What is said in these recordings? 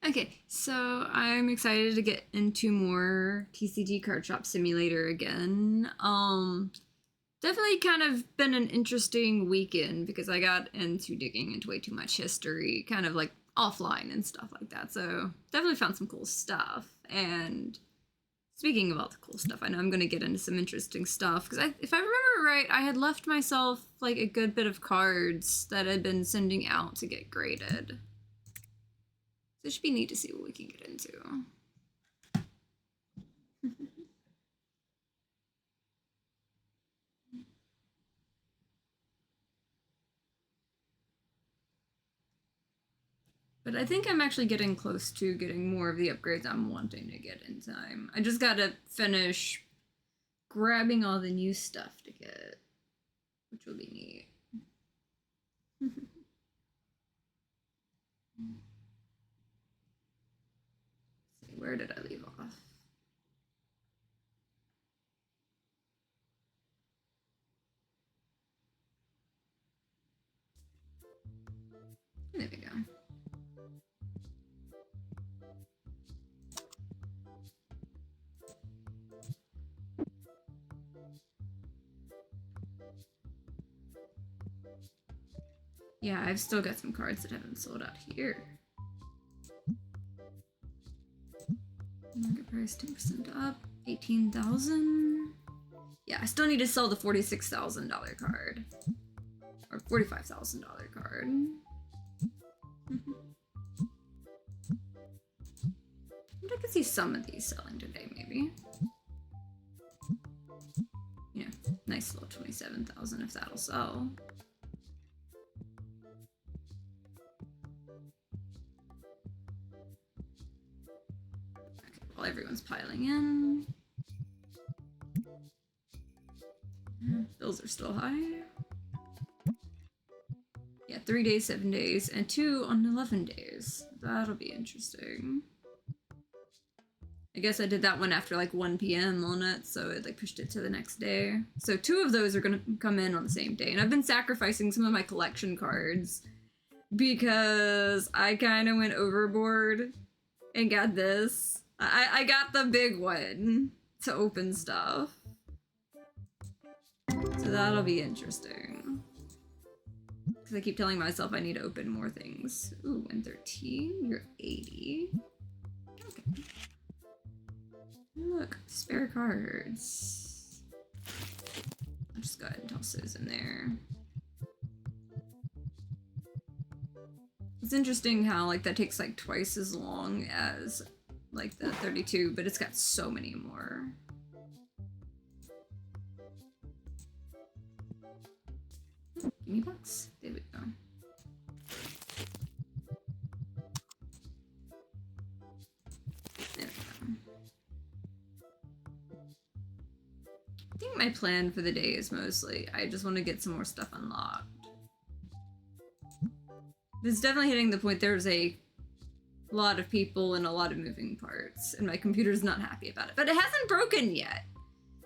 Okay, so I'm excited to get into more TCG Card Shop Simulator again. Definitely kind of been an interesting weekend because I got into digging into way too much history, kind of like offline and stuff like that. So definitely found some cool stuff. And speaking of all the cool stuff, I know I'm going to get into some interesting stuff because if I remember right, I had left myself like a good bit of cards that I'd been sending out to get graded. So it should be neat to see what we can get into. But I think I'm actually getting close to getting more of the upgrades I'm wanting to get in time. I just gotta finish grabbing all the new stuff to get, which will be neat. Let's see, where did I leave off? There we go. Yeah, I've still got some cards that haven't sold out here. Market price 10% up, 18,000. Yeah, I still need to sell the $46,000 card. Or $45,000 card. I could see some of these selling today, maybe. Yeah, nice little 27,000 if that'll sell. Okay, while everyone's piling in. Bills are still high. Yeah, 3 days, 7 days, and 2 on 11 days. That'll be interesting. I guess I did that one after like 1 p.m. on it, so it like pushed it to the next day. So 2 of those are gonna come in on the same day, and I've been sacrificing some of my collection cards because I kind of went overboard and got this. I got the big one to open stuff. So that'll be interesting. Because I keep telling myself I need to open more things. Ooh, 113, you're 80. Okay. Look, spare cards. I'll just go ahead and toss those in there. It's interesting how like that takes like twice as long as like the 32, but it's got so many more. Gimme bucks. There we go. There we go. I think my plan for the day is mostly I just want to get some more stuff unlocked. It's definitely hitting the point there's a lot of people and a lot of moving parts, and my computer's not happy about it. But it hasn't broken yet.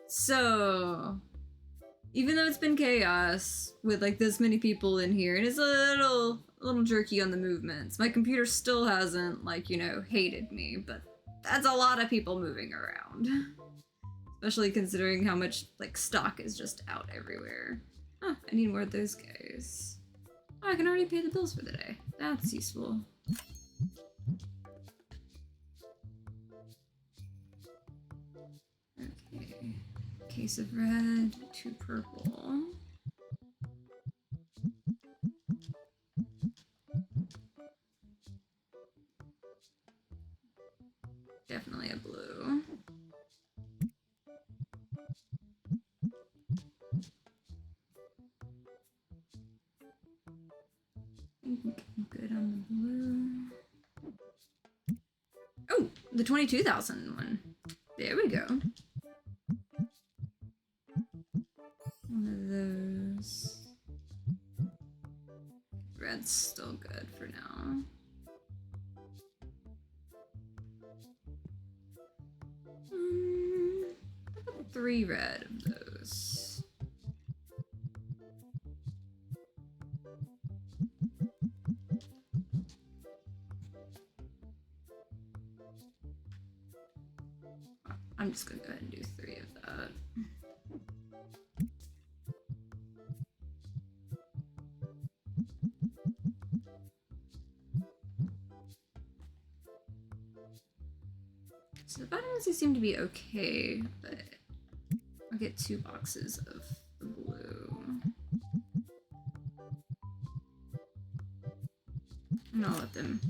So even though it's been chaos with like this many people in here, and it's a little jerky on the movements, my computer still hasn't like, you know, hated me, but that's a lot of people moving around. Especially considering how much like stock is just out everywhere. Oh, I need more of those guys. Oh, I can already pay the bills for the day. That's useful. Okay. Case of red, 2 purple. Definitely a blue. I think I'm good on the blue. Oh, the 22,000 one. There we go. One of those. Red's still good for now. 3 red of those. I'm just gonna go ahead and do 3 of that. So the bottoms seem to be okay, but I'll get 2 boxes of the blue. And I'll let them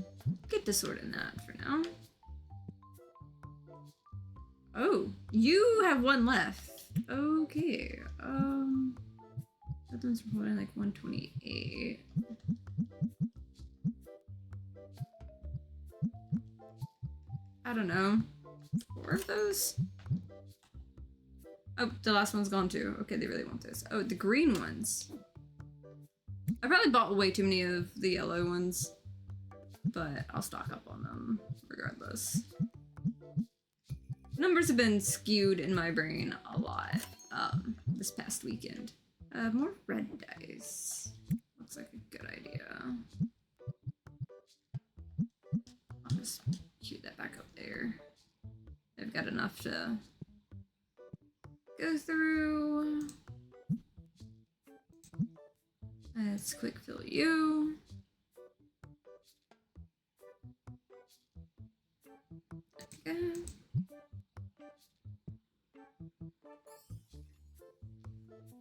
get to sort in that for now. Oh, you have 1 left. Okay. That one's reporting like 128. I don't know. 4 of those? Oh, the last one's gone too. Okay, they really want this. Oh, the green ones. I probably bought way too many of the yellow ones, but I'll stock up on them regardless. Numbers have been skewed in my brain a lot this past weekend. More red dice. Looks like a good idea. I'll just cue that back up there. I've got enough to go through. Let's quick fill you. Okay.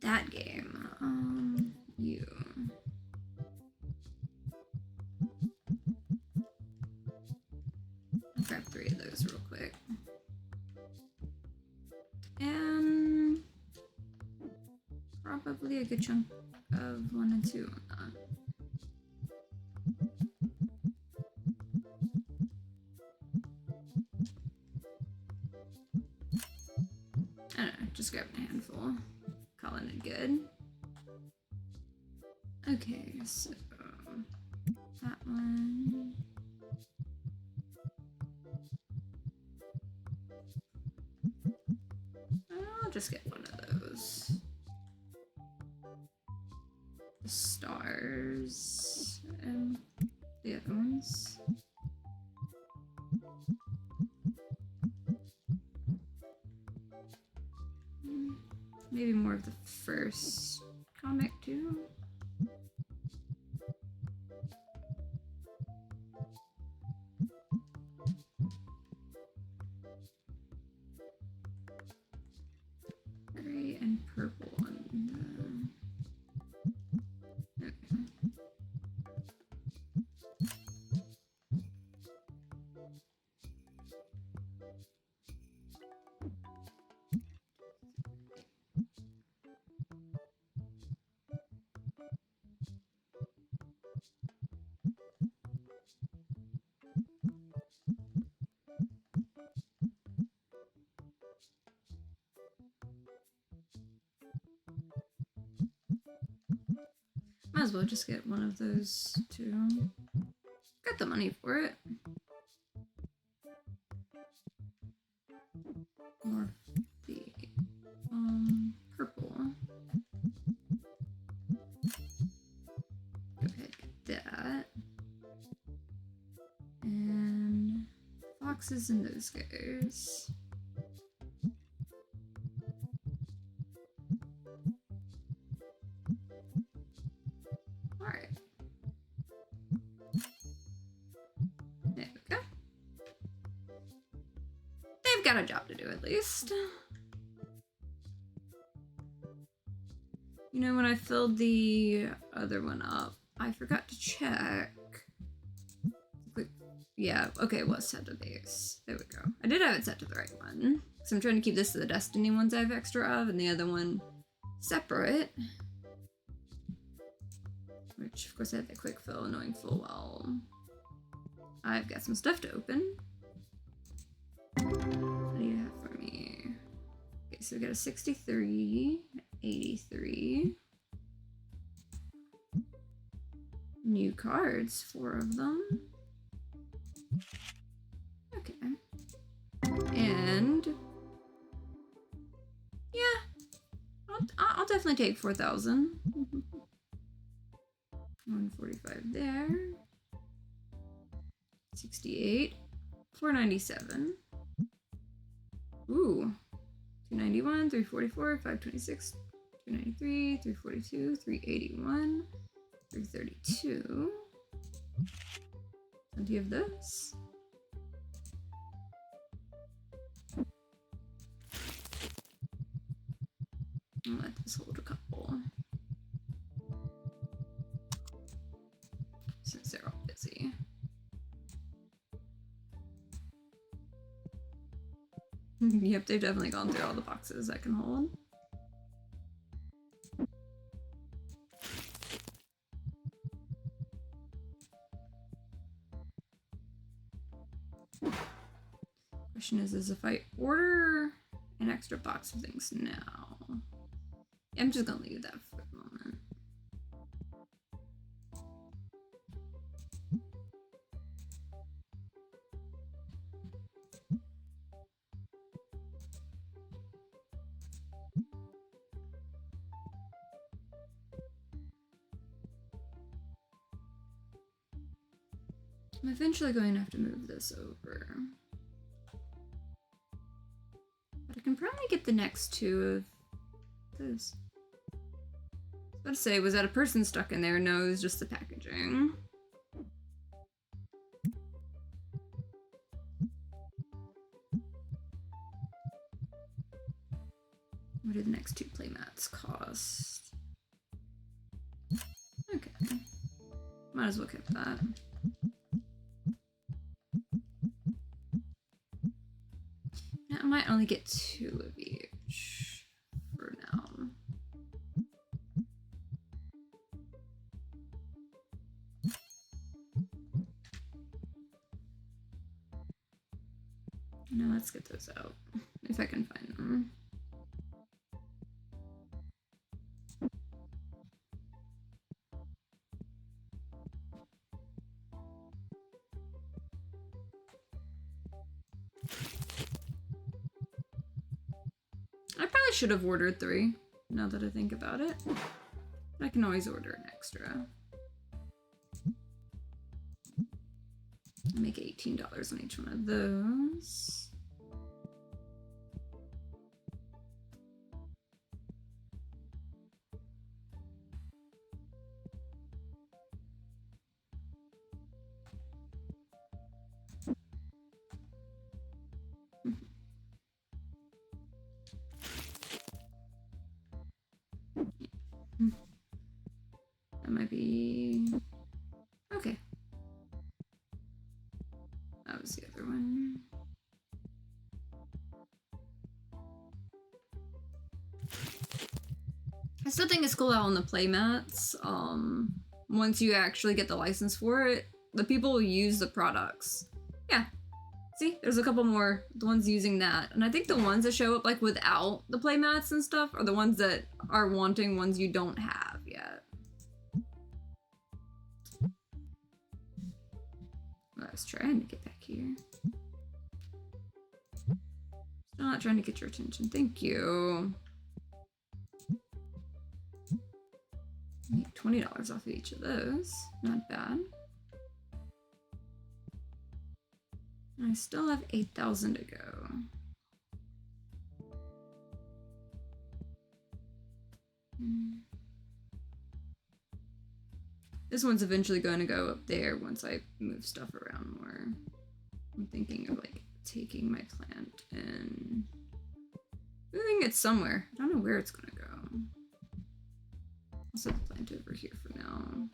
That game. You. I'll grab 3 of those real quick. And probably a good chunk of 1 and 2 on that. I don't know, just grabbing a handful. Calling it good. Okay, so that one. I'll just get 1 of those. The stars and the other ones. Maybe more of the first comic too. Gray and purple on the... Okay. Might as well just get 1 of those too. Got the money for it. More of the purple. Go ahead, get that. And foxes and those guys. Alright. There we go. They've got a job to do at least. You know, when I filled the other one up, I forgot to check. Yeah, okay, it was set to base. There we go. I did have it set to the right one. So I'm trying to keep this to the Destiny ones I have extra of, and the other one separate. Which, of course, I had the quick fill, knowing full well I've got some stuff to open. What do you have for me? Okay, so we got a 63, 83. New cards, 4 of them. Okay. And yeah, I'll definitely take 4,000. 145 there. 68. 497. Ooh. 291, 344, 526, 293, 342, 381, 332. Plenty of this. I'll let this hold a couple. Since they're all busy. Yep, they've definitely gone through all the boxes I can hold. Question is if I order an extra box of things now, I'm just gonna leave that for the moment. I'm eventually going to have to move this over. But I can probably get the next two of this. I was about to say, was that a person stuck in there? No, it was just the packaging. What do the next two playmats cost? Okay. Might as well keep that. Now, I might only get two of each for now. Now let's get those out, if I can find them. I probably should have ordered 3, now that I think about it. But I can always order an extra. Make $18 on each one of those. That might be... Okay. That was the other one. I still think it's cool how on the playmats, once you actually get the license for it, the people will use the products. Yeah. See, there's a couple more, the ones using that. And I think the ones that show up like without the playmats and stuff are the ones that are wanting ones you don't have yet. I was trying to get back here. Still not trying to get your attention. Thank you. Make $20 off of each of those. Not bad. I still have 8,000 to go. This one's eventually going to go up there once I move stuff around more. I'm thinking of like taking my plant and moving it somewhere. I don't know where it's going to go. I'll set the plant over here for now.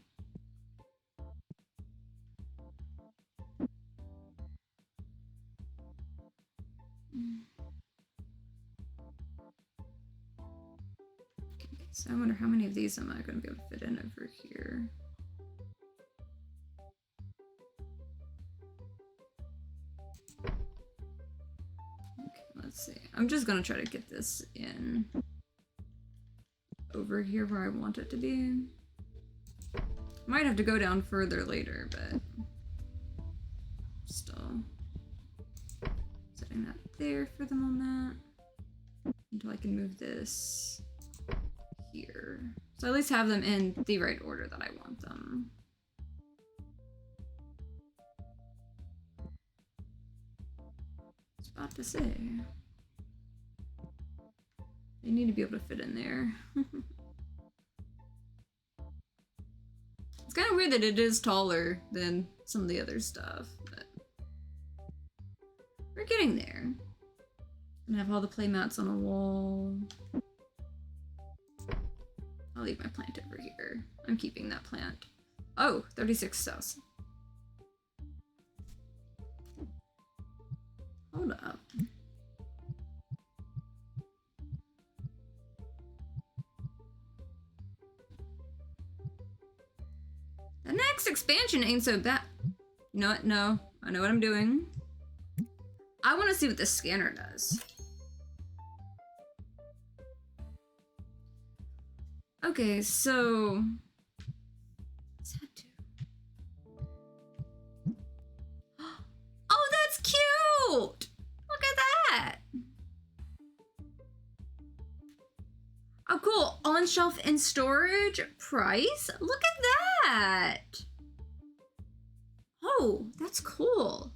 Okay, so I wonder how many of these am I going to be able to fit in over here. Okay, let's see. I'm just going to try to get this in over here where I want it to be. Might have to go down further later, but still setting that there for the moment until I can move this here. So at least have them in the right order that I want them. I was about to say. They need to be able to fit in there. It's kind of weird that it is taller than some of the other stuff, but we're getting there. And have all the play mats on a wall. I'll leave my plant over here. I'm keeping that plant. Oh, 36 cells. Hold up. The next expansion ain't so bad. You know what? No, I know what I'm doing. I want to see what this scanner does. Okay, so what's that do? Oh, that's cute! Look at that! Oh, cool. On shelf and storage price? Look at that! Oh, that's cool.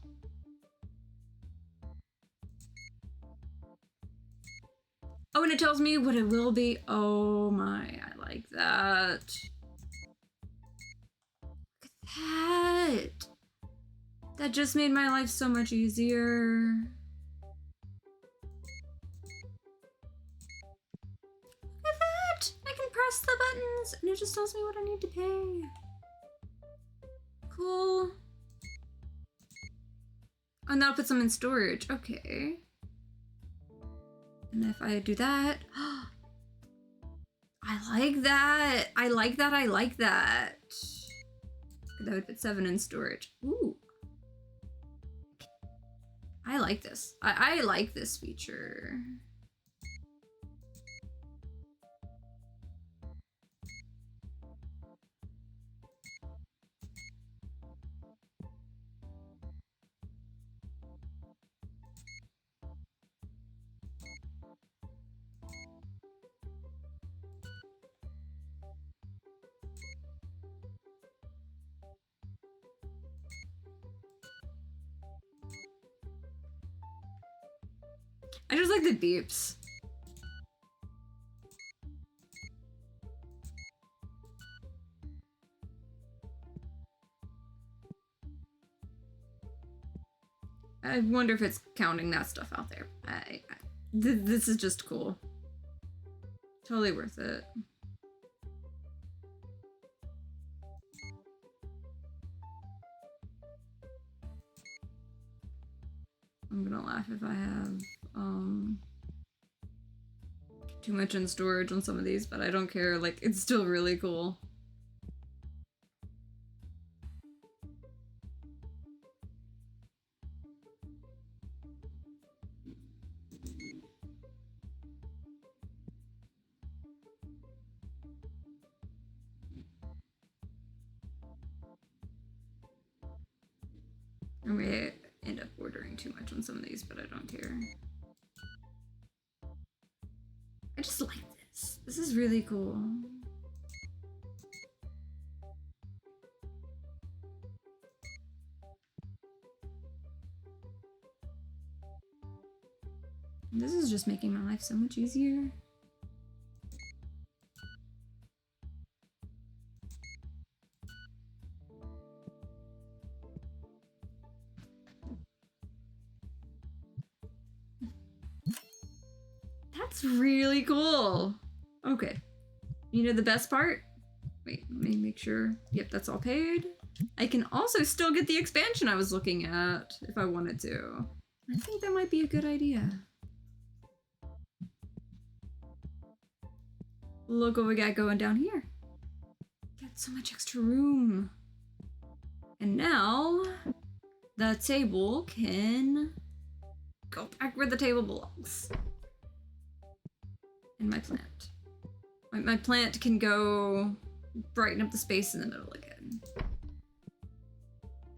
Oh, and it tells me what it will be. Oh my, I like that. Look at that. That just made my life so much easier. Look at that. I can press the buttons and it just tells me what I need to pay. Cool. Oh, now I'll put some in storage. Okay. And if I do that, I like that. I like that. I like that. That would put 7 in storage. Ooh. I like this. I like this feature. I just like the beeps. I wonder if it's counting that stuff out there. This is just cool. Totally worth it. I'm gonna laugh if I have too much in storage on some of these, but I don't care. Like, it's still really cool. I may end up ordering too much on some of these, but I don't care. I just like this. This is really cool. This is just making my life so much easier. That's really cool. Okay. You know the best part? Wait, let me make sure. Yep, that's all paid. I can also still get the expansion I was looking at if I wanted to. I think that might be a good idea. Look what we got going down here. Got so much extra room. And now the table can go back where the table belongs. And my plant. My plant can go brighten up the space in the middle again. I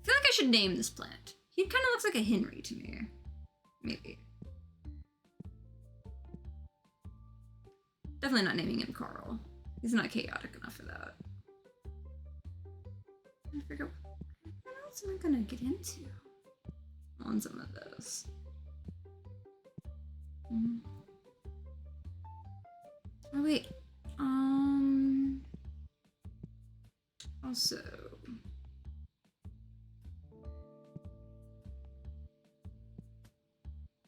feel like I should name this plant. He kind of looks like a Henry to me. Maybe. Definitely not naming him Carl. He's not chaotic enough for that. I figure what else am I gonna get into on some of those. Oh wait. Also,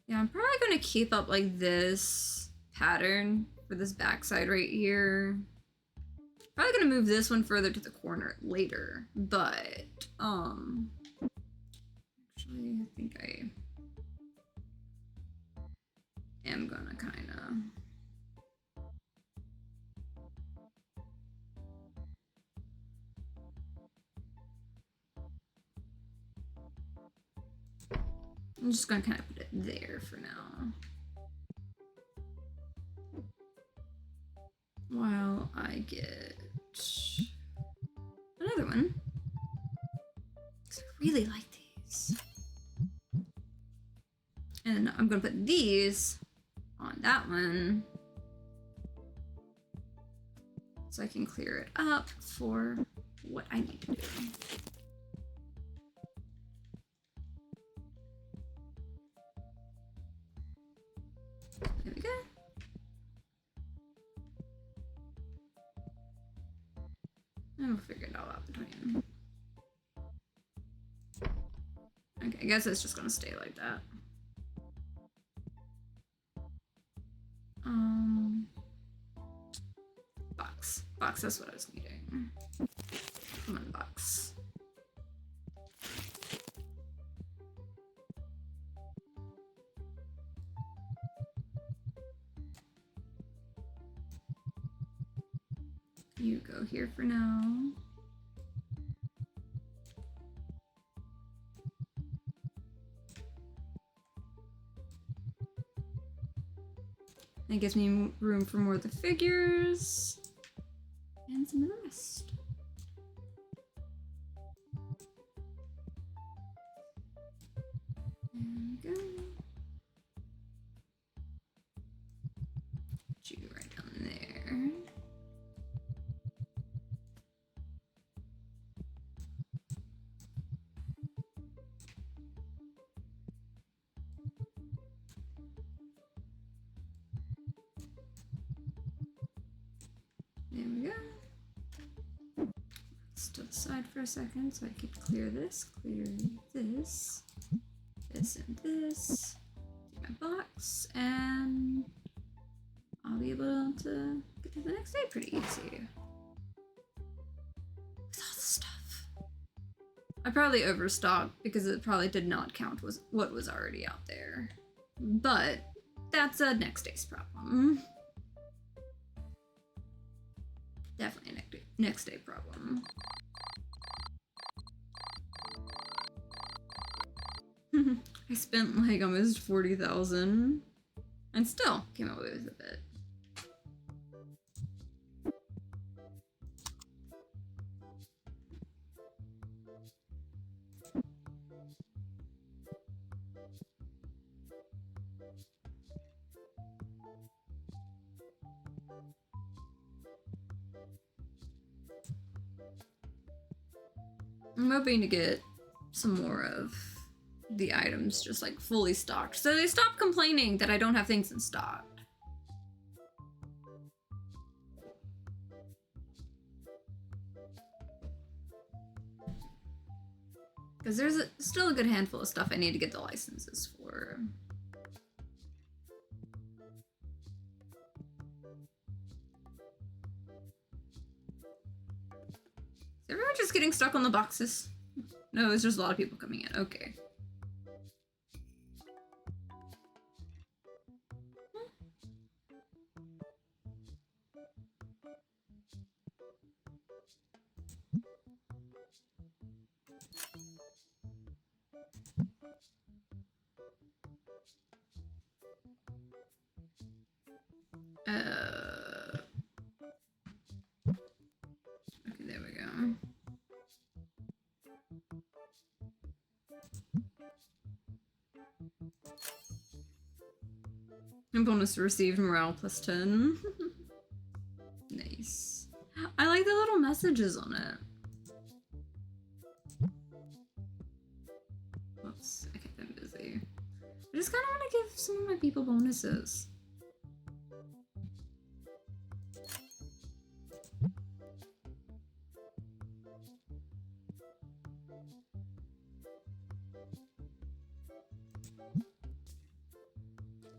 yeah, I'm probably gonna keep up like this pattern for this backside right here. Probably gonna move this one further to the corner later, but actually I think I am gonna kind of. I'm just gonna kind of put it there for now. While I get another one. Because I really like these. And I'm gonna put these on that one. So I can clear it up for what I need to do. There we go. And we'll figure it all out between. Okay, I guess it's just gonna stay like that. Box, that's what I was needing. Come on, box. You go here for now. It gives me room for more of the figures. And some of the rest. There we go. Put you right down there. There we go. Let's to the side for a second so I could clear this, and this. Do my box, and I'll be able to get to the next day pretty easy. With all the stuff. I probably overstocked because it probably did not count what was already out there. But that's a next day's problem. Definitely a next day problem. I spent like almost 40,000 and still came away with a bit. I'm hoping to get some more of the items just like fully stocked, so they stop complaining that I don't have things in stock. Because there's still a good handful of stuff I need to get the licenses for. Is everyone just getting stuck on the boxes? No, it's just a lot of people coming in. Okay. Okay, there we go. And bonus received, morale plus 10. Nice. I like the little messages on it. Oops, I kept them busy. I just kind of want to give some of my people bonuses.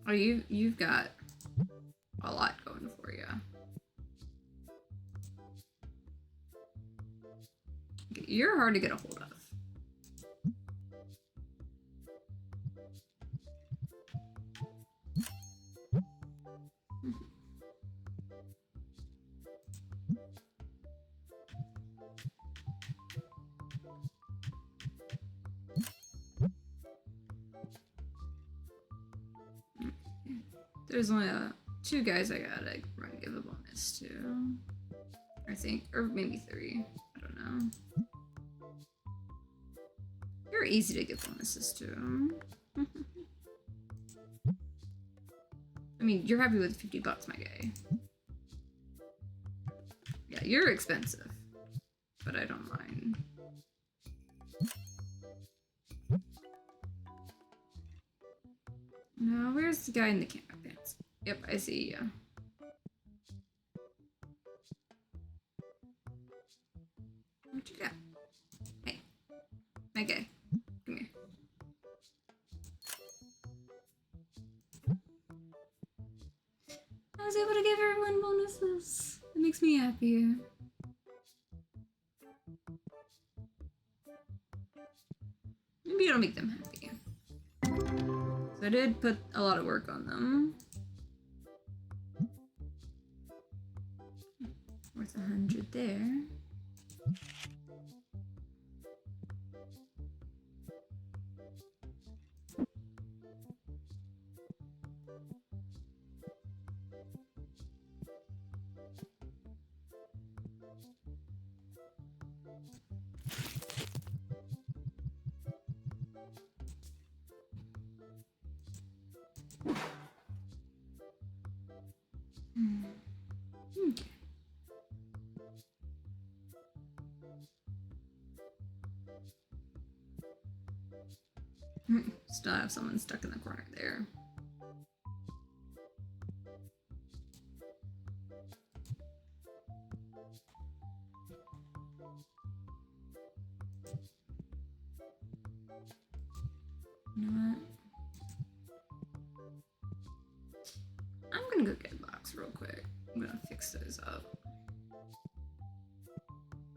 Oh, you've got a lot going for you. You're hard to get a hold of. There's only two guys I gotta run give a bonus to. I think, or maybe 3. I don't know. You're easy to give bonuses to. I mean, you're happy with $50, my guy. Yeah, you're expensive, but I don't mind. No, where's the guy in the camera pants? Yep, I see you. What you got? Hey, my guy, come here. I was able to give everyone bonuses. It makes me happy. Maybe it'll make them happy. So I did put a lot of work on them. Worth 100 there. Still have someone stuck in the corner there. You know what? I'm gonna go get a box real quick. I'm gonna fix those up.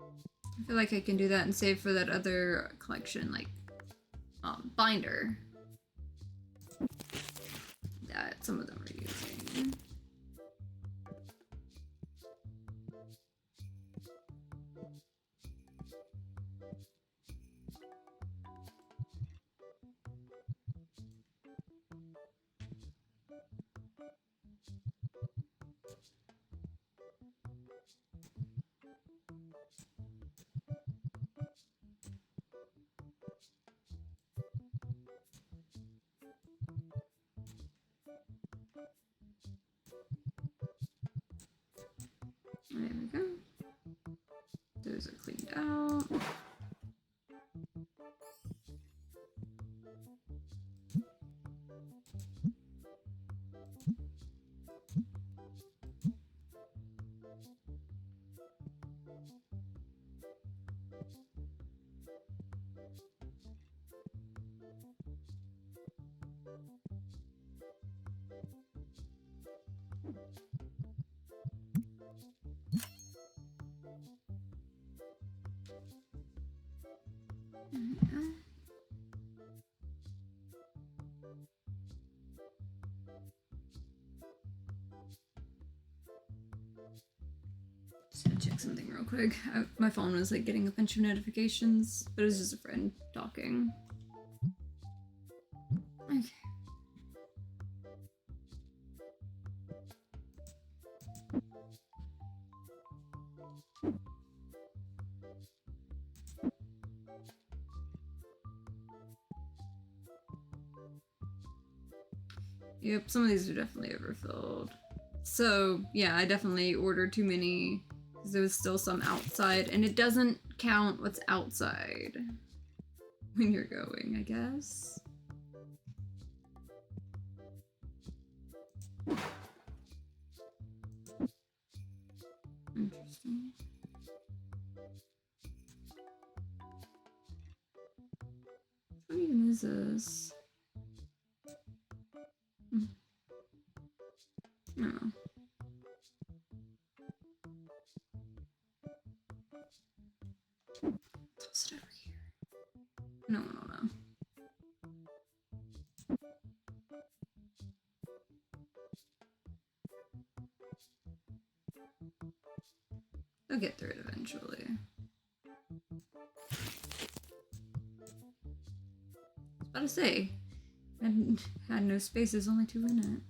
I feel like I can do that and save for that other collection, like binder that some of them are using. There we go. Those are cleaned out. Just gonna check something real quick. My phone was like getting a bunch of notifications, but it was just a friend talking. Okay. Yep, some of these are definitely overfilled. So, yeah, I definitely ordered too many because there was still some outside, and it doesn't count what's outside when you're going, I guess. Interesting. What even is this? No. Toss it over here. No, no, no. They'll get through it eventually. I was about to say, I had no spaces, only 2 in it.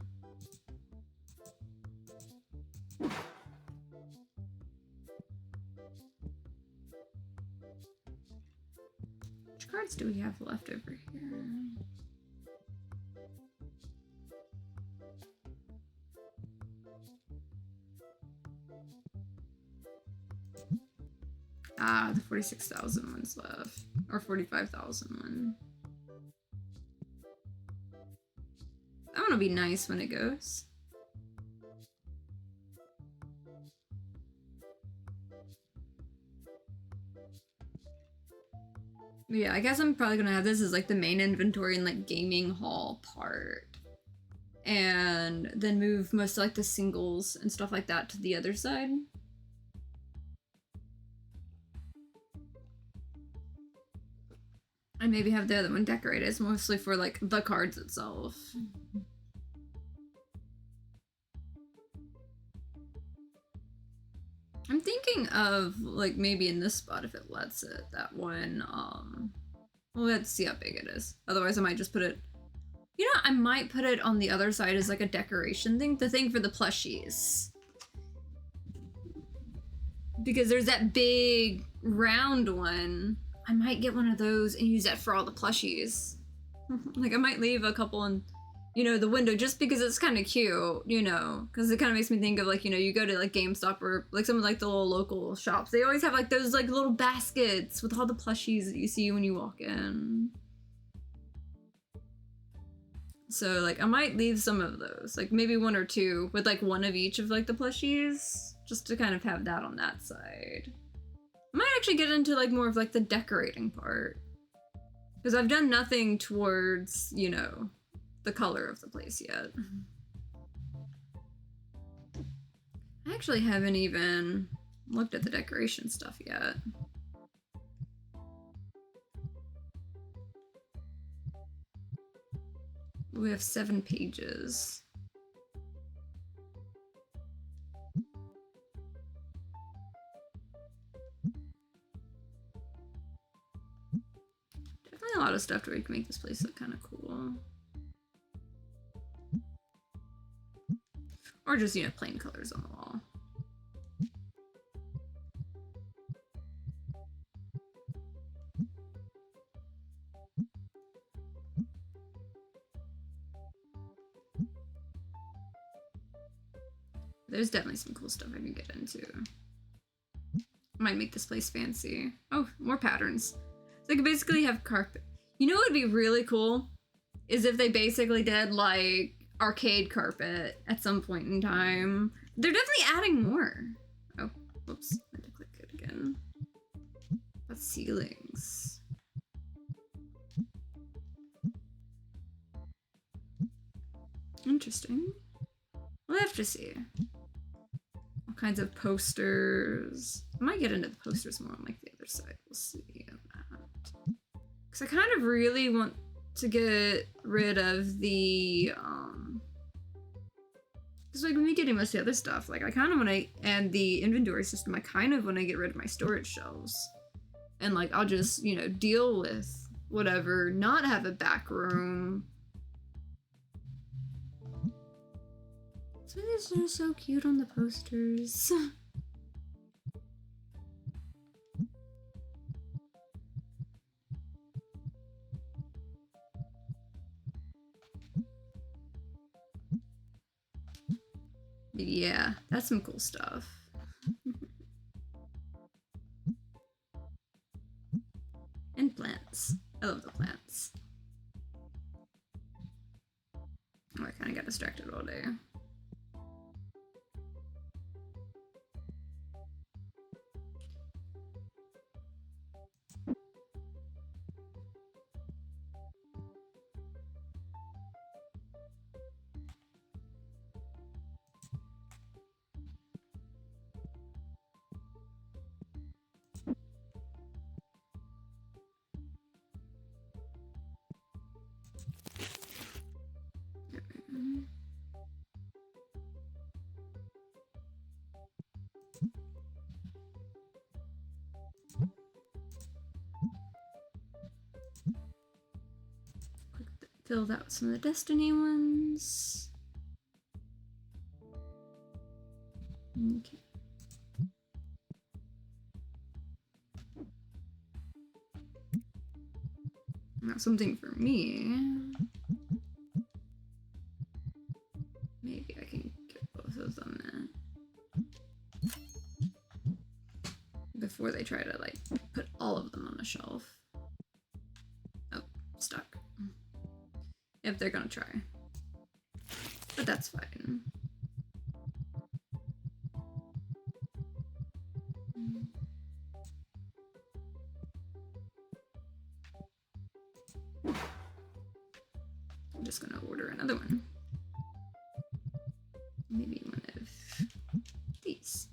Which cards do we have left over here? Ah, the 46,000 one's left. Or 45,000 one. That one will be nice when it goes. Yeah, I guess I'm probably gonna have this as like the main inventory and like gaming hall part. And then move most of like the singles and stuff like that to the other side. And maybe have the other one decorated. It's mostly for like the cards itself. I'm thinking of like maybe in this spot if it lets it, that one, well, let's see how big it is. Otherwise I might just put it, you know, I might put it on the other side as like a decoration thing, the thing for the plushies. Because there's that big round one. I might get one of those and use that for all the plushies. Like I might leave a couple in, you know, the window just because it's kind of cute, you know, because it kind of makes me think of like, you know, you go to like GameStop or like some of like the little local shops. They always have like those like little baskets with all the plushies that you see when you walk in. So like I might leave some of those, like maybe 1 or 2 with like one of each of like the plushies just to kind of have that on that side. I might actually get into like more of like the decorating part because I've done nothing towards, you know, the color of the place yet. I actually haven't even looked at the decoration stuff yet. We have 7 pages. Definitely a lot of stuff where we can make this place look kind of cool. Or just, you know, plain colors on the wall. There's definitely some cool stuff I can get into. I might make this place fancy. Oh, more patterns. So I could basically have carpet. You know what would be really cool? Is if they basically did like arcade carpet at some point in time. They're definitely adding more. Oh, whoops. I had to click it again. But ceilings. Interesting. We'll have to see. All kinds of posters. I might get into the posters more on like the other side. We'll see on that. Because I kind of really want to get rid of the because like when we getting most of the other stuff, like I kind of want to, and the inventory system, I kind of want to get rid of my storage shelves. And like I'll just, you know, deal with whatever, not have a back room. Some of these are so cute on the posters. Yeah, that's some cool stuff. And plants. I love the plants. Oh, I kind of got distracted all day. fill that with some of the Destiny ones. Okay. Now something for me. Maybe I can get both of them in. Before they try to like put all of them on a shelf. Oh, stuck. If they're gonna try. But that's fine. I'm just gonna order another one. Maybe one of these.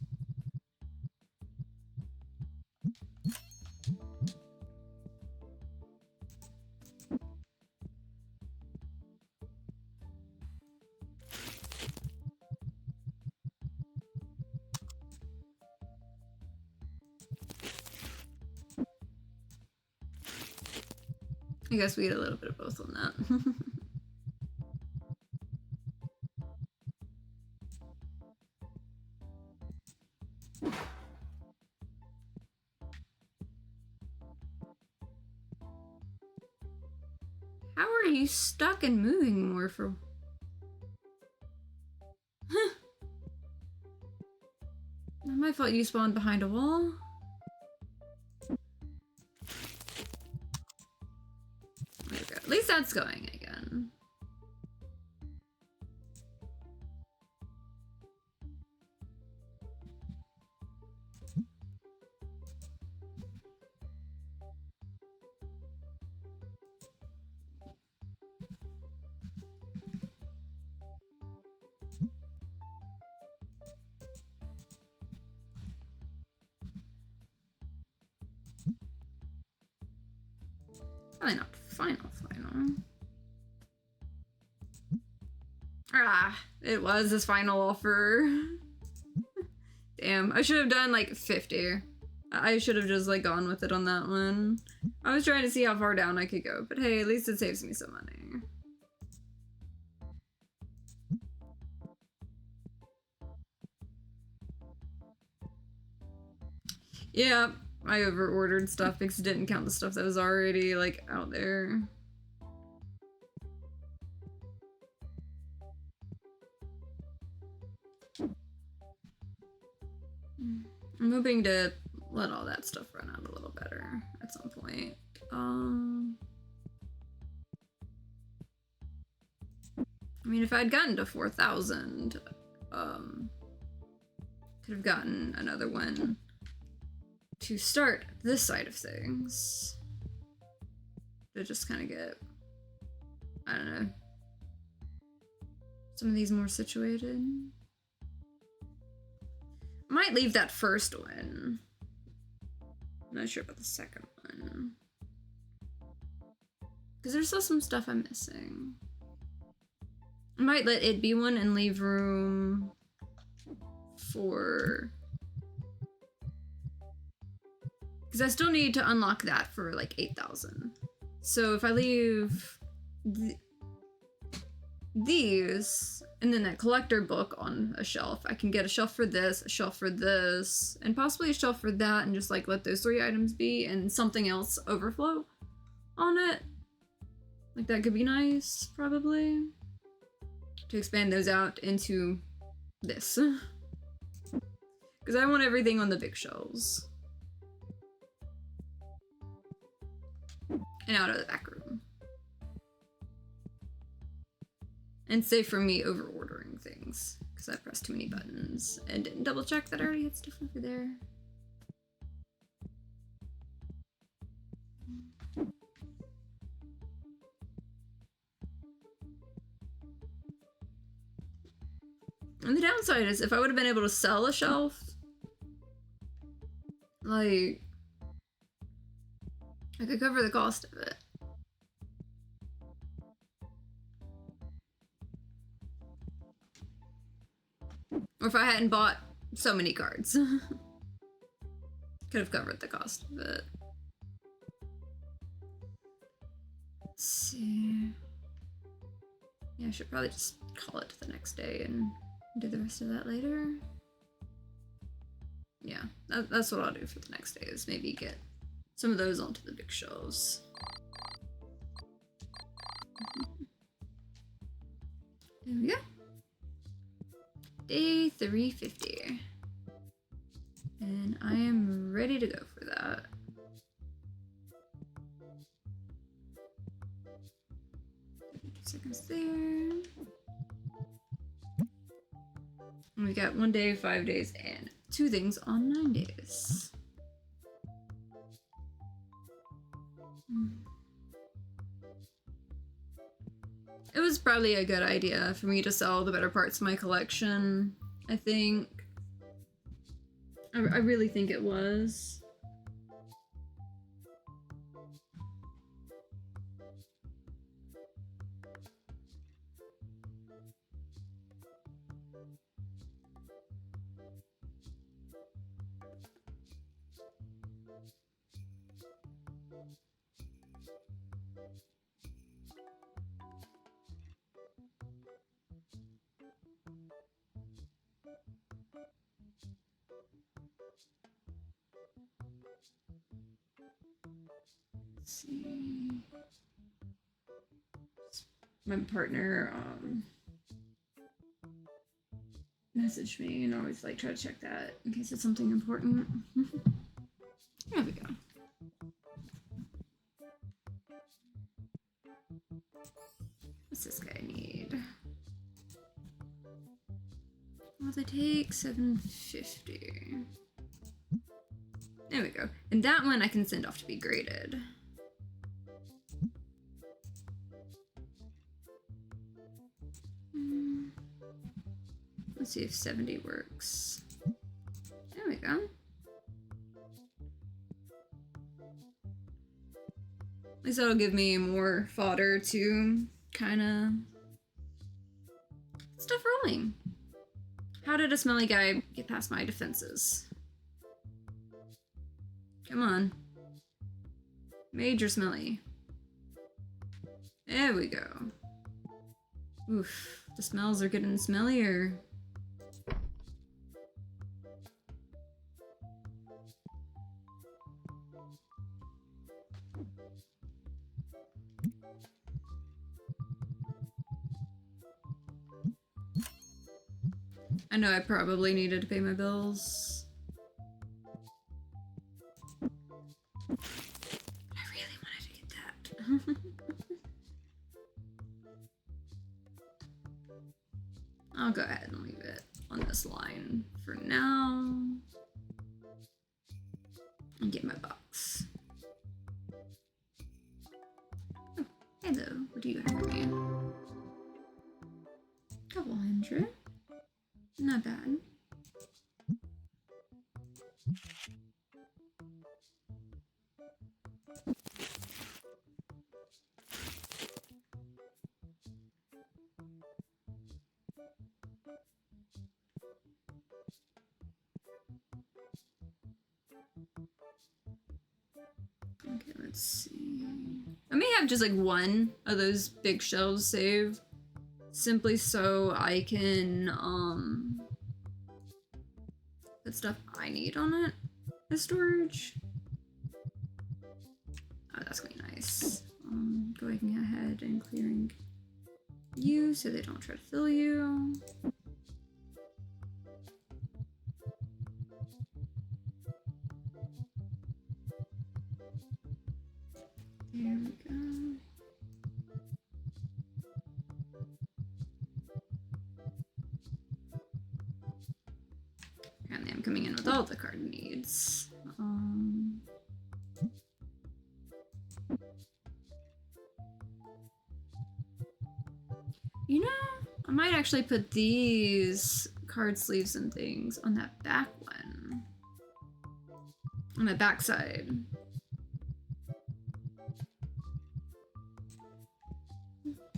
I guess we get a little bit of both on that. How are you stuck and moving more for... Huh. Not my fault you spawned behind a wall. There we go. At least that's going again. Probably not final. Ah, it was his final offer. Damn, I should have done like 50. I should have just like gone with it on that one. I was trying to see how far down I could go, but hey, at least it saves me some money. Yeah, I over-ordered stuff because it didn't count the stuff that was already like out there. I'm hoping to let all that stuff run out a little better at some point. I mean, if I'd gotten to 4,000, could have gotten another one to start this side of things. To just kind of get, I don't know, some of these more situated. Might leave that first one. I'm not sure about the second one. Because there's still some stuff I'm missing. I might let it be one and leave room for... Because I still need to unlock that for like 8,000. So if I leave these and then that collector book on a shelf, I can get a shelf for this, a shelf for this, and possibly a shelf for that, and just like let those 3 items be and something else overflow on it. Like that could be nice, probably. To expand those out into this. Because I want everything on the big shelves. And out of the back room. And safe from me over ordering things. Because I pressed too many buttons and didn't double check that I already had stuff over there. And the downside is if I would have been able to sell a shelf, like, I could cover the cost of it. Or if I hadn't bought so many cards. Could have covered the cost of it. Let's see. Yeah, I should probably just call it the next day and do the rest of that later. Yeah, that's what I'll do for the next day, is maybe get some of those onto the big shelves. There we go. Day 350. And I am ready to go for that. Seconds there. And we got 1 day, 5 days, and 2 things on 9 days. It was probably a good idea for me to sell the better parts of my collection, I think. I really think it was. Let's see. My partner messaged me and always like try to check that in case it's something important. There we go. What's this guy need? Well, they take 750. There we go. And that one I can send off to be graded. Let's see if 70 works. There we go. At least that'll give me more fodder to kind of stuff rolling. How did a smelly guy get past my defenses? Come on. Major smelly. There we go. Oof, the smells are getting smellier. I know I probably needed to pay my bills. I really wanted to get that. I'll go ahead and leave it on this line for now. And get my box. Oh, hello. What do you have for me? Couple hundred. Not bad. Okay, let's see. I may have just like one of those big shelves saved, simply so I can put stuff I need on it as storage. Oh, that's gonna be nice. Going ahead and clearing you so they don't try to fill you. There we go. Apparently I'm coming in with all the card needs. You know, I might actually put these card sleeves and things on that back one. On the back side.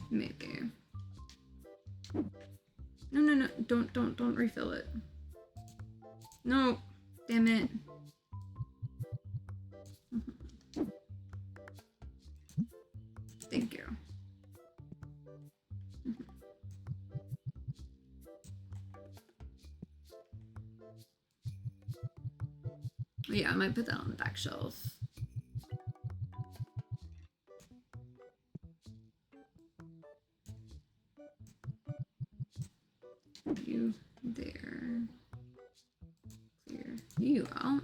Maybe. No, don't refill it. No, damn it. Thank you. Yeah, I might put that on the back shelf. You there. Clear you out.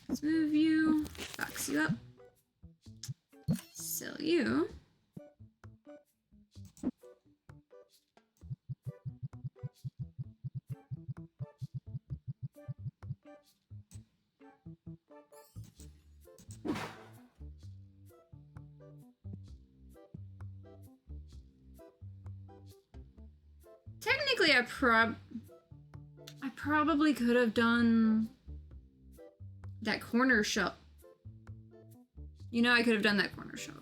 Let's move you. Box you up. Sell you. Technically, I probably could have done that corner shelf. You know, I could have done that corner shelf.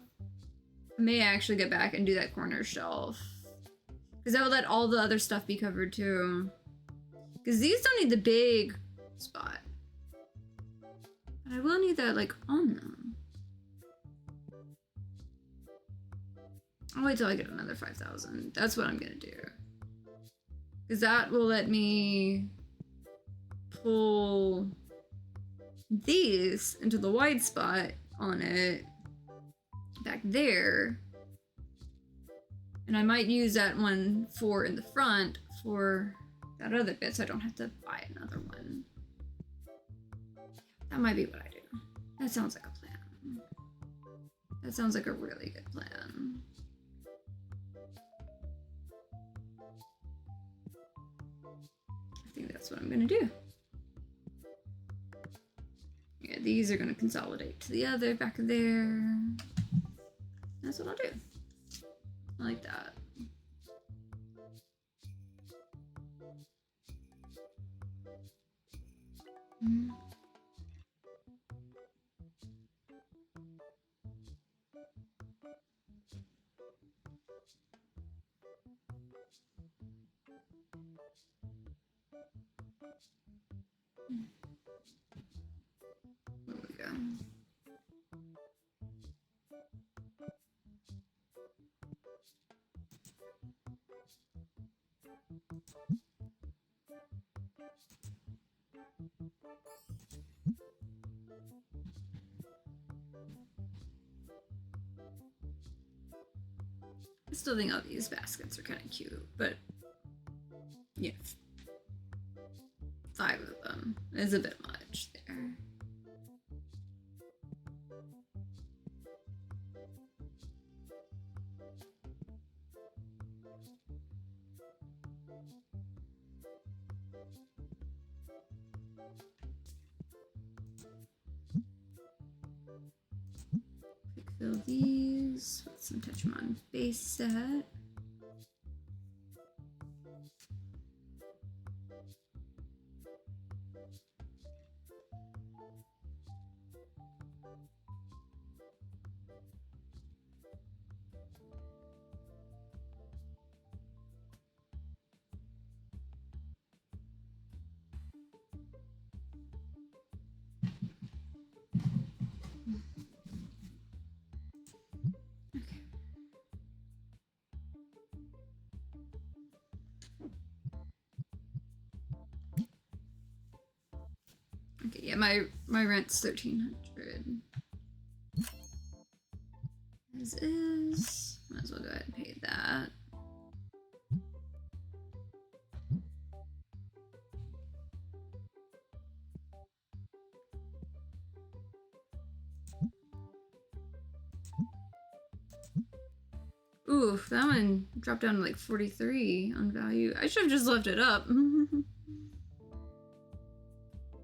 I may actually get back and do that corner shelf. Because that would let all the other stuff be covered too. Because these don't need the big spot. But I will need that, like, on them. I'll wait till I get another 5,000. That's what I'm gonna do. Because that will let me pull these into the wide spot on it back there. And I might use that one for in the front for that other bit so I don't have to buy another one. That might be what I do. That sounds like a plan. That sounds like a really good plan. I think that's what I'm gonna do. Yeah, these are gonna consolidate to the other back there. That's what I'll do. I like that. There we go. I still think all these baskets are kind of cute, but yeah, 5 of them is a bit much there. Quick fill these with some Tetramon base set. Okay, yeah, my rent's 1,300. As is. Might as well go ahead and pay that. Ooh, that one dropped down to like 43 on value. I should have just left it up.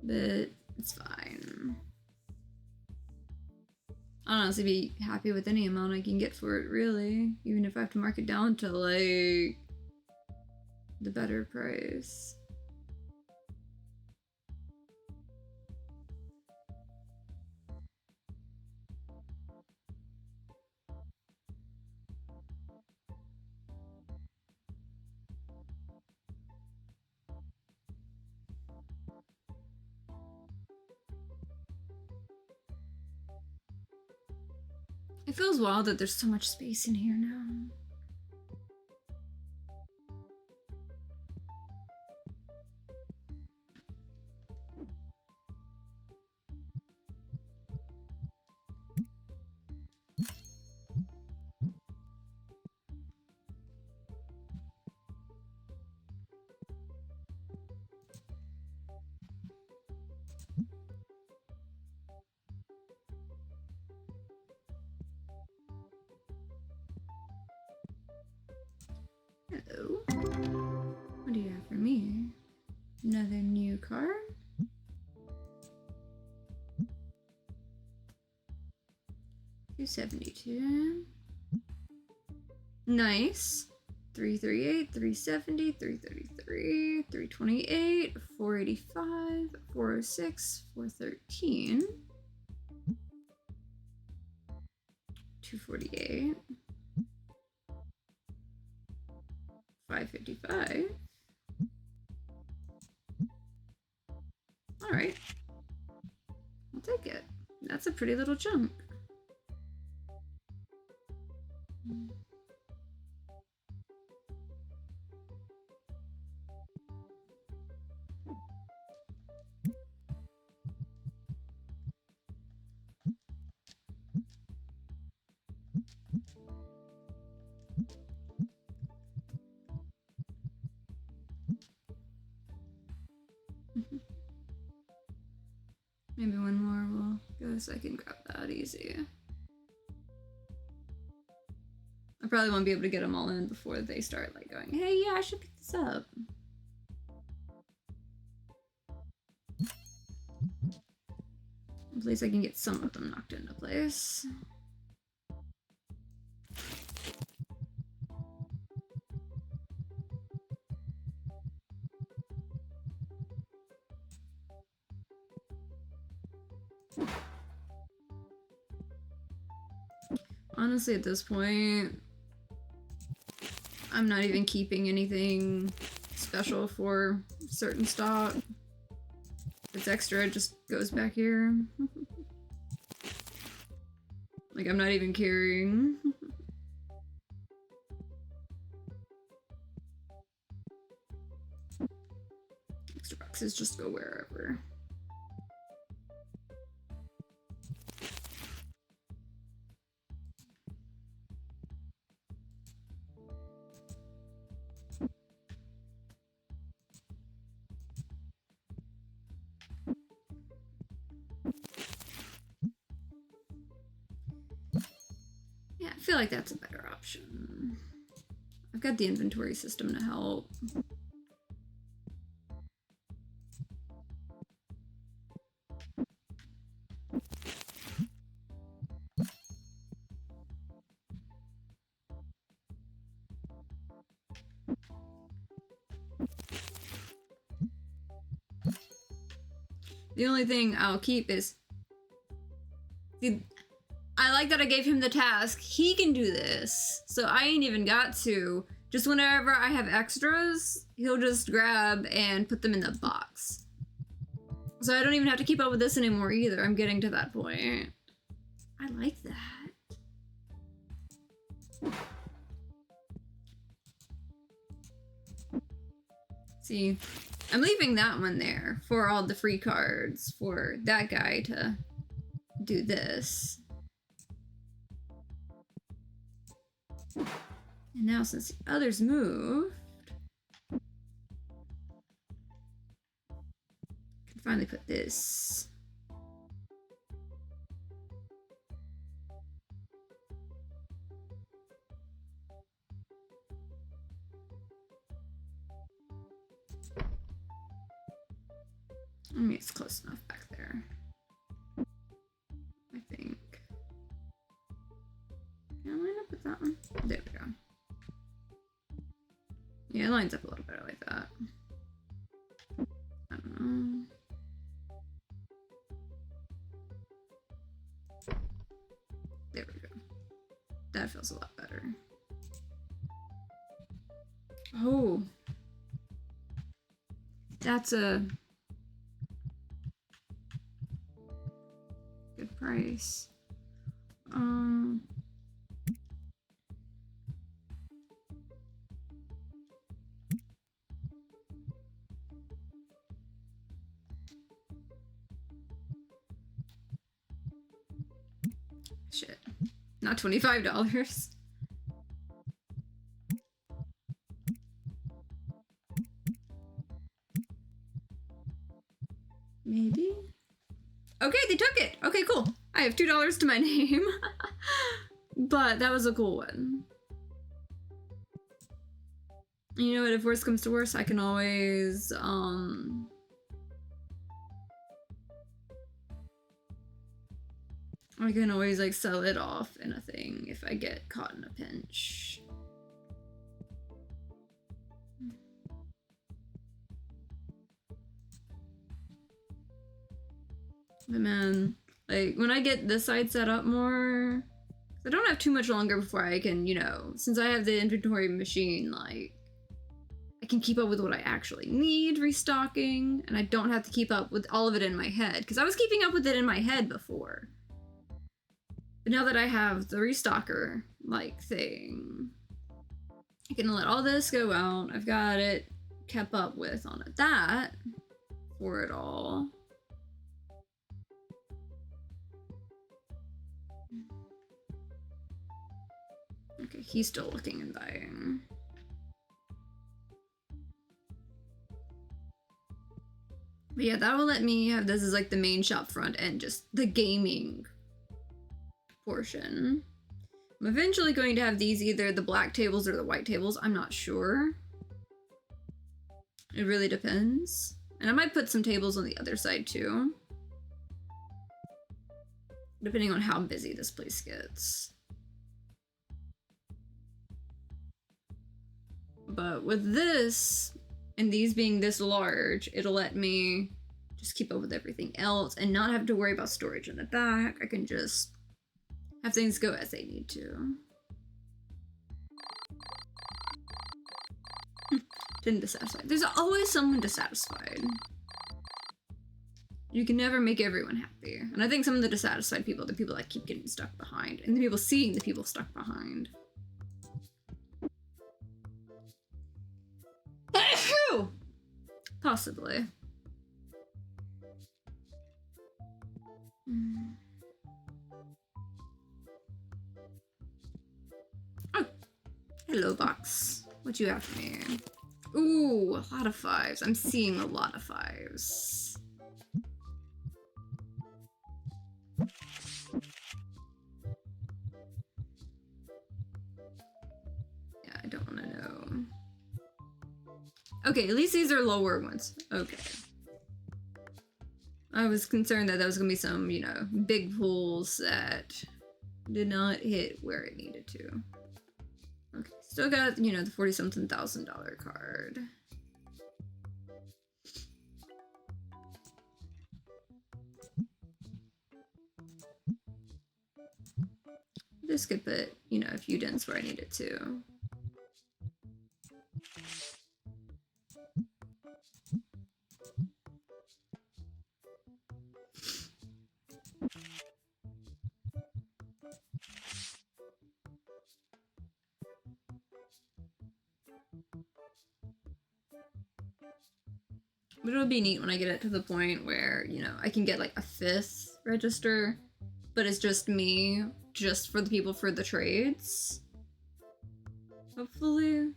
But it's fine. I'll honestly be happy with any amount I can get for it, really. Even if I have to mark it down to, like, the better price. It feels wild that there's so much space in here now. Hello. What do you have for me? Another new card? $272. Nice. 338, 370, 333, 328, 485, 406, 413, 248, 555. All right, I'll take it. That's a pretty little chunk. Maybe one more will go so I can grab that easy. I probably won't be able to get them all in before they start like going, hey, yeah, I should pick this up. At least I can get some of them knocked into place. Honestly, at this point, I'm not even keeping anything special for certain stock. If it's extra, it just goes back here. Like, I'm not even carrying. Extra boxes just go wherever. Yeah, I feel like that's a better option. I've got the inventory system to help. The only thing I'll keep is... See, I like that I gave him the task. He can do this, so I ain't even got to. Just whenever I have extras, he'll just grab and put them in the box. So I don't even have to keep up with this anymore either. I'm getting to that point. I like that. See, I'm leaving that one there for all the free cards for that guy to do this. And now since the others moved, I can finally put this. I mean, it's close enough back there, I think. Can I line up with that one? There we go. Yeah, it lines up a little better like that. I don't know. There we go. That feels a lot better. Oh. That's a good price. Shit. Not $25. Maybe? Okay, they took it! Okay, cool. I have $2 to my name. But that was a cool one. You know what, if worst comes to worst, I can always, I can always, like, sell it off in a thing if I get caught in a pinch. But man, like, when I get this side set up more, I don't have too much longer before I can, you know, since I have the inventory machine, like, I can keep up with what I actually need restocking, and I don't have to keep up with all of it in my head, because I was keeping up with it in my head before. But now that I have the restocker, like, thing, I can let all this go out. I've got it kept up with on that for it all. Okay, he's still looking and buying. But yeah, that will let me have this as like the main shop front and just the gaming portion. I'm eventually going to have these either the black tables or the white tables. I'm not sure. It really depends. And I might put some tables on the other side too, depending on how busy this place gets. But with this, and these being this large, it'll let me just keep up with everything else and not have to worry about storage in the back. I can just have things go as they need to. Didn't dissatisfy. There's always someone dissatisfied. You can never make everyone happy. And I think some of the dissatisfied people are the people that keep getting stuck behind, and the people seeing the people stuck behind. Possibly. Oh, hello, box. What you have for me? Ooh, a lot of fives. I'm seeing a lot of fives. Yeah, I don't want to know. Okay, at least these are lower ones. Okay. I was concerned that was gonna be some, you know, big pools that did not hit where it needed to. Okay, still got, you know, the $40-something thousand card. This could put, you know, a few dents where I need it to. But it'll be neat when I get it to the point where, you know, I can get like a 5th register, but it's just me, just for the people for the trades. Hopefully.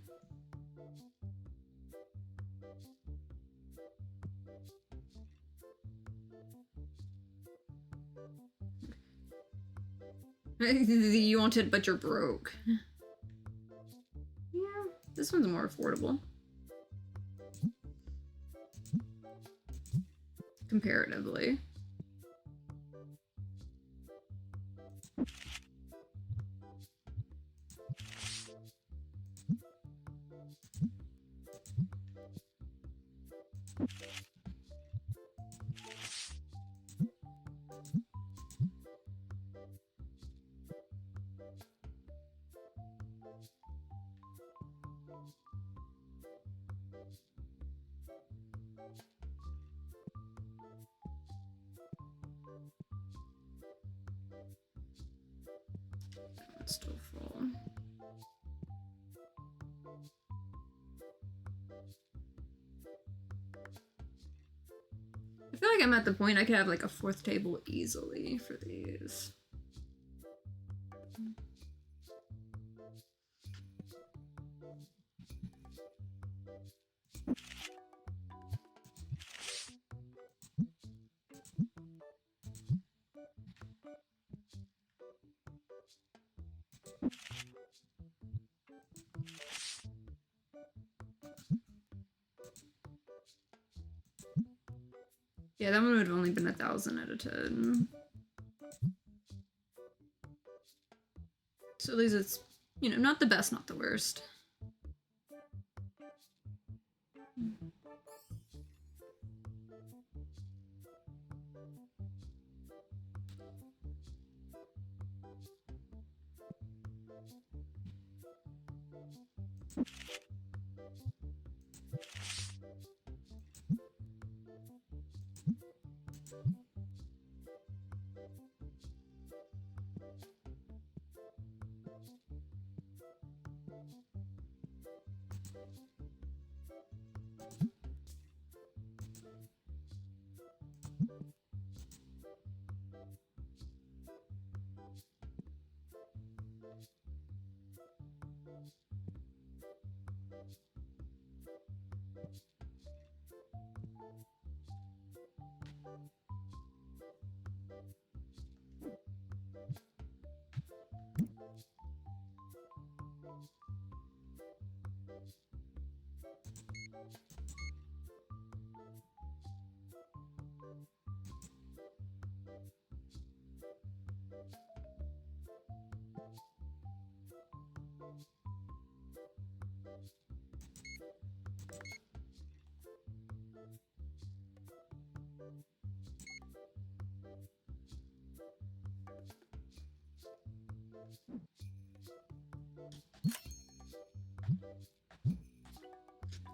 You want it, but you're broke. Yeah, this one's more affordable. Comparatively. It's still full. I feel like I'm at the point I could have like a 4th table easily for these. Yeah, that one would have only been 1,000 out of 10. So at least it's, you know, not the best, not the worst.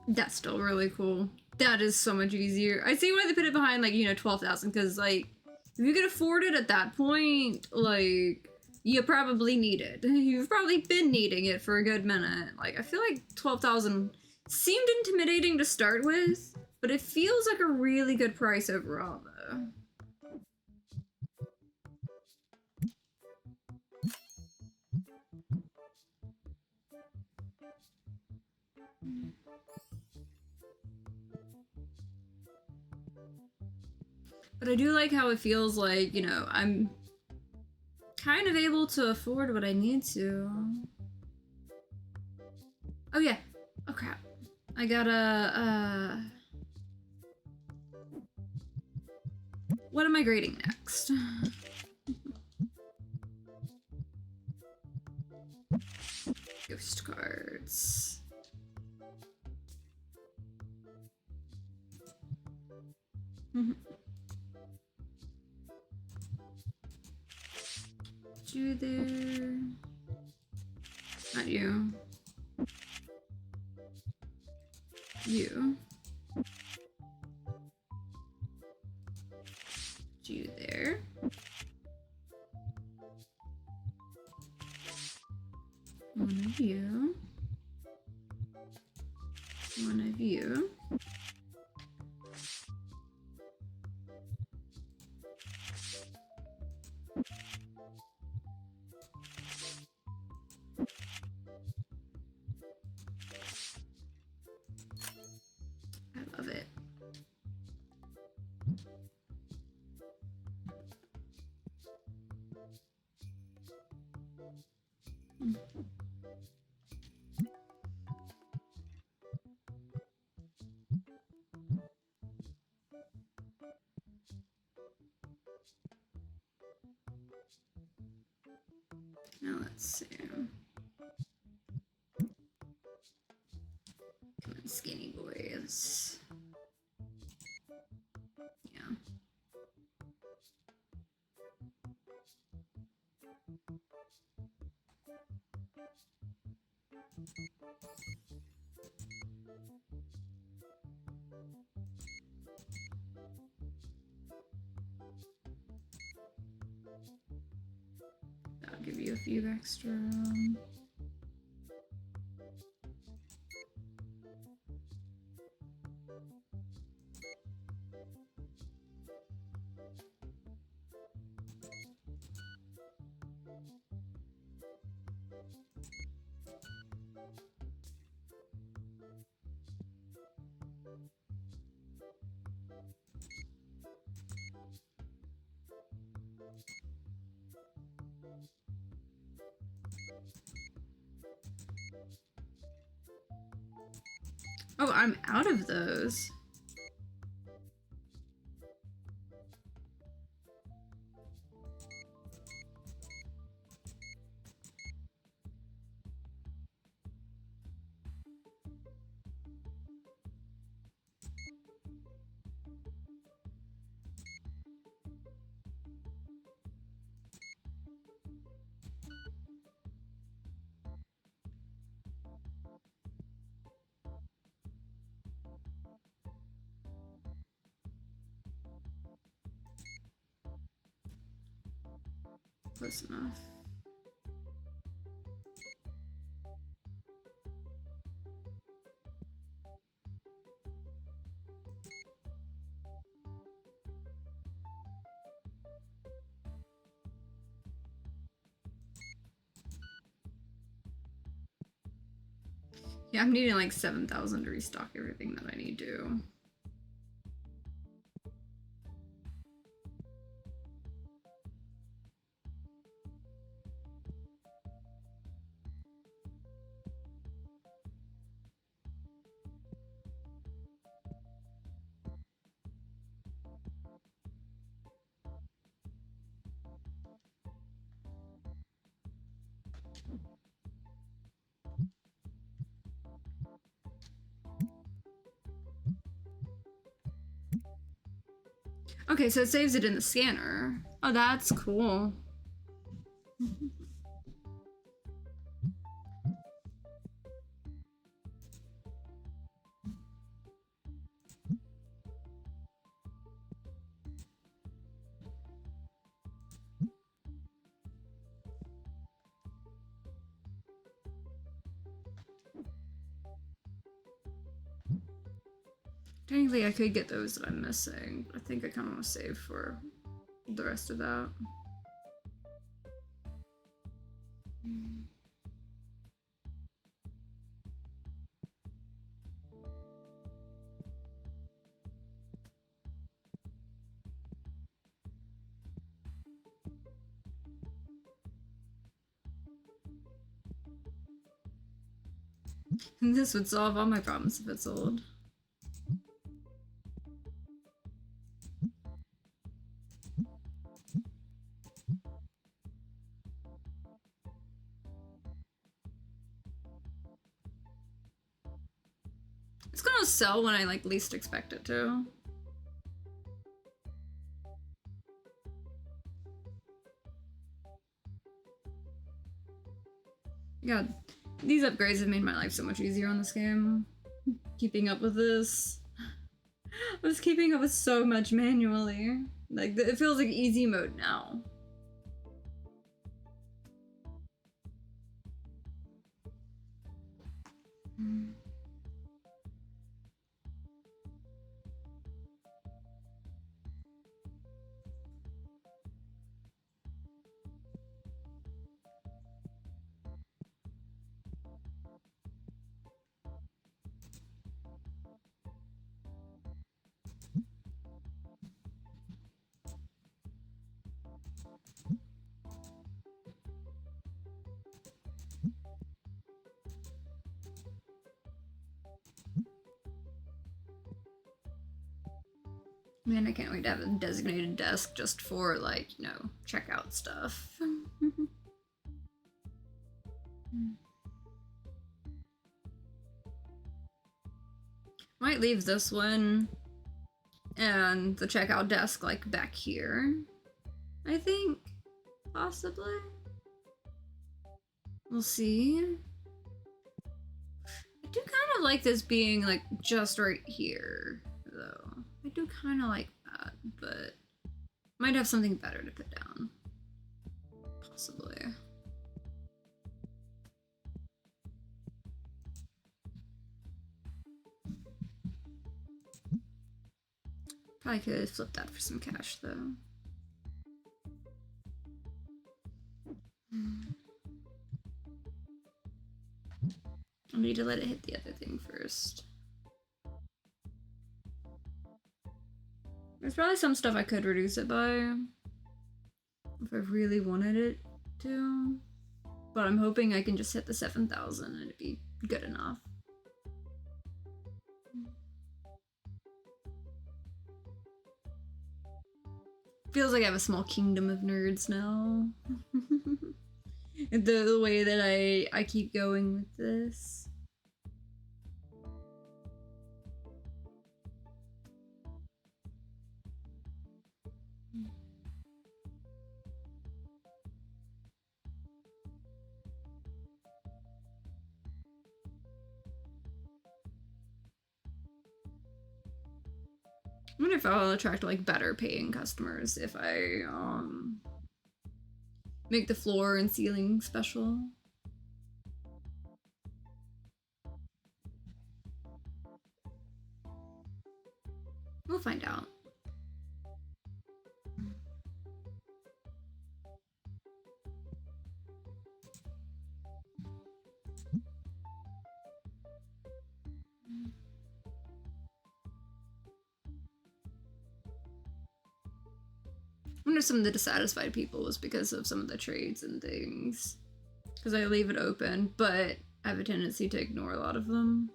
That's still really cool. That is so much easier. I see why they put it behind, like, you know, 12,000, because, like, if you could afford it at that point, like, you probably need it. You've probably been needing it for a good minute. Like, I feel like 12,000 seemed intimidating to start with, but it feels like a really good price overall, though. But I do like how it feels like, you know, I'm kind of able to afford what I need to. Oh yeah. Oh crap. I gotta, what am I grading next? Ghost cards. You there. Not you. You. You there. One of you. One of you. I love it. Now let's see. Come on, skinny boys. Yeah. I'll give you a few extra. Oh, I'm out of those. Close enough. Yeah, I'm needing like 7,000 to restock everything that I need to. Okay, so it saves it in the scanner. Oh, that's cool. Technically, I could get those that I'm missing, but I think I kind of want to save for the rest of that. This would solve all my problems if it's sold. It's gonna sell when I like least expect it to. God, these upgrades have made my life so much easier on this game. Keeping up with this. I was keeping up with so much manually. Like, it feels like easy mode now. Man, I can't wait to have a designated desk just for, like, you know, checkout stuff. Might leave this one and the checkout desk, like, back here. I think. Possibly. We'll see. I do kind of like this being, like, just right here, though. I do kind of like that, but might have something better to put down. Possibly. Probably could flip that for some cash, though. I need to let it hit the other thing first. There's probably some stuff I could reduce it by if I really wanted it to. But I'm hoping I can just hit the 7,000 and it'd be good enough. Feels like I have a small kingdom of nerds now. the way that I keep going with this. I wonder if I'll attract like better paying customers if I Make the floor and ceiling special. We'll find out. I wonder if some of the dissatisfied people was because of some of the trades and things. Because I leave it open, but I have a tendency to ignore a lot of them.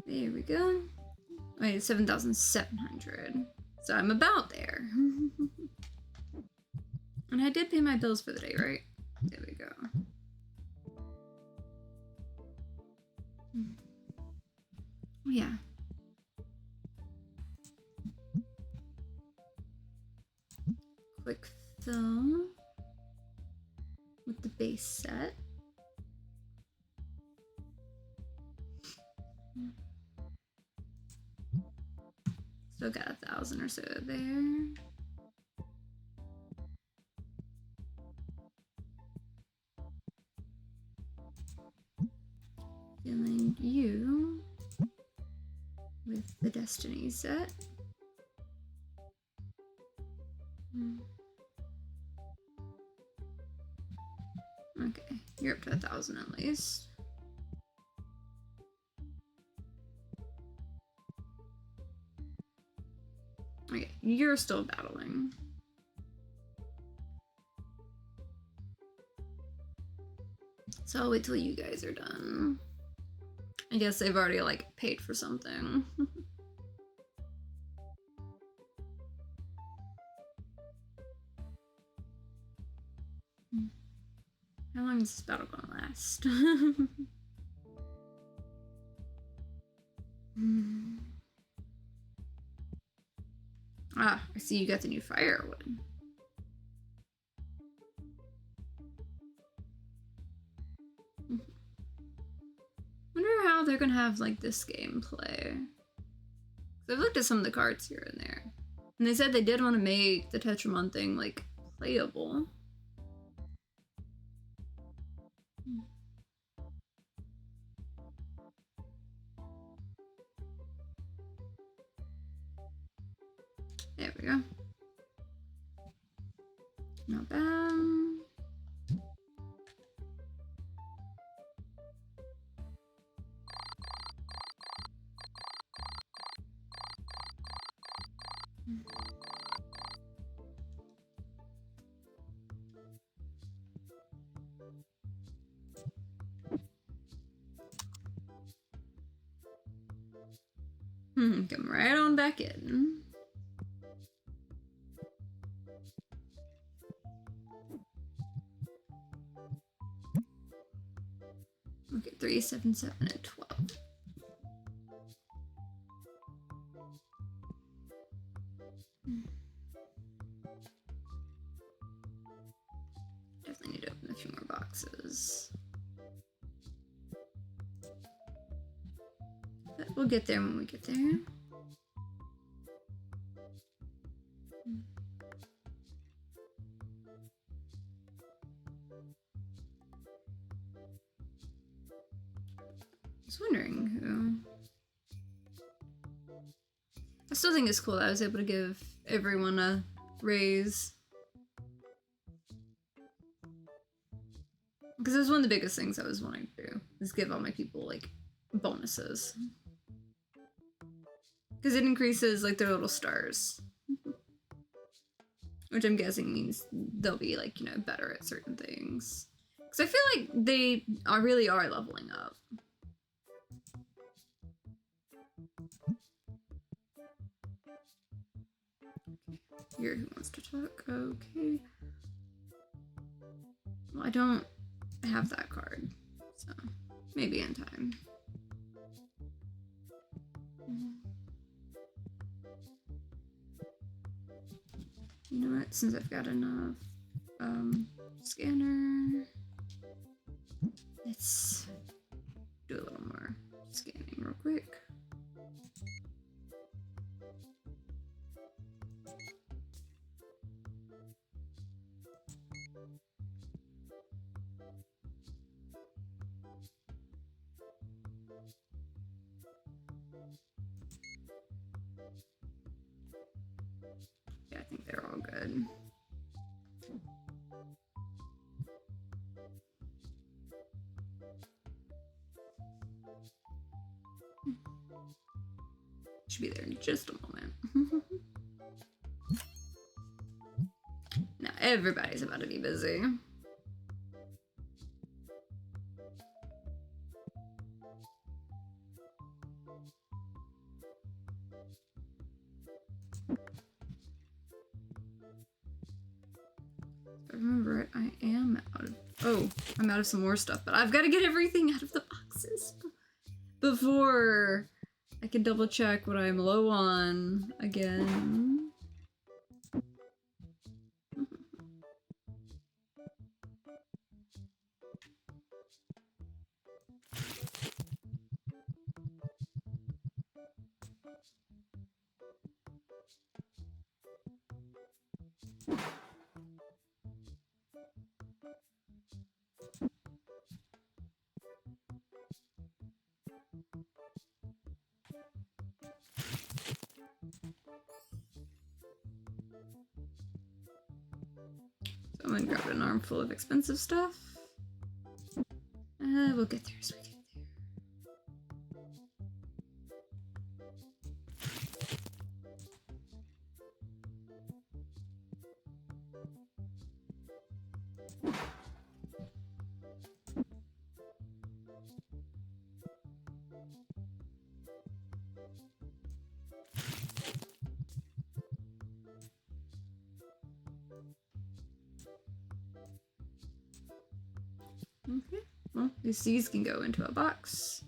There we go. Wait, 7,700. So I'm about there. And I did pay my bills for the day, right? There we go. Oh yeah. Quick fill with the base set. Still got 1,000 or so there. Filling you with the Destiny set. Okay, you're up to 1,000 at least. Okay, you're still battling. So I'll wait till you guys are done. I guess they've already like paid for something. How long is this battle gonna last? Ah, I see you got the new firewood. Wonder how they're gonna have like this gameplay. I've looked at some of the cards here and there, and they said they did want to make the Tetramon thing like playable. There we go. Not bad. Come right on back in. Okay, 3, 7, 7, and 12. Definitely need to open a few more boxes. But we'll get there when we get there. I was wondering who. I still think it's cool that I was able to give everyone a raise. Because it was one of the biggest things I was wanting to do, is give all my people, like, bonuses. Because it increases, like, their little stars. Which I'm guessing means they'll be, like, you know, better at certain things. Because I feel like they really are leveling up. Here, who wants to talk? Okay. Well, I don't have that card, so maybe in time. You know what? Since I've got enough scanner, let's do a little more scanning real quick. Yeah, I think they're all good. Should be there in just a moment. Now everybody's about to be busy. If I remember it, I am out of... Oh, I'm out of some more stuff, but I've got to get everything out of the boxes before I can double check what I'm low on again. So I'm gonna grab an armful of expensive stuff. We'll get there as we get there. Okay, well, these seeds can go into a box.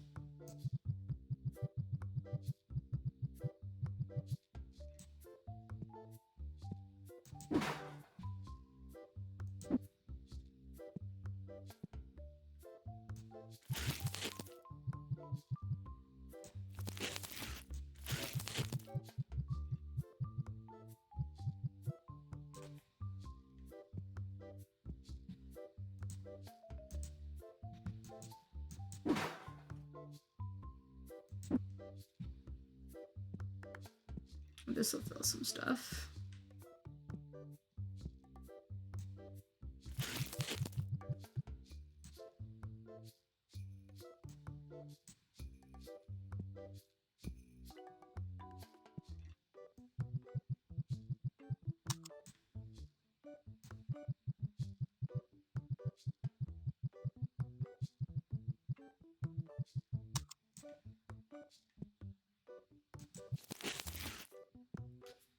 This will fill some stuff.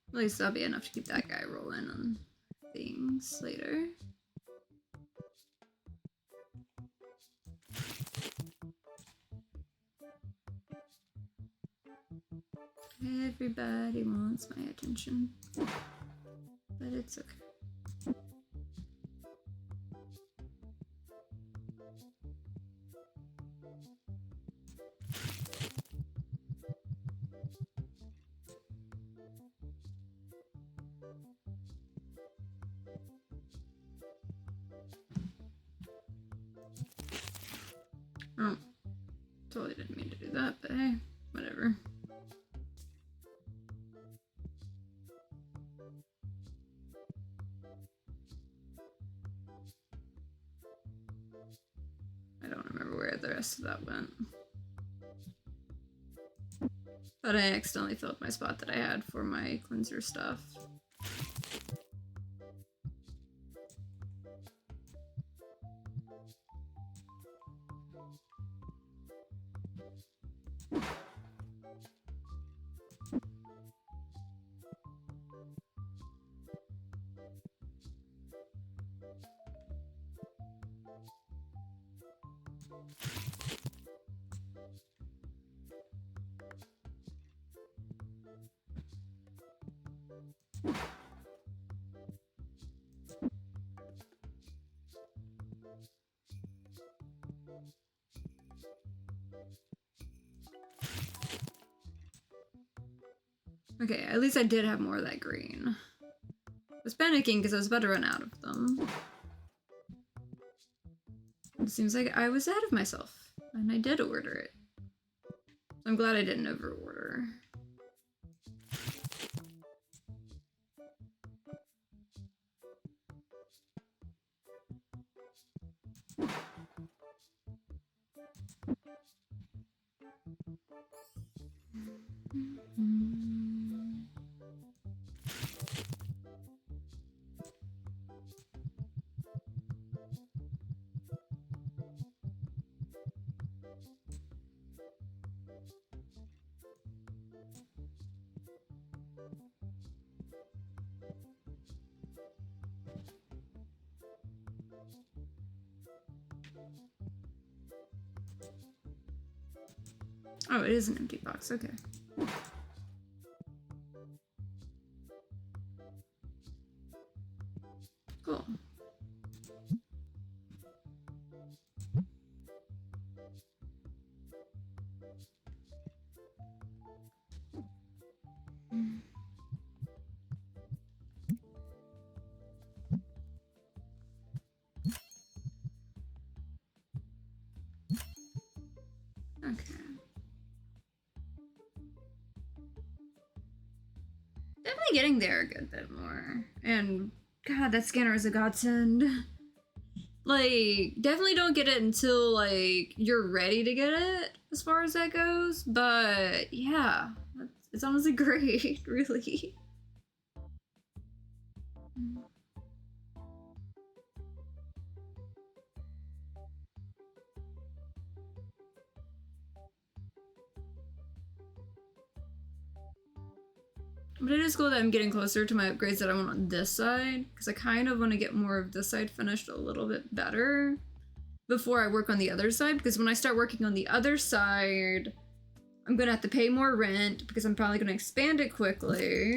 At least that'll be enough to keep that guy rolling on things later. Everybody wants my attention, but it's okay. Oh, totally didn't mean to do that, but hey, whatever. the rest of that went. But I accidentally filled my spot that I had for my cleanser stuff. Okay, at least I did have more of that green. I was panicking because I was about to run out of them. It seems like I was ahead of myself, and I did order it. I'm glad I didn't overorder. Oh, it is an empty box, okay. Cool. Okay. Definitely getting there a good bit more. And God, that scanner is a godsend. Like, definitely don't get it until, like, you're ready to get it, as far as that goes. But, yeah, it's honestly great, really. But it is cool that I'm getting closer to my upgrades that I want on this side, because I kind of want to get more of this side finished a little bit better before I work on the other side, because when I start working on the other side, I'm going to have to pay more rent, because I'm probably going to expand it quickly.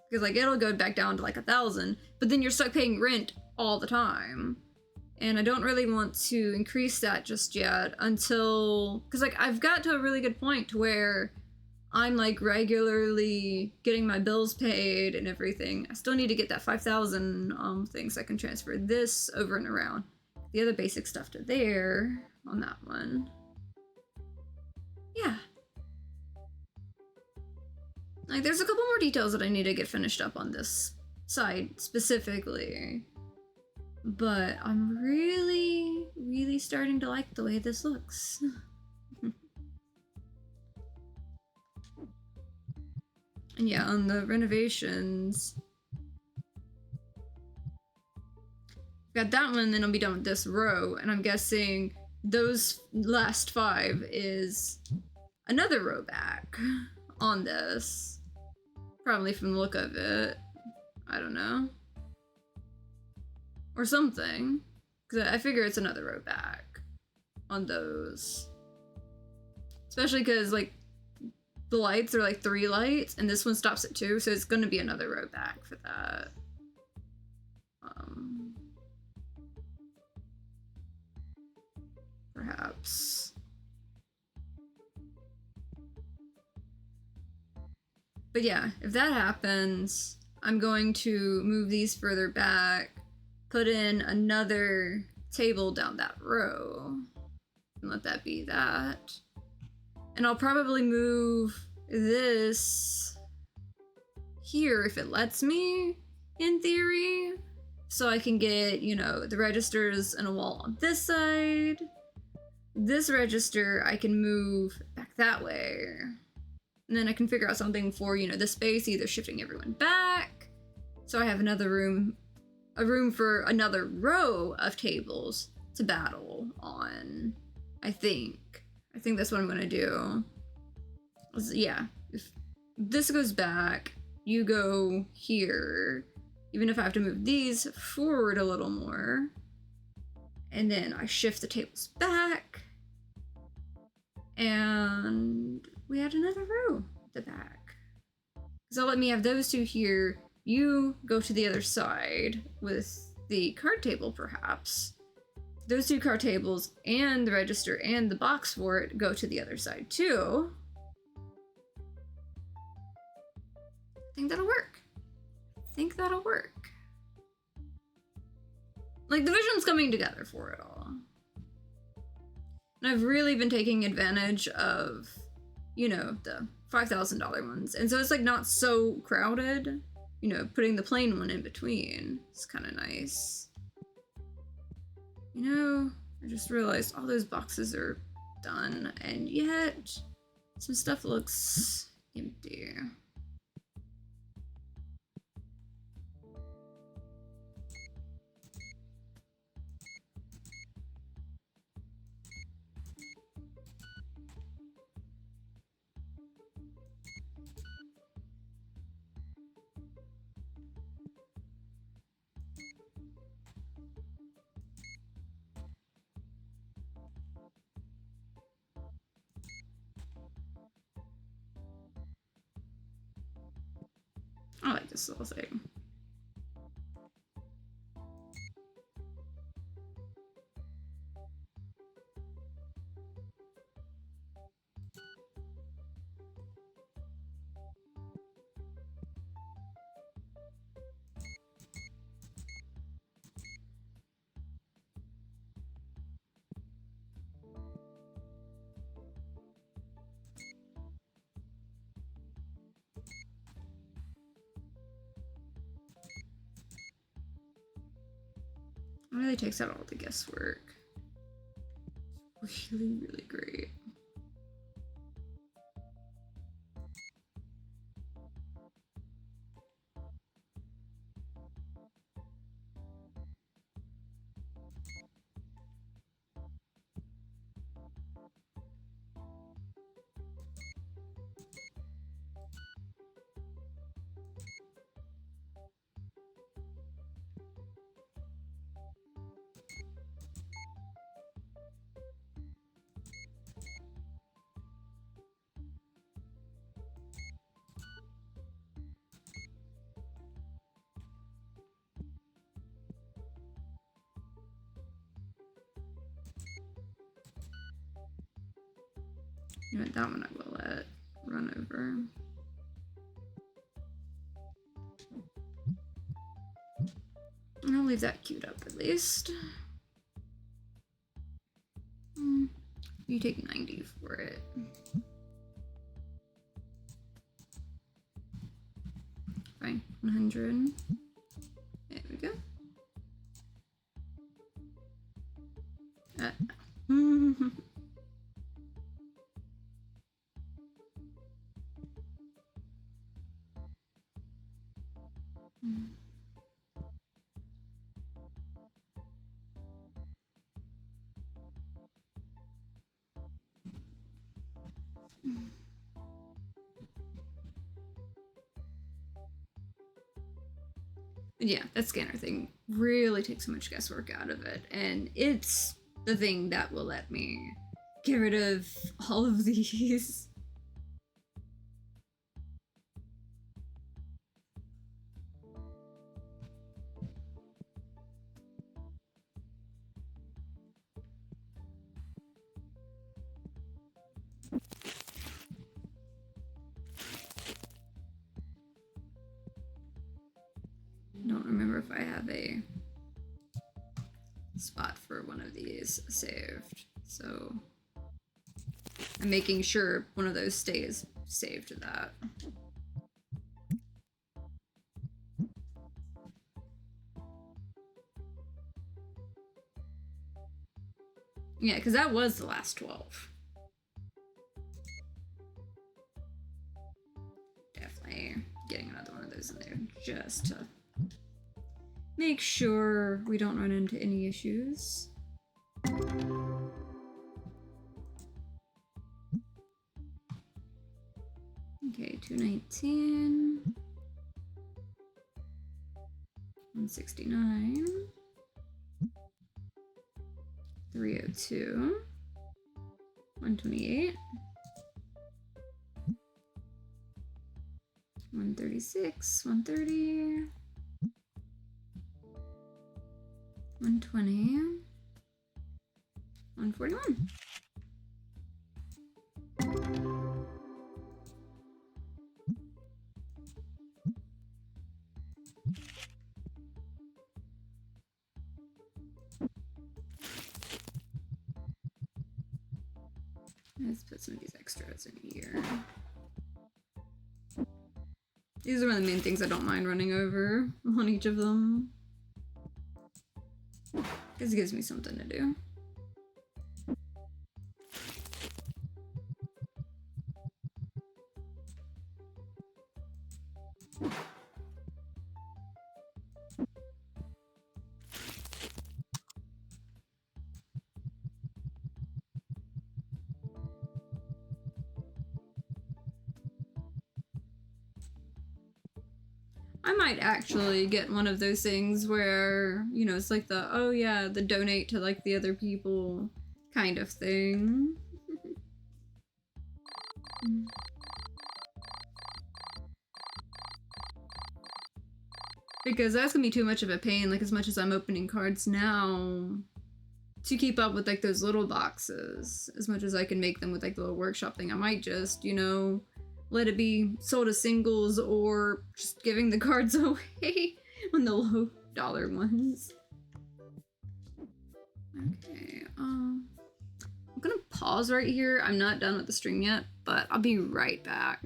Because, like, it'll go back down to, like, 1,000, but then you're stuck paying rent all the time. And I don't really want to increase that just yet until... Because, like, I've got to a really good point to where I'm, like, regularly getting my bills paid and everything. I still need to get that 5,000 thing so I can transfer this over and around. The other basic stuff to there on that one. Yeah. Like, there's a couple more details that I need to get finished up on this side specifically. But I'm really, really starting to like the way this looks. And yeah, on the renovations, got that one, then I'll be done with this row, and I'm guessing those last 5 is another row back on this. Probably from the look of it. I don't know. Or something. Because I figure it's another row back on those. Especially because, like, the lights are like 3 lights, and this one stops at 2, so it's gonna be another row back for that. Perhaps. But yeah, if that happens, I'm going to move these further back, put in another table down that row, and let that be that. And I'll probably move this here if it lets me, in theory, So I can get, you know, the registers and a wall on this side. This register I can move back that way. And then I can figure out something for, you know, the space, either shifting everyone back. So I have another room, a room for another row of tables to battle on, I think. I think that's what I'm gonna do. Yeah, if this goes back, you go here. Even if I have to move these forward a little more. And then I shift the tables back. And we add another row at the back. So that'll let me have those two here. You go to the other side with the card table, perhaps. Those two card tables and the register and the box for it go to the other side too. I think that'll work. Like, the vision's coming together for it all. And I've really been taking advantage of, you know, the $5,000 ones. And so it's like not so crowded. You know, putting the plain one in between is kind of nice. You know, I just realized all those boxes are done, and yet some stuff looks empty. I like this little thing. It really takes out all the guesswork. It's really, really great. You know, that one I will let run over. And I'll leave that queued up at least. You take 90 for it. Fine, 100. There we go. Yeah, that scanner thing really takes so much guesswork out of it, and it's the thing that will let me get rid of all of these. I don't remember if I have a spot for one of these saved, so I'm making sure one of those stays saved to that. Yeah, because that was the last 12. Definitely getting another one of those in there just to make sure we don't run into any issues. Okay, 219. 169. 302. 128. 136. 130. 120. 141. Let's put some of these extras in here. These are one of the main things I don't mind running over on each of them. Because it gives me something to do. I might actually get one of those things where, you know, it's like the, oh yeah, the donate to like the other people kind of thing. Because that's gonna be too much of a pain, like as much as I'm opening cards now to keep up with like those little boxes, as much as I can make them with like the little workshop thing, I might just, you know, let it be sold as singles or just giving the cards away on the low dollar ones. Okay, I'm gonna pause right here. I'm not done with the stream yet, but I'll be right back.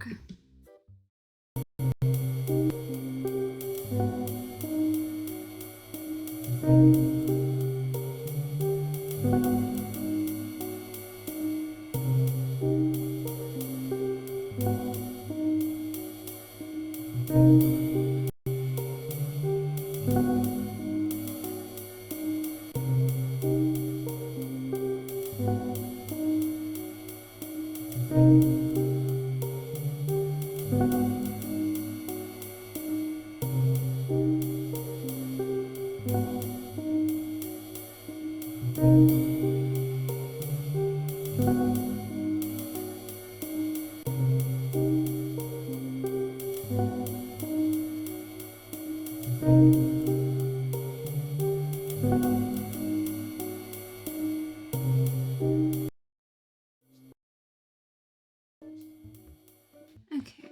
Okay,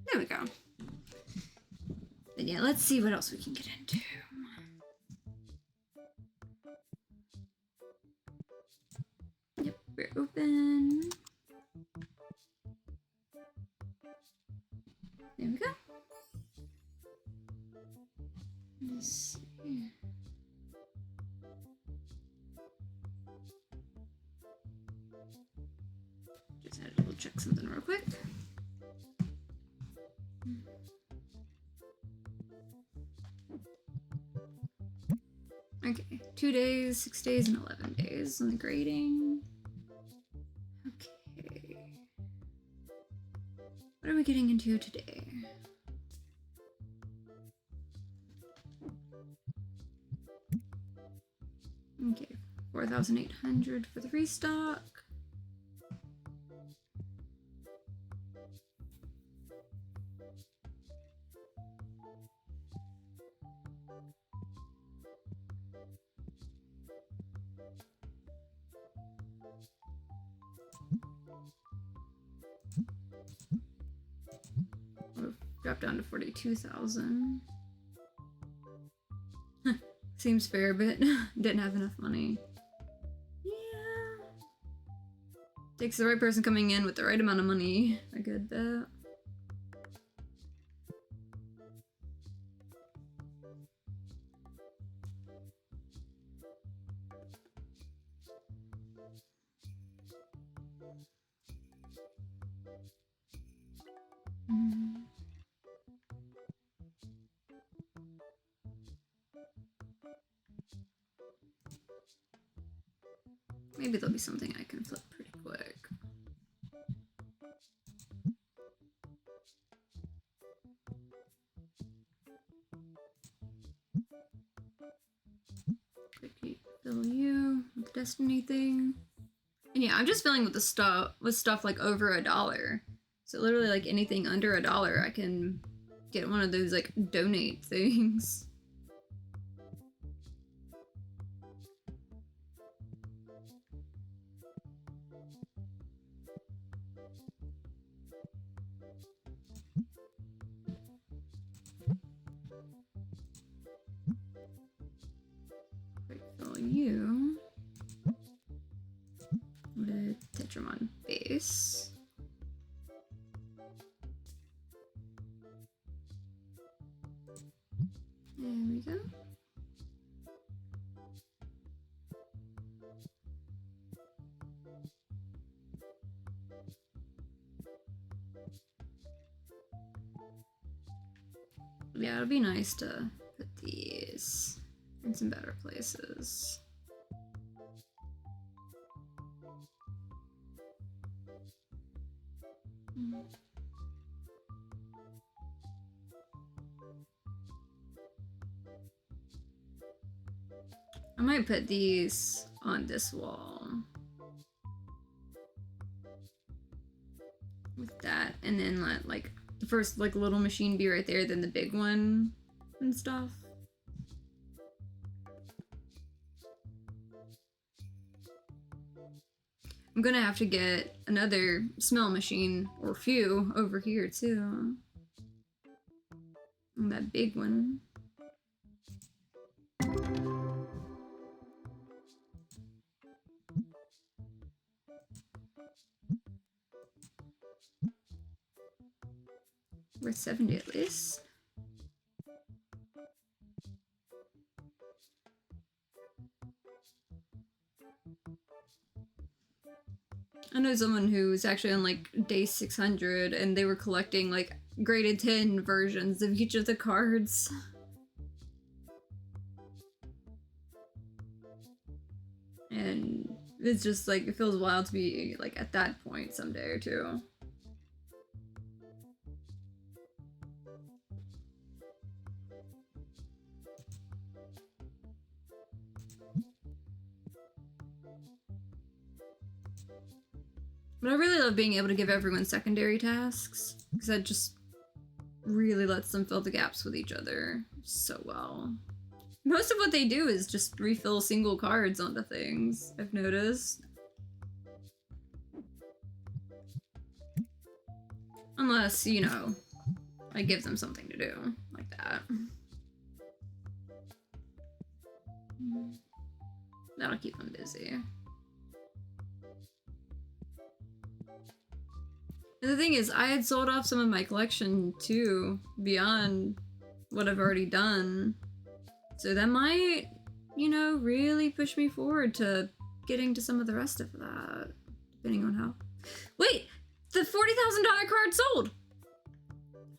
there we go. But yeah, let's see what else we can get into. Yep, we're open. There we go. Let's see. Just had to double check something real quick. Okay, 2 days, 6 days, and 11 days on the grading. Okay. What are we getting into today? Okay, 4,800 for the restock. Dropped down to 42,000. Seems fair, but didn't have enough money. Yeah. Takes the right person coming in with the right amount of money. A good bet. Maybe there'll be something I can flip pretty quick. Quickly fill you with the destiny thing. And yeah, I'm just filling with the stuff like over $1. So literally like anything under $1, I can get one of those like donate things. Quick fill you with Tetramon base. There we go. Yeah, it'll be nice to put these in some better places. I might put these on this wall. With that, and then let like the first like little machine be right there, then the big one and stuff. I'm gonna have to get another smell machine or few over here too. And that big one. We're 70 at least. I know someone who's actually on like day 600 and they were collecting like graded 10 versions of each of the cards. And it's just like, it feels wild to be like at that point someday or two. But I really love being able to give everyone secondary tasks, because that just really lets them fill the gaps with each other so well. Most of what they do is just refill single cards onto things, I've noticed. Unless, you know, I give them something to do, like that. That'll keep them busy. And the thing is, I had sold off some of my collection too, beyond what I've already done. So that might, you know, really push me forward to getting to some of the rest of that, depending on how. Wait! The $40,000 card sold!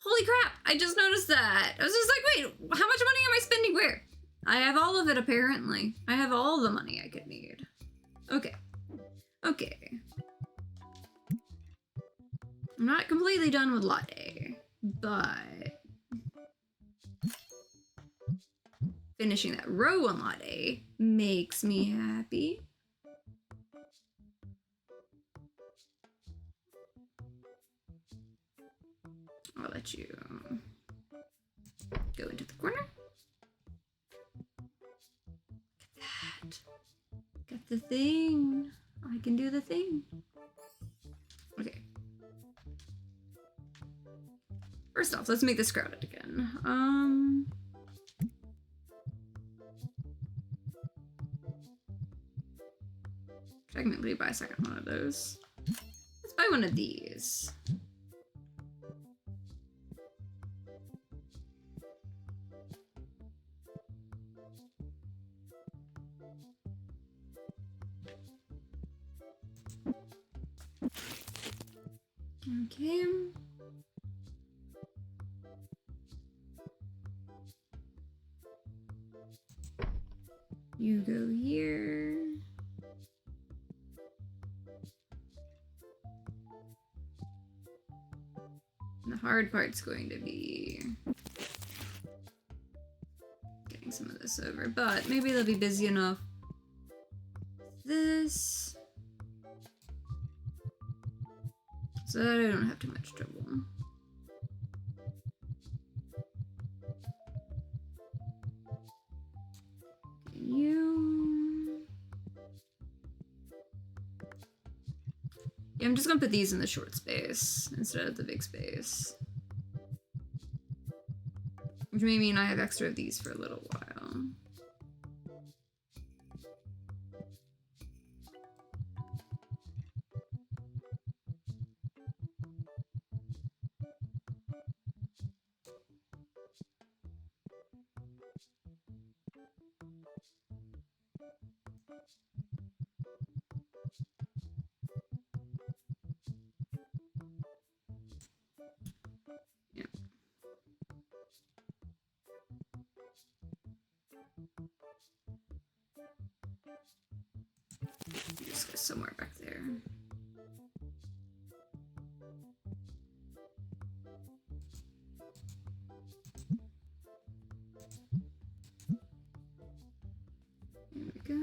Holy crap! I just noticed that! I was just like, wait, how much money am I spending where? I have all of it, apparently. I have all the money I could need. Okay. Okay. I'm not completely done with Lot A, but finishing that row on Lot A makes me happy. I'll let you go into the corner. Look at that. Got the thing. I can do the thing. Okay. First off, let's make this crowded again. Technically buy a second one of those. Let's buy one of these. Okay. You go here. And the hard part's going to be getting some of this over, but maybe they'll be busy enough. This. So that I don't have too much trouble. You. Yeah, I'm just gonna put these in the short space instead of the big space. Which may mean I have extra of these for a little while. Yeah. Just go somewhere back there. There we go.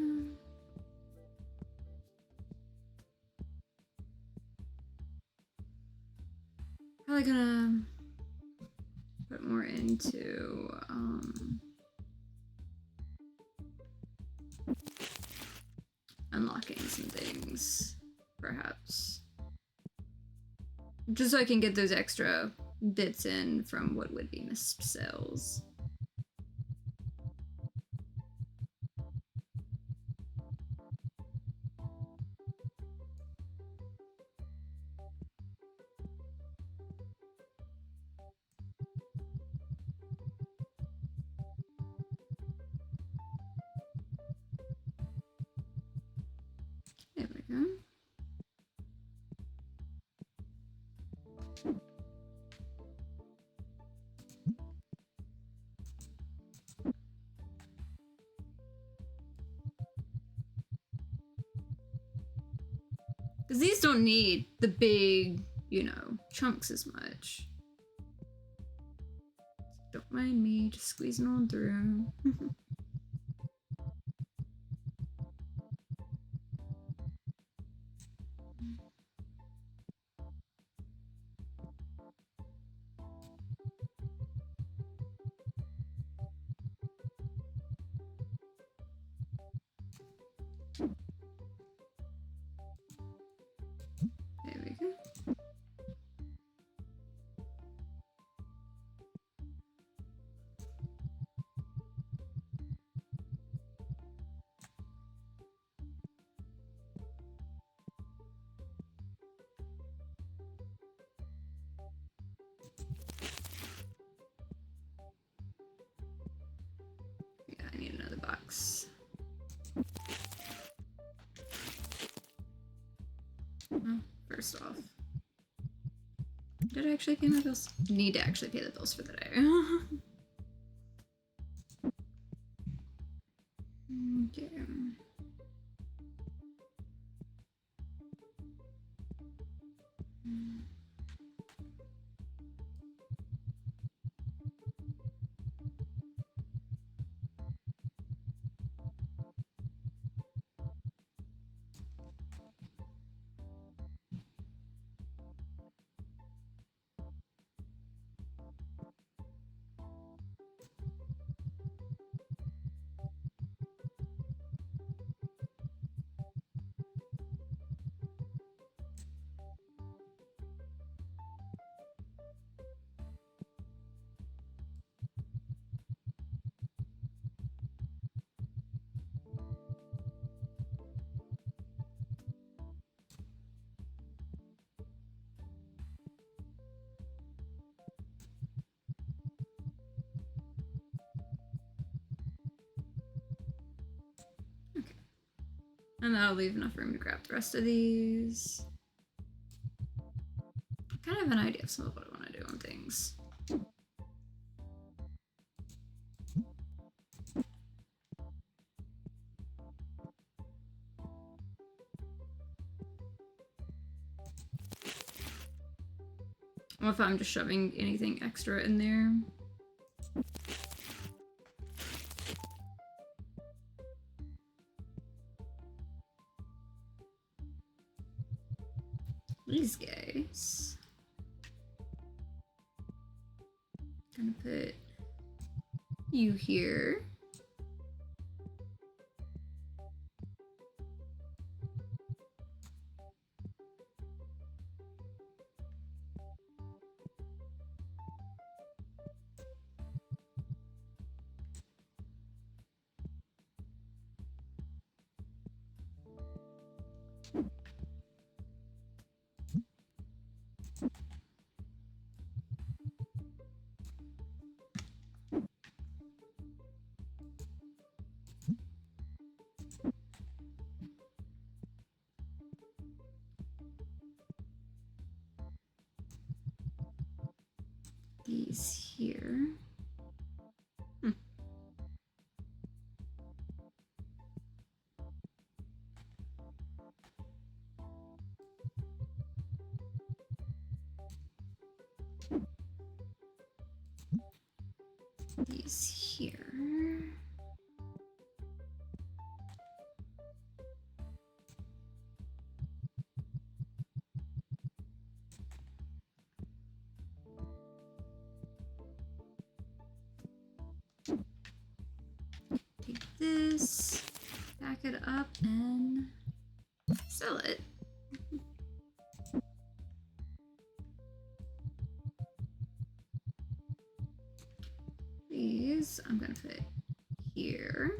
Probably gonna put more into unlocking some things, perhaps. Just so I can get those extra bits in from what would be missed sales. There we go. Because these don't need the big, you know, chunks as much. Don't mind me just squeezing on through. There we go. Yeah, I need another box. Well, first off, did I actually pay my bills? Need to actually pay the bills for the day. Okay. And that'll leave enough room to grab the rest of these. I kind of have an idea of some of what I want to do on things. if I'm just shoving anything extra in there. These guys. Gonna put you here. These here. These here. Take this, back it up, and sell it. These I'm gonna put here.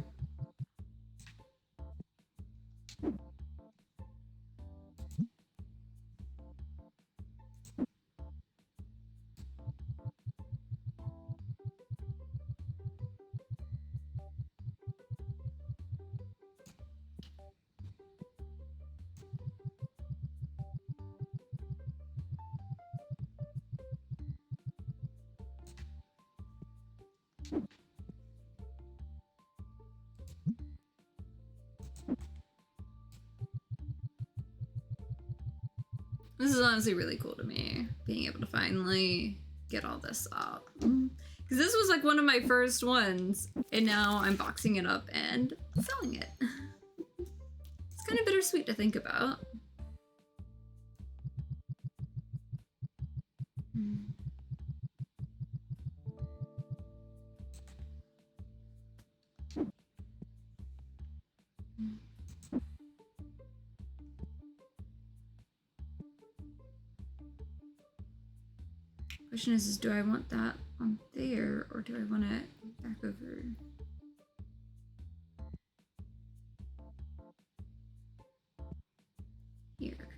This is honestly really cool to me, being able to finally get all this up. Because this was like one of my first ones, and now I'm boxing it up and selling it. It's kind of bittersweet to think about. Question is do I want that on there or do I want it back over? Here.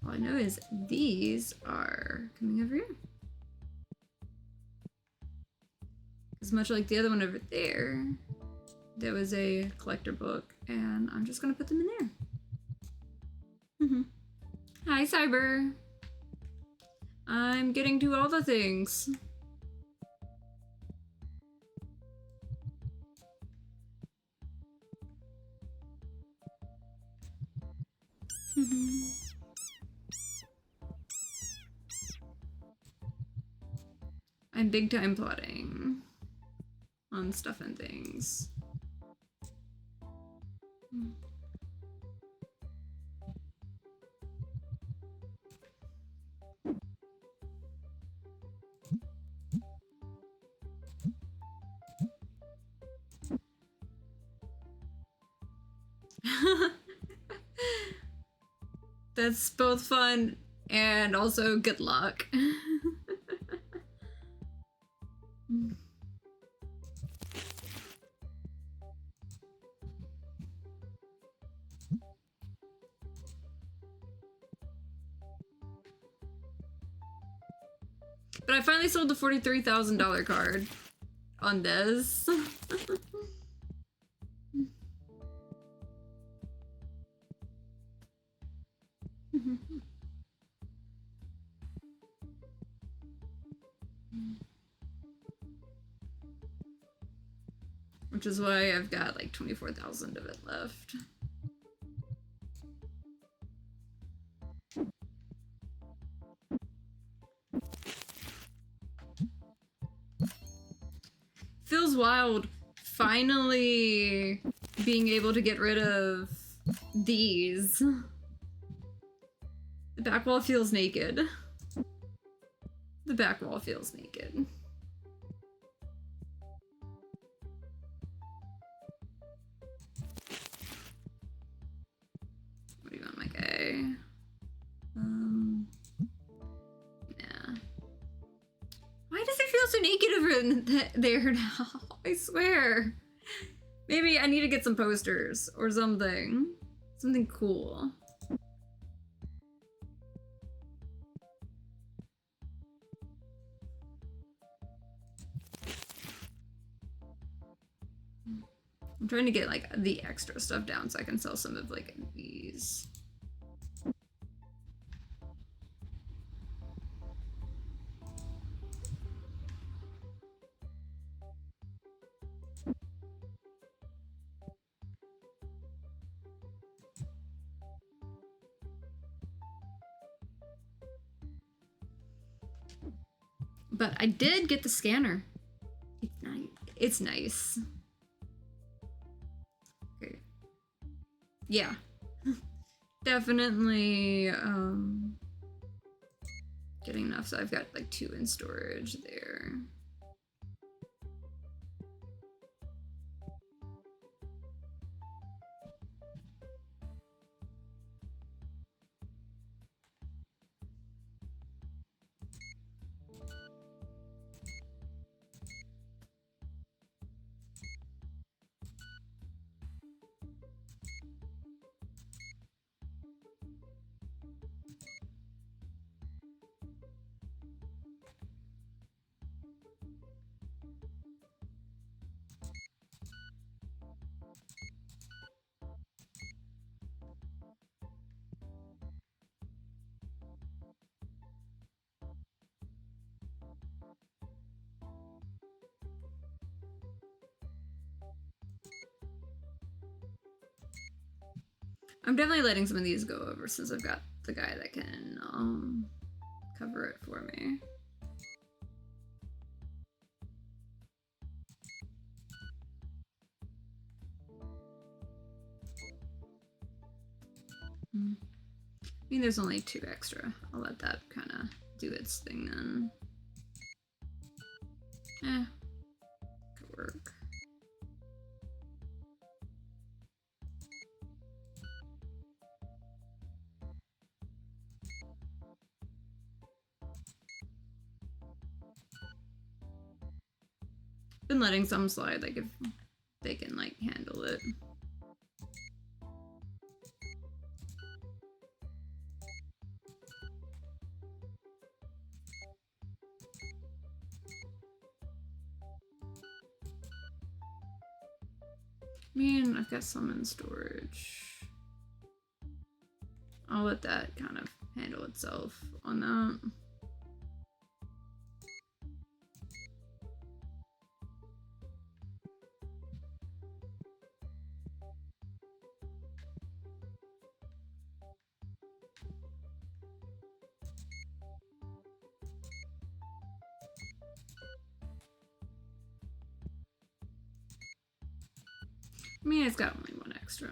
All I know is these are coming over here. As much like the other one over there, there was a collector book, and I'm just gonna put them in there. Hi, Cyber. I'm getting to all the things. I'm big time plotting on stuff and things. That's both fun and also good luck. But I finally sold the $43,000 card on this. which is why I've got like 24,000 of it left. Feels wild finally being able to get rid of these. The back wall feels naked. The back wall feels naked. What do you want, my guy? Yeah. Why does it feel so naked over there now? I swear. Maybe I need to get some posters or something. Something cool. I'm trying to get like the extra stuff down so I can sell some of like these. But I did get the scanner. It's nice. It's nice. Okay. Yeah. Definitely getting enough, so I've got like 2 in storage there. I'm definitely letting some of these go over since I've got the guy that can cover it for me. I mean, there's only 2 extra. I'll let that kind of do its thing then. Could work. Been letting some slide, like if they can like handle it. I mean, I've got some in storage. I'll let that kind of handle itself on that. I mean, it's got only 1 extra.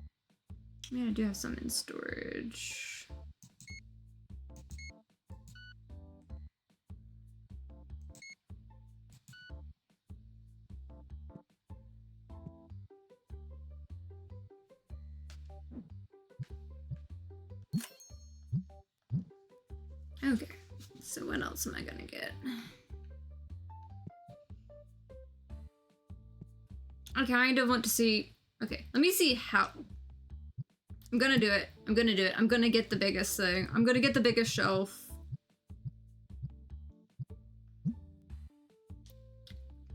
I mean, I do have some in storage. Okay, so what else am I gonna get? I kind of want to see. Okay, let me see how. I'm gonna do it. I'm gonna do it. I'm gonna get the biggest thing. I'm gonna get the biggest shelf.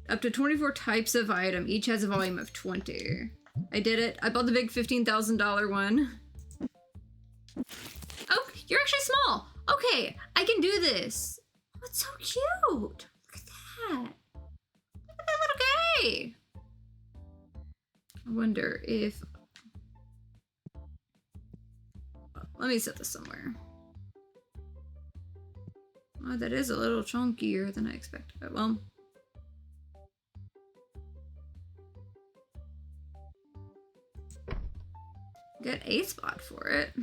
Up to 24 types of item. Each has a volume of 20. I did it. I bought the big $15,000 one. Oh, you're actually small. Okay, I can do this. Oh, it's so cute. Look at that. Look at that little guy. I wonder if... Let me set this somewhere. Oh, that is a little chunkier than I expected. But well... Get a spot for it.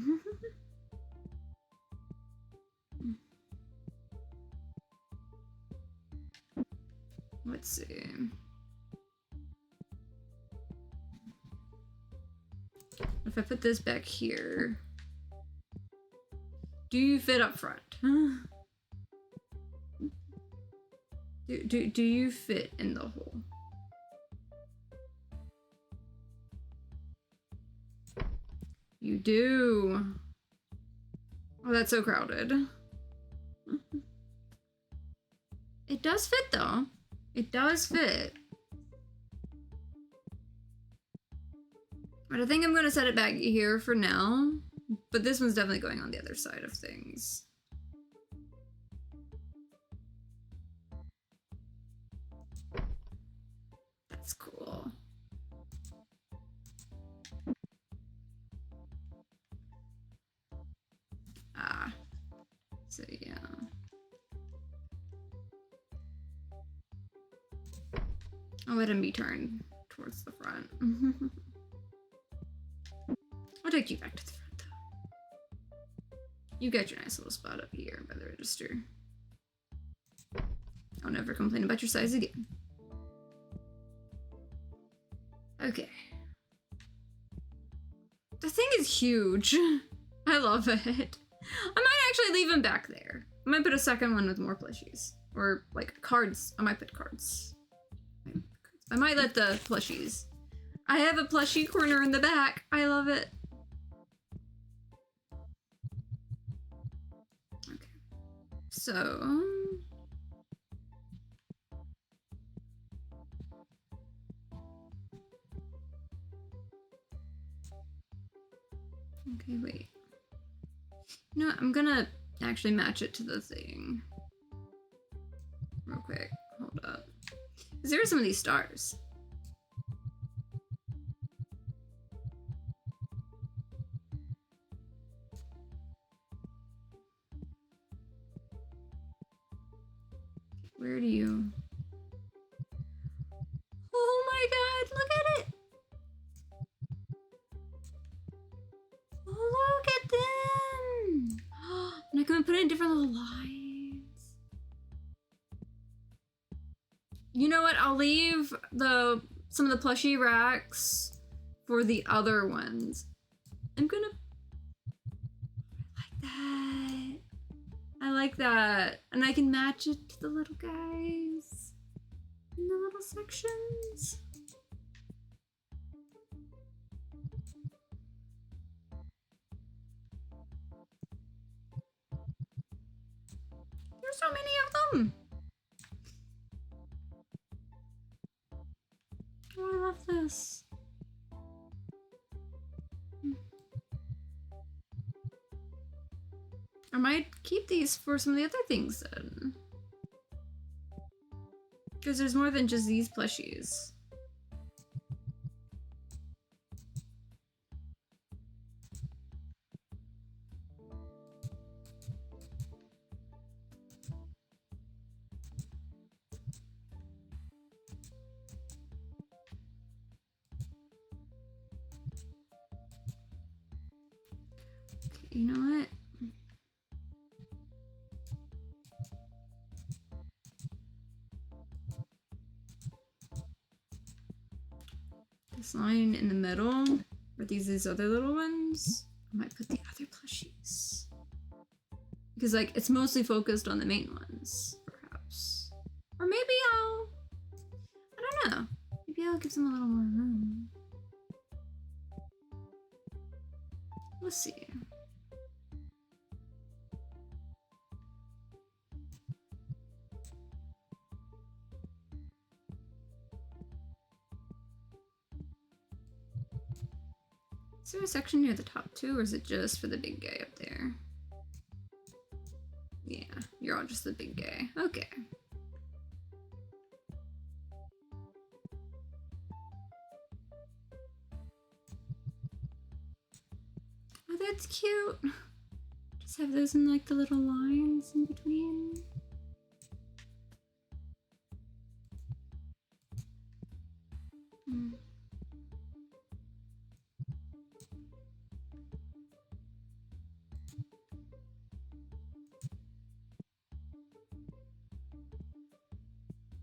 Let's see. If I put this back here, do you fit up front? Do you fit in the hole? You do. Oh, that's so crowded. It does fit though. It does fit. But I think I'm gonna set it back here for now. But this one's definitely going on the other side of things. That's cool. Ah. So yeah. I'll let him be turned towards the front. I'll take you back to the front though. You got your nice little spot up here by the register. I'll never complain about your size again. Okay. The thing is huge. I love it. I might actually leave him back there. I might put a second one with more plushies. Or like cards. I might put cards. I might let the plushies. I have a plushie corner in the back. I love it. Okay. So... Okay, wait. You know what? I'm gonna actually match it to the thing. Real quick. Hold up. Because there are some of these stars. Where do you... Oh my god, look at it! Oh, look at them! And I can put in different little lines. You know what? I'll leave some of the plushie racks for the other ones. I'm gonna... I like that. I like that. And I can match it to the little guys in the little sections. There's so many of them. Oh, I love this. I might keep these for some of the other things then. Because there's more than just these plushies. Okay, you know what? This line in the middle, or these other little ones, I might put the other plushies. Because like, it's mostly focused on the main ones, perhaps. Or maybe I don't know. Maybe I'll give them a little more room. Let's see. Is there a section near the top too, or is it just for the big guy up there? Yeah, you're all just the big guy. Okay. Oh, that's cute. Just have those in like the little lines in between.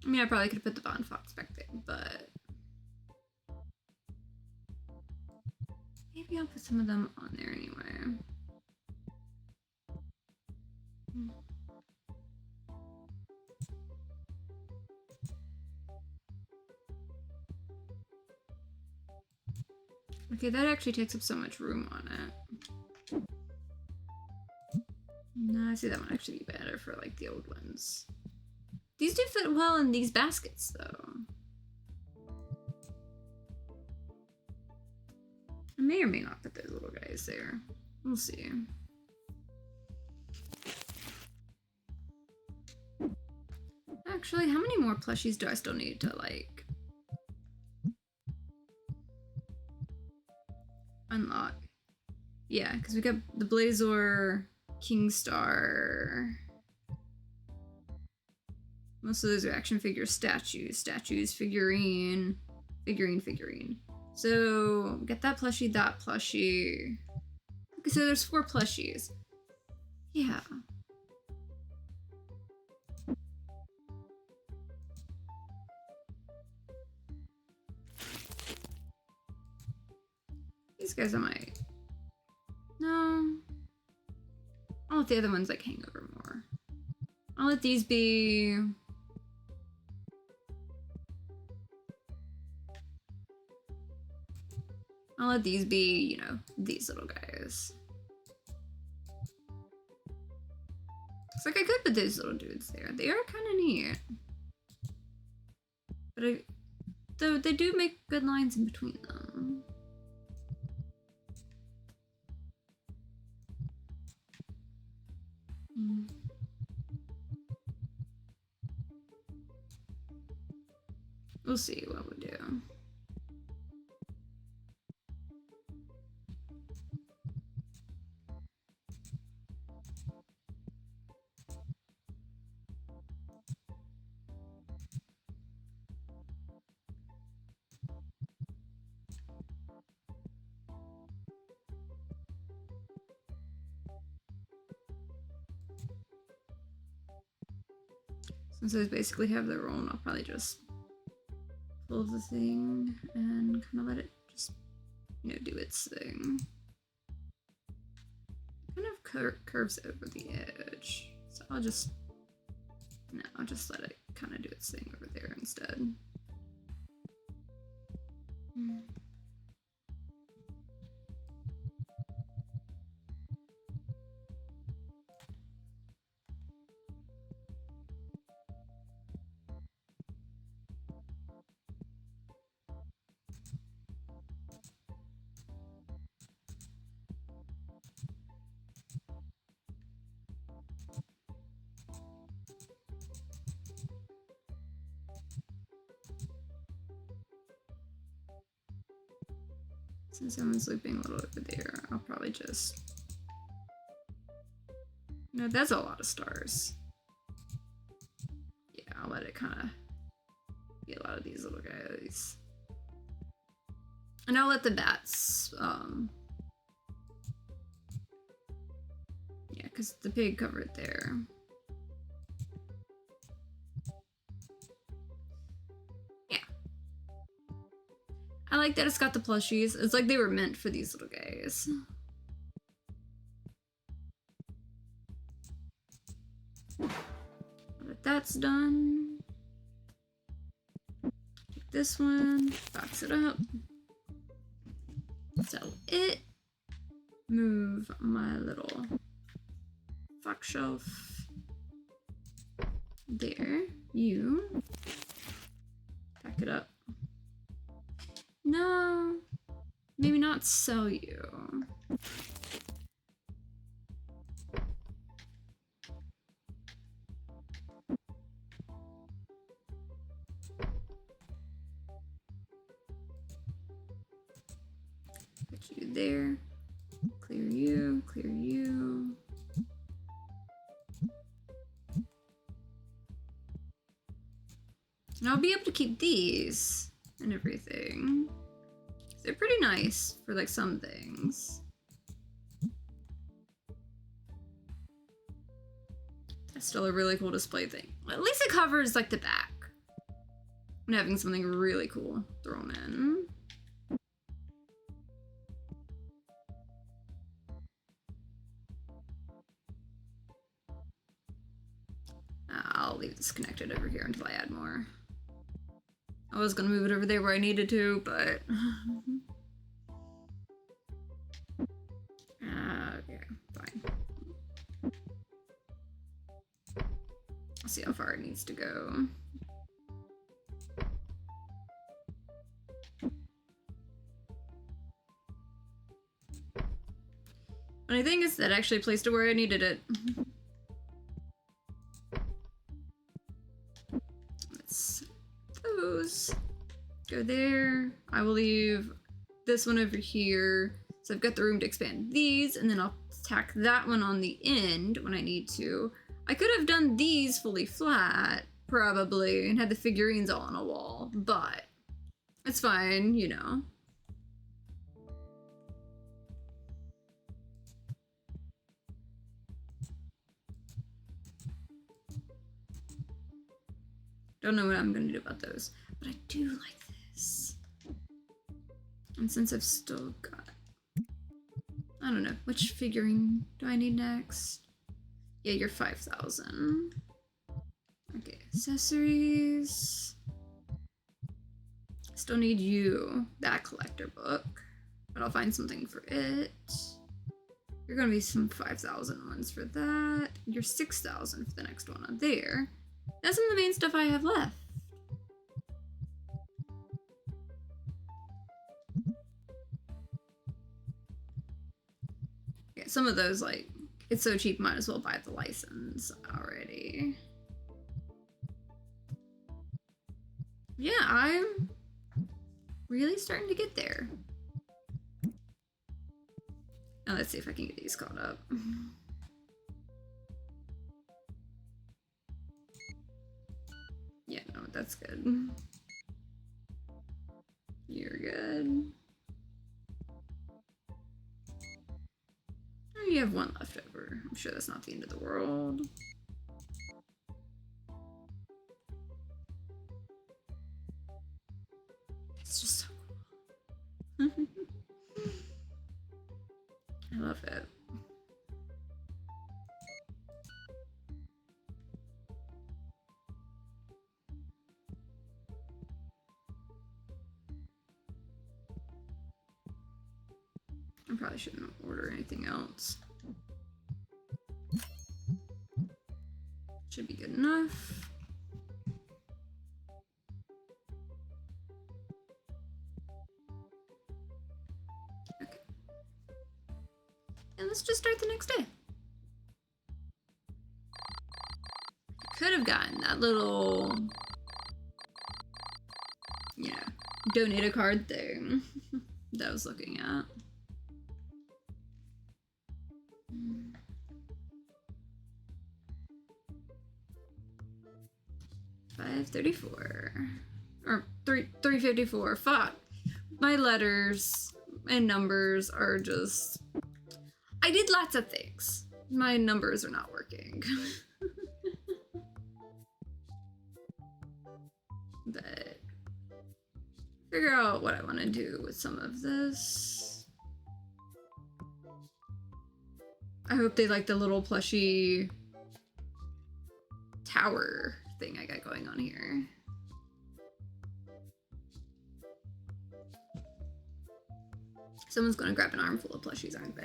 I mean, I probably could have put the Bond Fox back there, but maybe I'll put some of them on there anyway. Okay, that actually takes up so much room on it. No, I see that one actually be better for like the old ones. These do fit well in these baskets though. I may or may not put those little guys there. We'll see. Actually, how many more plushies do I still need to like unlock? Yeah, because we got the Blazor, Kingstar. Most of those are action figures, statues, figurine. So get that plushie, that plushie. Okay, so there's 4 plushies. Yeah. These guys I might. No. I'll let the other ones like hang over more. I'll let these be. I'll let these be, you know, these little guys. It's like I could put those little dudes there. They are kind of neat. But though they do make good lines in between them. We'll see what we do. Since those basically have their own, I'll probably just pull the thing and kind of let it just, you know, do its thing. It kind of curves over the edge. So I'll just let it kind of do its thing over there instead. Since someone's looping a little over there, I'll probably just... No, that's a lot of stars. Yeah, I'll let it kind of be a lot of these little guys. And I'll let the bats, yeah, because the pig covered there. I like that it's got the plushies. It's like they were meant for these little guys. But that's done. Take this one, box it up. Sell it. Move my little fox shelf. There. You. Pack it up. No. maybe not sell you. Put you there. Clear you, clear you. And I'll be able to keep these and everything. They're pretty nice for like some things. That's still a really cool display thing. At least it covers like the back. And having something really cool thrown in. I'll leave this connected over here until I add more. I was gonna move it over there where I needed to, but... okay, fine. I'll see how far it needs to go. Funny thing is that actually placed it where I needed it. Let's those go there. I will leave this one over here. So I've got the room to expand these, and then I'll tack that one on the end when I need to. I could have done these fully flat, probably, and had the figurines all on a wall, but it's fine, you know. Don't know what I'm gonna do about those, but I do like this. And since I've still got, I don't know, which figurine do I need next? Yeah, you're 5,000. Okay, accessories. Still need you, that collector book, but I'll find something for it. You're gonna be some 5,000 ones for that. You're 6,000 for the next one on there. That's some of the main stuff I have left. Yeah, some of those, like, it's so cheap, might as well buy the license already. Yeah, I'm really starting to get there. Now let's see if I can get these caught up. Yeah, no, that's good. You're good. Oh, you have one left over. I'm sure that's not the end of the world. It's just so cool. I love it. I probably shouldn't order anything else. Should be good enough. Okay. And let's just start the next day. Could have gotten that little, you know, donate a card thing that I was looking at. $534 or 354. Fuck. My letters and numbers are just. I did lots of things. My numbers are not working. But figure out what I want to do with some of this. I hope they like the little plushy tower thing I got going on here. Someone's gonna grab an armful of plushies, aren't they?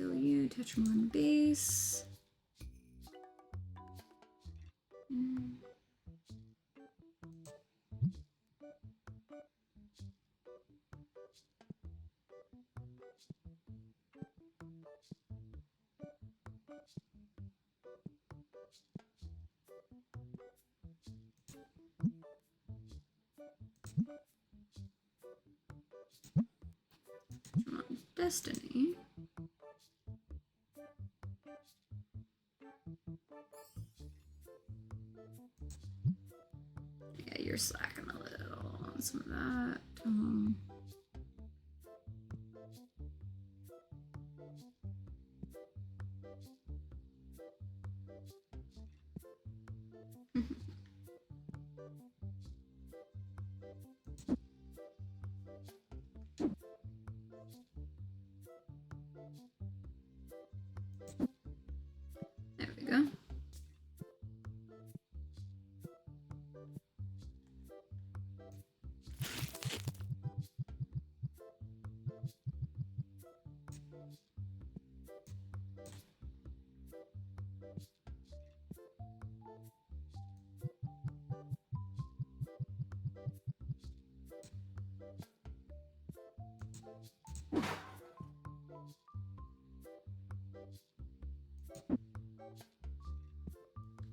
kill you, touch more on base. Come on, Destiny. Yeah, you're slacking a little on some of that. There we go.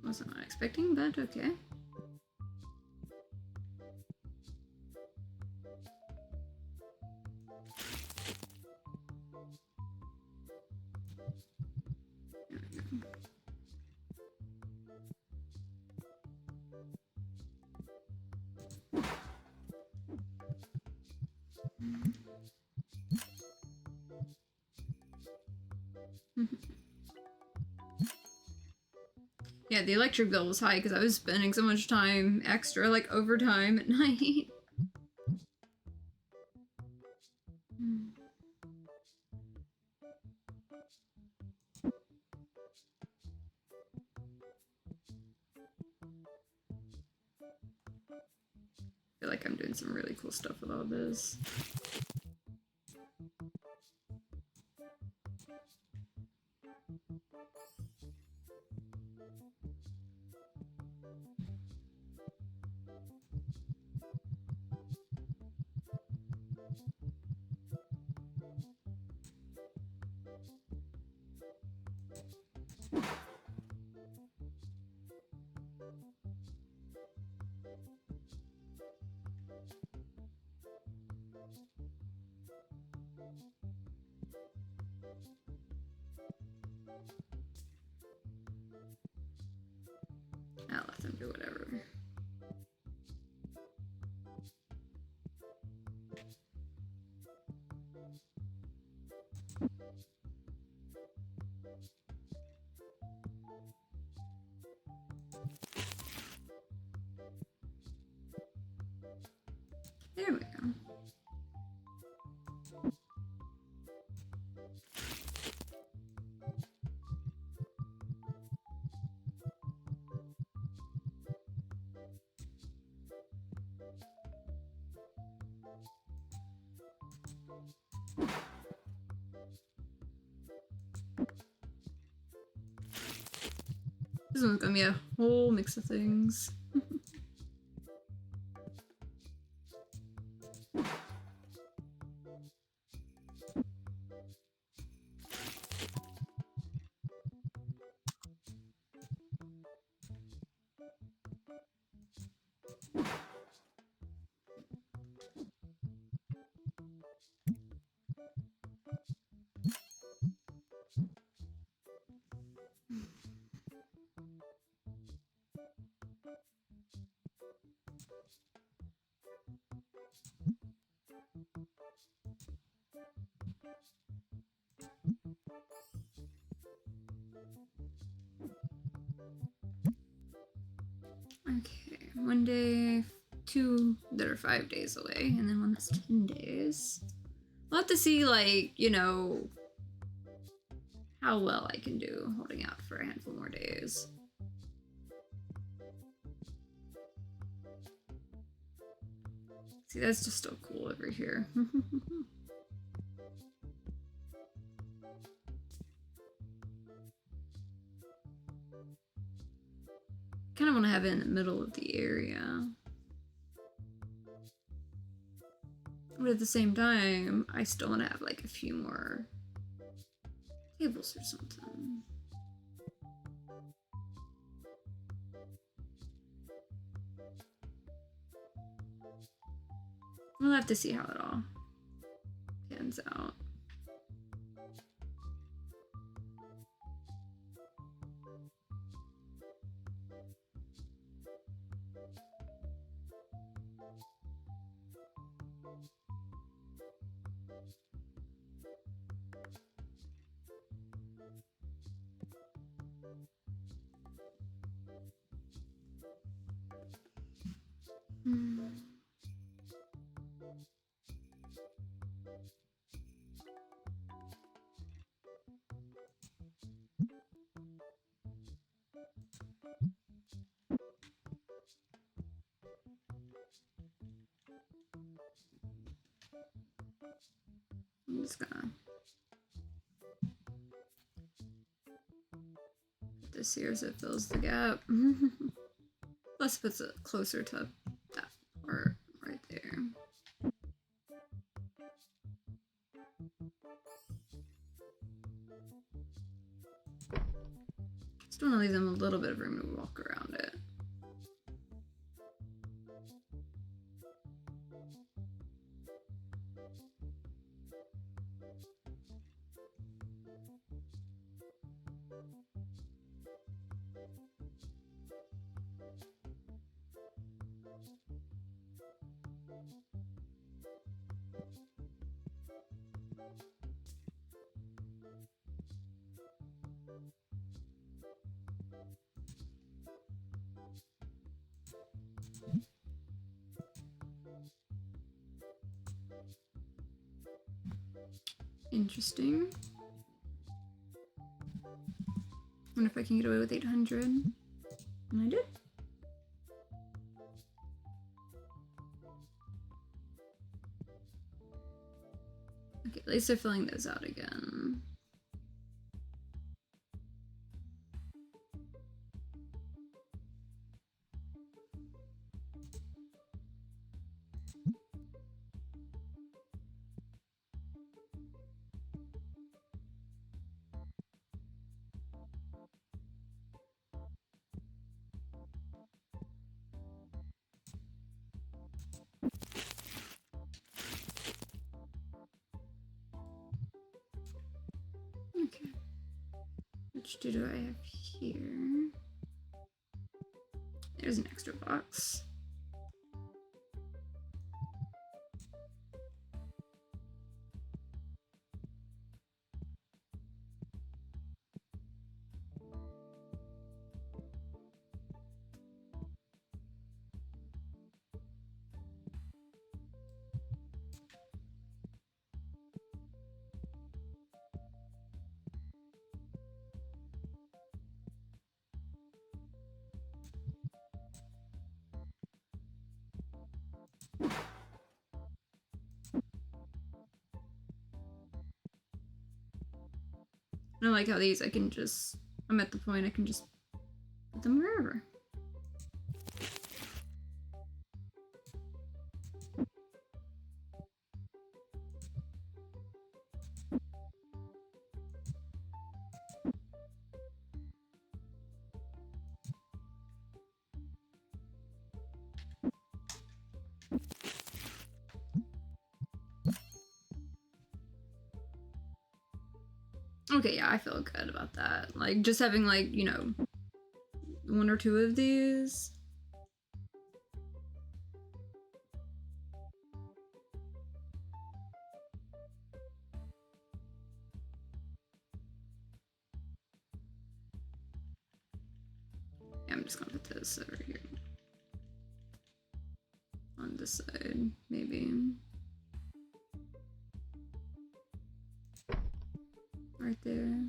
Wasn't what expecting, but okay. Yeah, the electric bill was high because I was spending so much time extra, like overtime at night. I feel like I'm doing some really cool stuff with all this. I'll let them do whatever. There we go. This one's gonna be a whole mix of things. Okay, one day, two that are 5 days away, and then one that's 10 days. We'll have to see, like, you know, how well I can do holding out for a handful more days. See, that's just so cool over here. kind of want to have it in the middle of the area. But at the same time, I still want to have like a few more tables or something. We'll have to see how it all pans out. I'm just gonna put this here so it fills the gap. Plus puts it closer to that part right there. Just want to leave them a little bit of room to walk around it. Interesting. Wonder if I can get away with 800. And I did. Okay, at least they're filling those out again. Okay. Which do I have here? There's an extra box. I like how these I'm at the point I can just put them wherever. Okay, yeah, I feel good about that. Like, just having, like, you know, 1 or 2 of these. Yeah, I'm just gonna put this over here. On this side, maybe. Right there.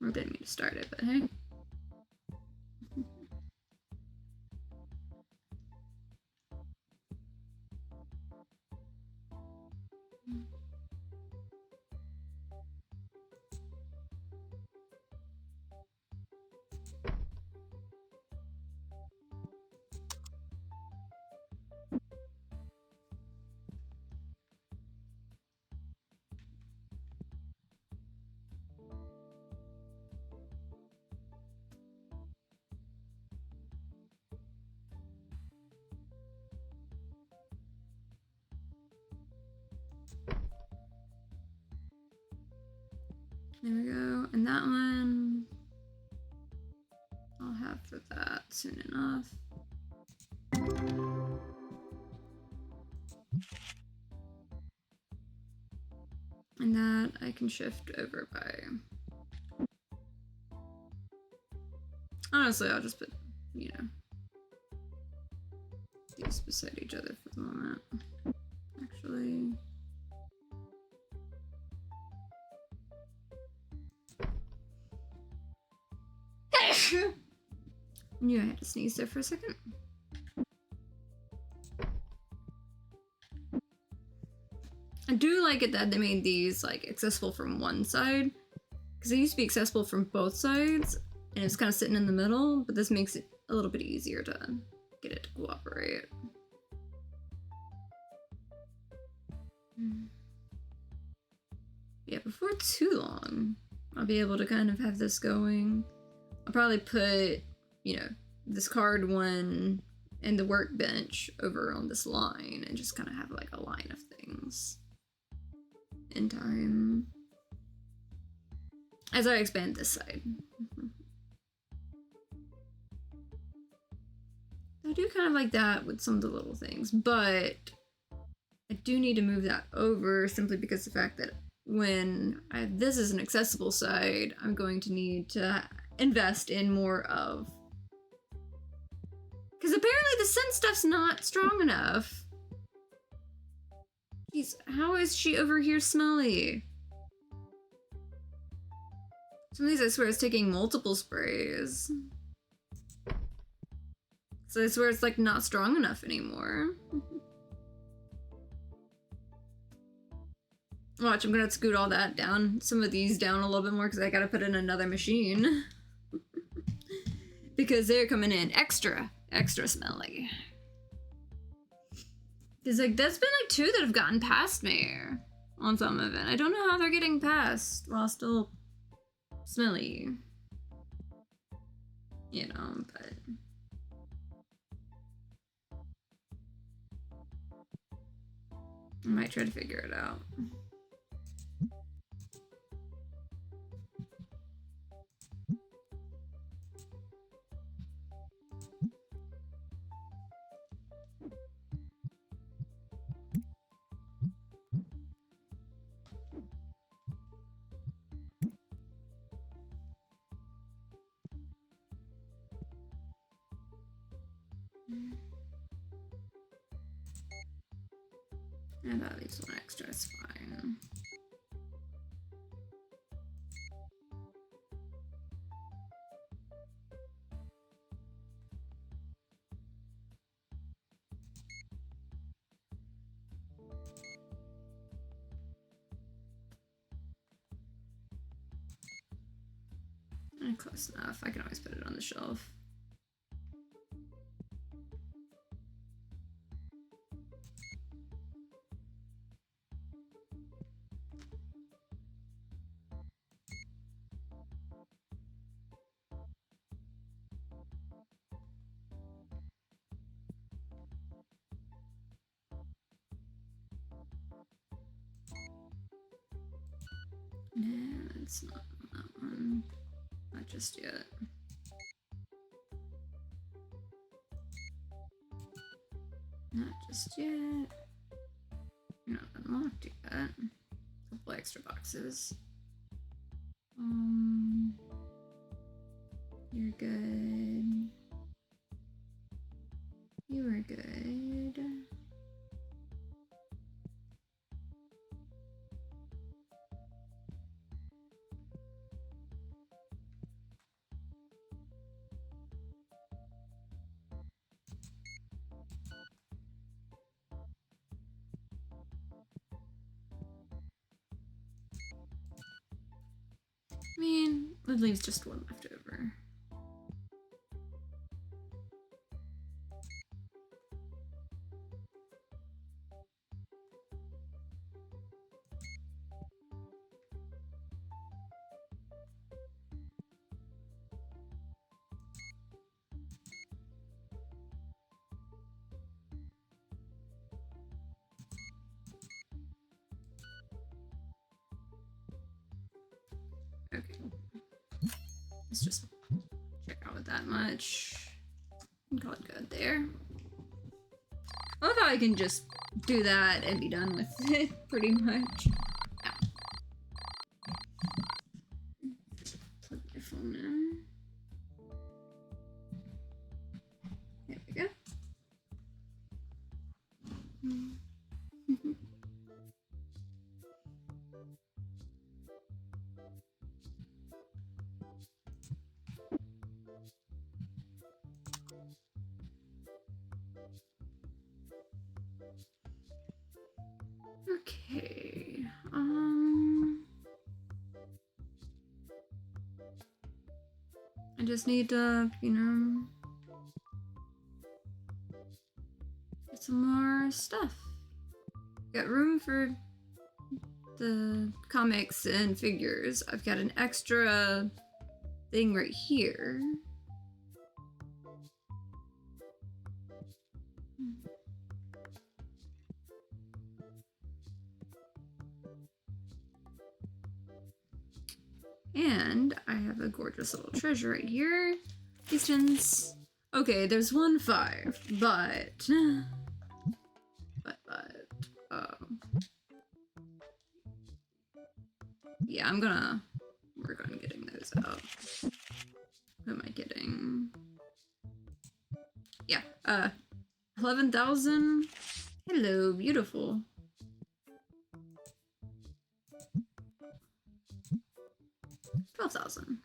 I didn't mean to start it, but hey. There we go. And that one I'll have for that soon enough. And that I can shift over by... Honestly, I'll just put, you know, these beside each other for the moment. Actually... Knew I had to sneeze there for a second. I do like it that they made these like accessible from one side, because they used to be accessible from both sides and it's kind of sitting in the middle, but this makes it a little bit easier to get it to cooperate. Yeah, before too long I'll be able to kind of have this going. I'll probably put, you know, this card one and the workbench over on this line and just kind of have like a line of things in time as I expand this side. I do kind of like that with some of the little things, but I do need to move that over simply because of the fact that when I have this as an accessible side, I'm going to need to invest in more of... Because apparently the scent stuff's not strong enough. Jeez, how is she over here smelly? Some of these I swear is taking multiple sprays. So I swear it's like not strong enough anymore. Watch, I'm gonna scoot all that down, some of these down a little bit more because I gotta put in another machine. Because they're coming in extra smelly. Because like there's been like 2 that have gotten past me on some of it. I don't know how they're getting past while still smelly. You know, but... I might try to figure it out. And at least 1 extra is fine. Close enough. I can always put it on the shelf. No, it's not that one. Not just yet. Not just yet. Not unlocked yet. A couple extra boxes. You're good. You are good. I mean, it leaves just one left over. Okay. Let's just check out with that much. Call it good there. I love how I can just do that and be done with it, pretty much. Yeah. Plug my phone in. There we go. Okay. I just need to, you know, get some more stuff. Got room for the comics and figures. I've got an extra thing right here. And I have a gorgeous little treasure right here. Distance. Okay, there's 1-5, but yeah, I'm gonna work on getting those out. What am I getting? Yeah, 11,000. Hello, beautiful. 12,000.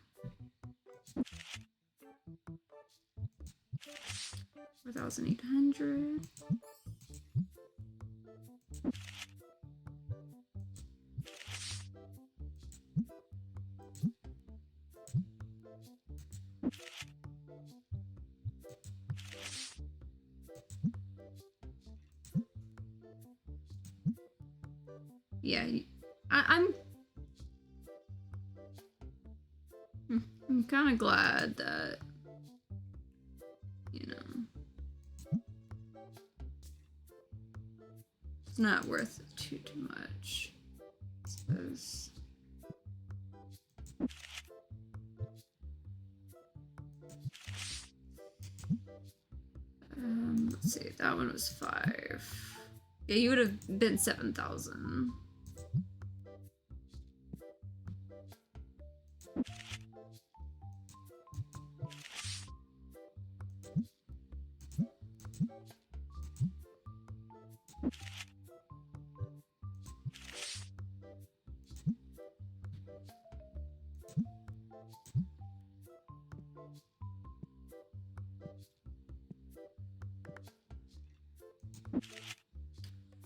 4,800. Yeah, I'm kind of glad that, you know, it's not worth too much, I suppose. Let's see, that one was 5. Yeah, you would have been 7,000.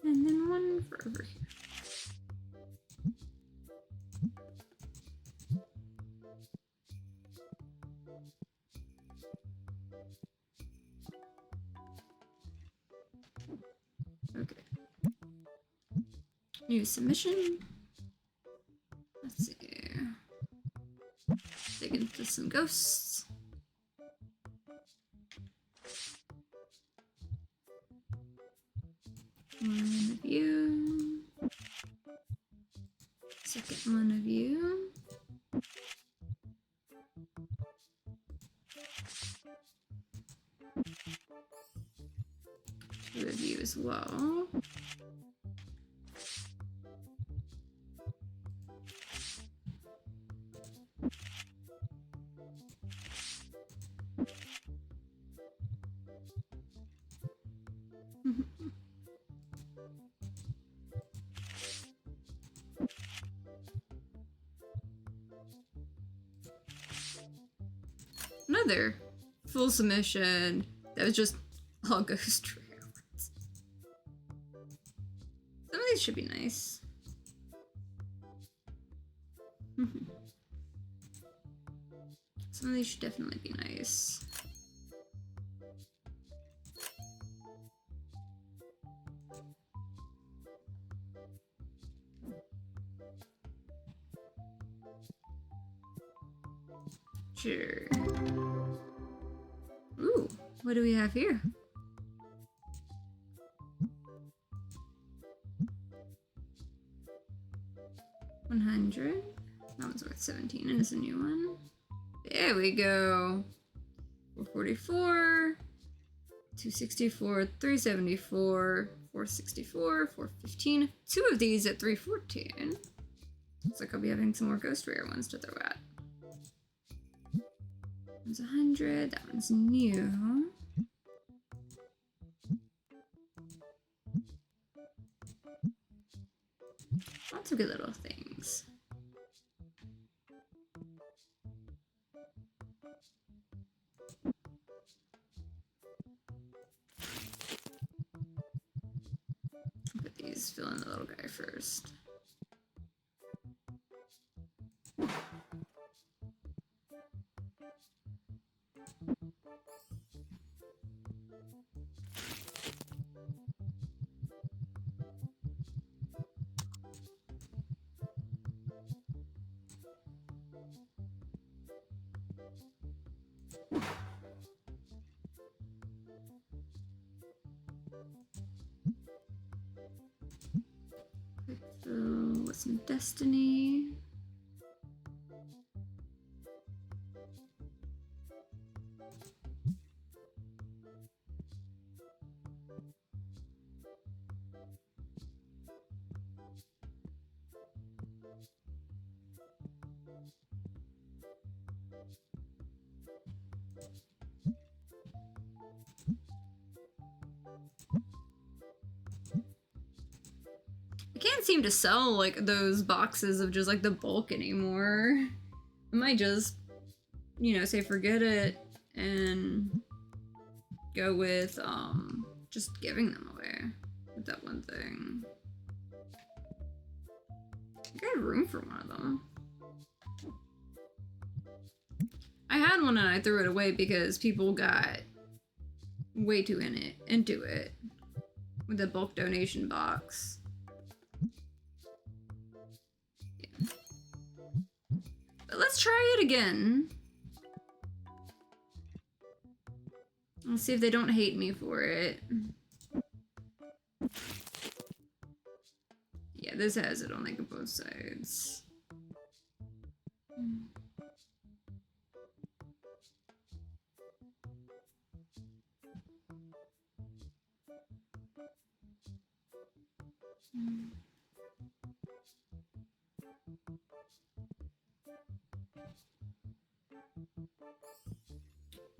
And then one for over here. Okay. New submission. Let's see. Dig into some ghosts. One of you. Second one of you. Two of you as well. Another full submission that was just all ghost trails. Some of these should be nice. Some of these should definitely be nice. Sure. Ooh, what do we have here? $100. That one's worth 17 and it's a new one. There we go. 444, 264, 374, 464, 415. Two of these at 314. Looks like I'll be having some more ghost rare ones to throw at. That one's 100. That one's new. Lots of good little things. Put these, fill in the little guy first. With some destiny. I can't seem to sell like those boxes of just like the bulk anymore. I might just, you know, say forget it and go with just giving them away with that one thing. I think I had room for one of them. I had one and I threw it away because people got way too into it with the bulk donation box. Yeah. But let's try it again. Let's see if they don't hate me for it. Yeah, this has it on like both sides.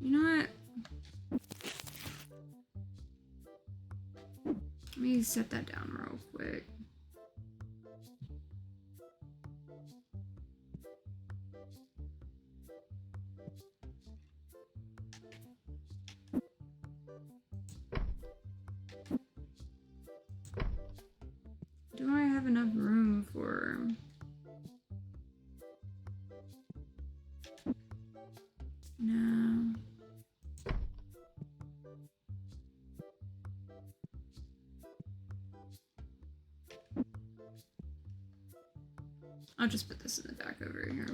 You know what? Let me set that down real quick. Do I have enough room for... No. I'll just put this in the back over here.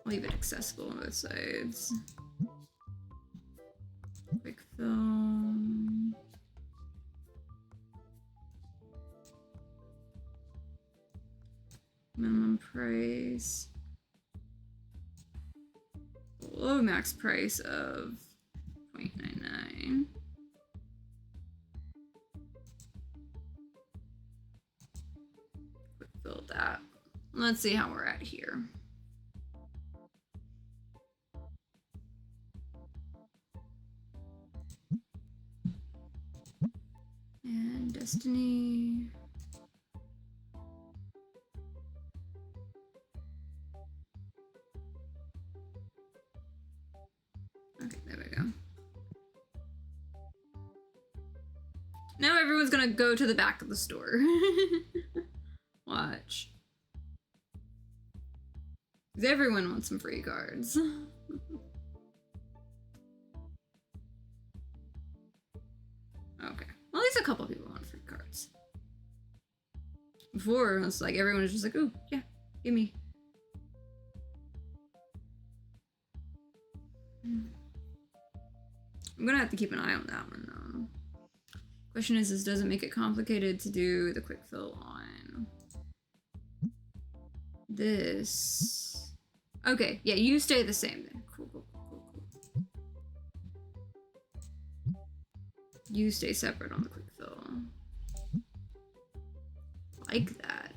Leave it accessible on both sides. Quick film. Minimum price. Low max price of 0.99. Quick fill that. Let's see how we're at here. And destiny. Okay, there we go. Now everyone's gonna go to the back of the store. Watch. Because everyone wants some free cards. Okay. Well, at least a couple people want free cards. Before, it was like everyone was just like, "Ooh, yeah, give me." I'm gonna have to keep an eye on that one though. Question is, does it make it complicated to do the quick fill on this? Okay, yeah, you stay the same then. Cool, cool, cool, cool. You stay separate on the quick fill. Like that.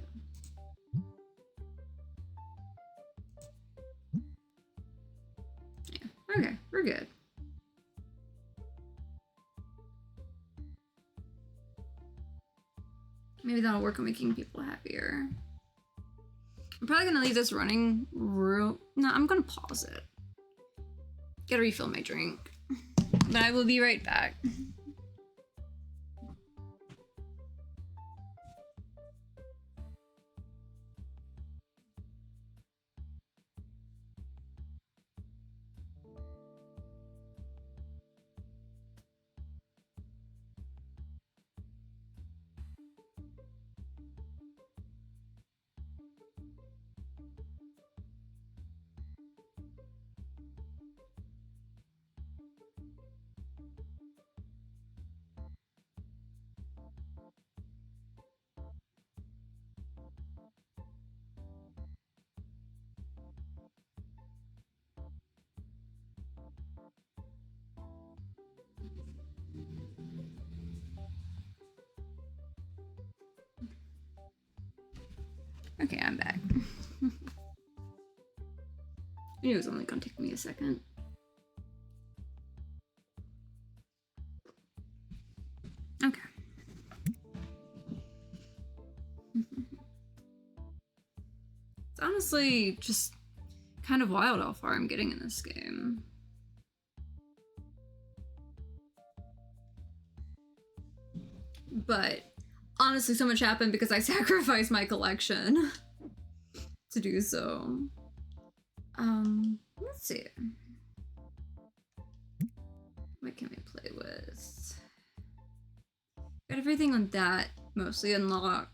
Yeah, okay, we're good. Maybe that'll work on making people happier. I'm probably gonna leave this running real... No, I'm gonna pause it. Gotta refill my drink. But I will be right back. Okay, I'm back. I knew it was only gonna take me a second. Okay. It's honestly just kind of wild how far I'm getting in this game. But honestly, so much happened because I sacrificed my collection to do so. Let's see. What can we play with? Got everything on that mostly unlocked.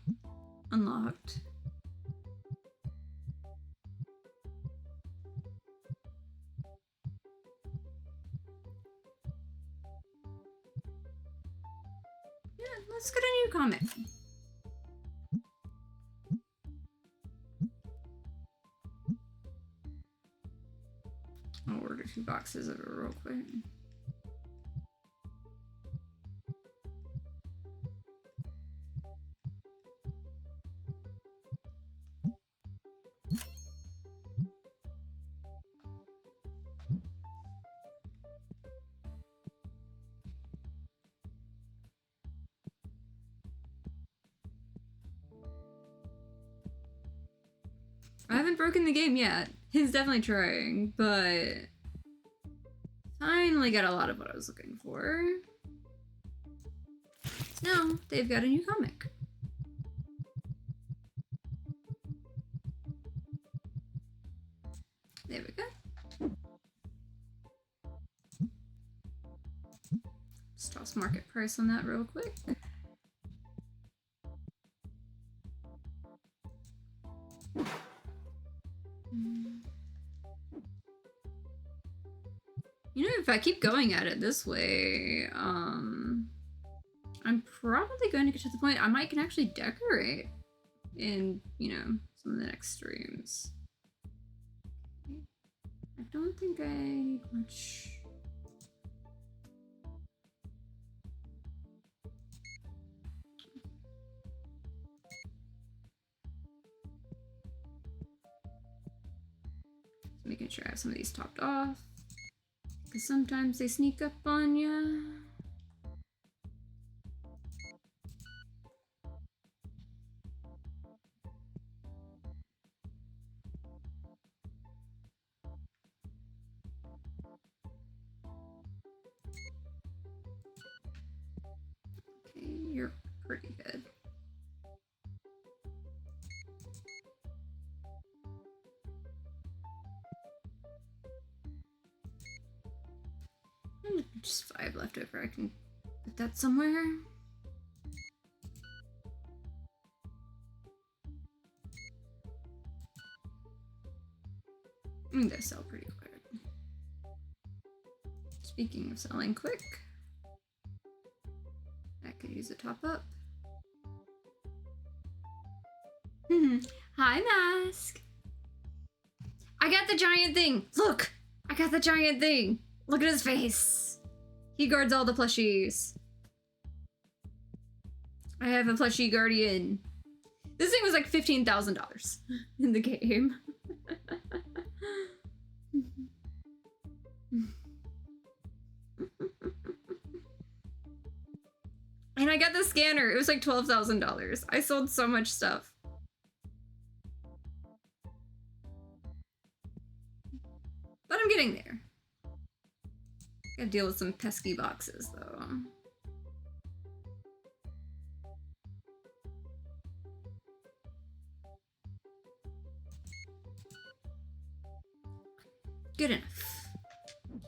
Yeah, let's get a new comic. I'll order 2 boxes of it real quick. I haven't broken the game yet. He's definitely trying, but finally got a lot of what I was looking for. So now they've got a new comic. There we go. Just toss market price on that real quick. You know, if I keep going at it this way, I'm probably going to get to the point I can actually decorate in, you know, some of the next streams. I don't think I need much. Making sure I have some of these topped off. Because sometimes they sneak up on ya. Okay. pretty good. Just 5 left over. I can put that somewhere. I'm gonna sell pretty quick. Speaking of selling quick, I could use a top up. Hi, Mask. I got the giant thing. Look, I got the giant thing. Look at his face. He guards all the plushies. I have a plushie guardian. This thing was like $15,000 in the game. And I got the scanner. It was like $12,000. I sold so much stuff. But I'm getting there. Gotta deal with some pesky boxes, though. Good enough.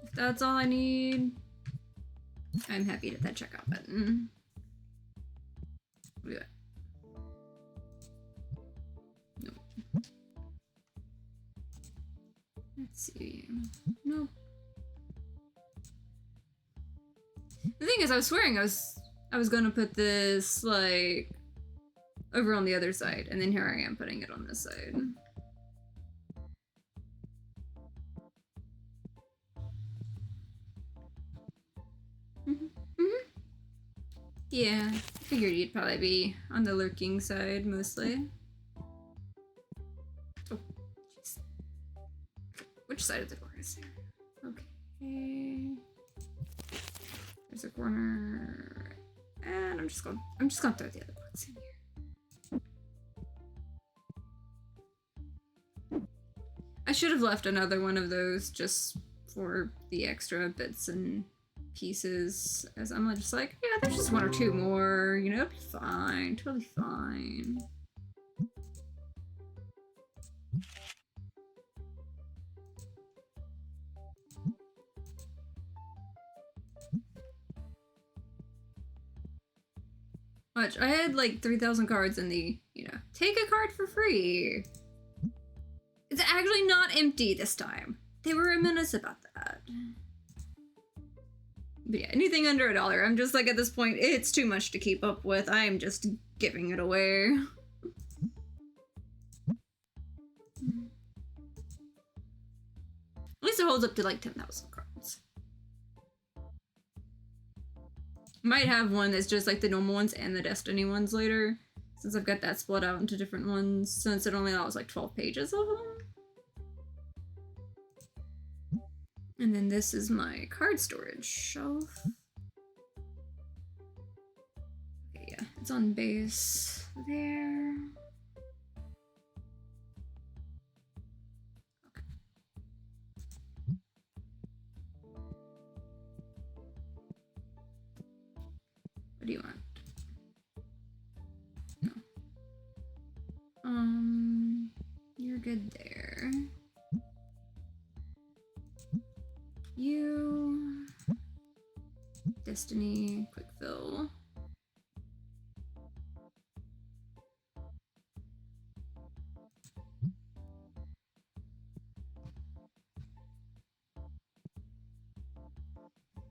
If that's all I need, I'm happy to hit that checkout button. What do you got? Nope. Let's see. Nope. The thing is, I was swearing I was gonna put this like over on the other side, and then here I am putting it on this side. Yeah, I figured you'd probably be on the lurking side mostly. Oh, jeez. Which side of the door is there? Okay. There's a corner, and I'm just gonna throw the other box in here. I should have left another one of those just for the extra bits and pieces, as I'm just like, yeah, there's just 1 or 2 more, you know, it'll be fine, totally fine. Much. I had like 3,000 cards in the, you know, take a card for free. It's actually not empty this time. They were a menace about that. But yeah, anything under $1, I'm just like, at this point, it's too much to keep up with. I am just giving it away. At least it holds up to like 10,000 cards. Might have one that's just like the normal ones and the Destiny ones later, since I've got that split out into different ones, since it only allows like 12 pages of them. And then this is my card storage shelf. Okay, yeah, it's on base there. Okay. What do you want? No. You're good there. You, Destiny, quick fill.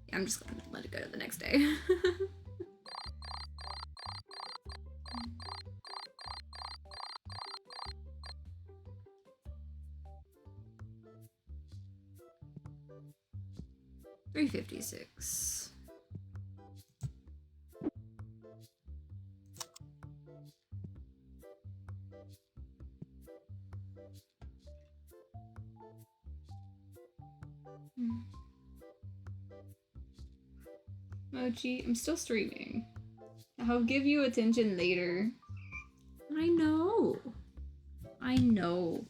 Yeah, I'm just gonna let it go to the next day. $356. Mochi, I'm still streaming. I'll give you attention later. I know. I know.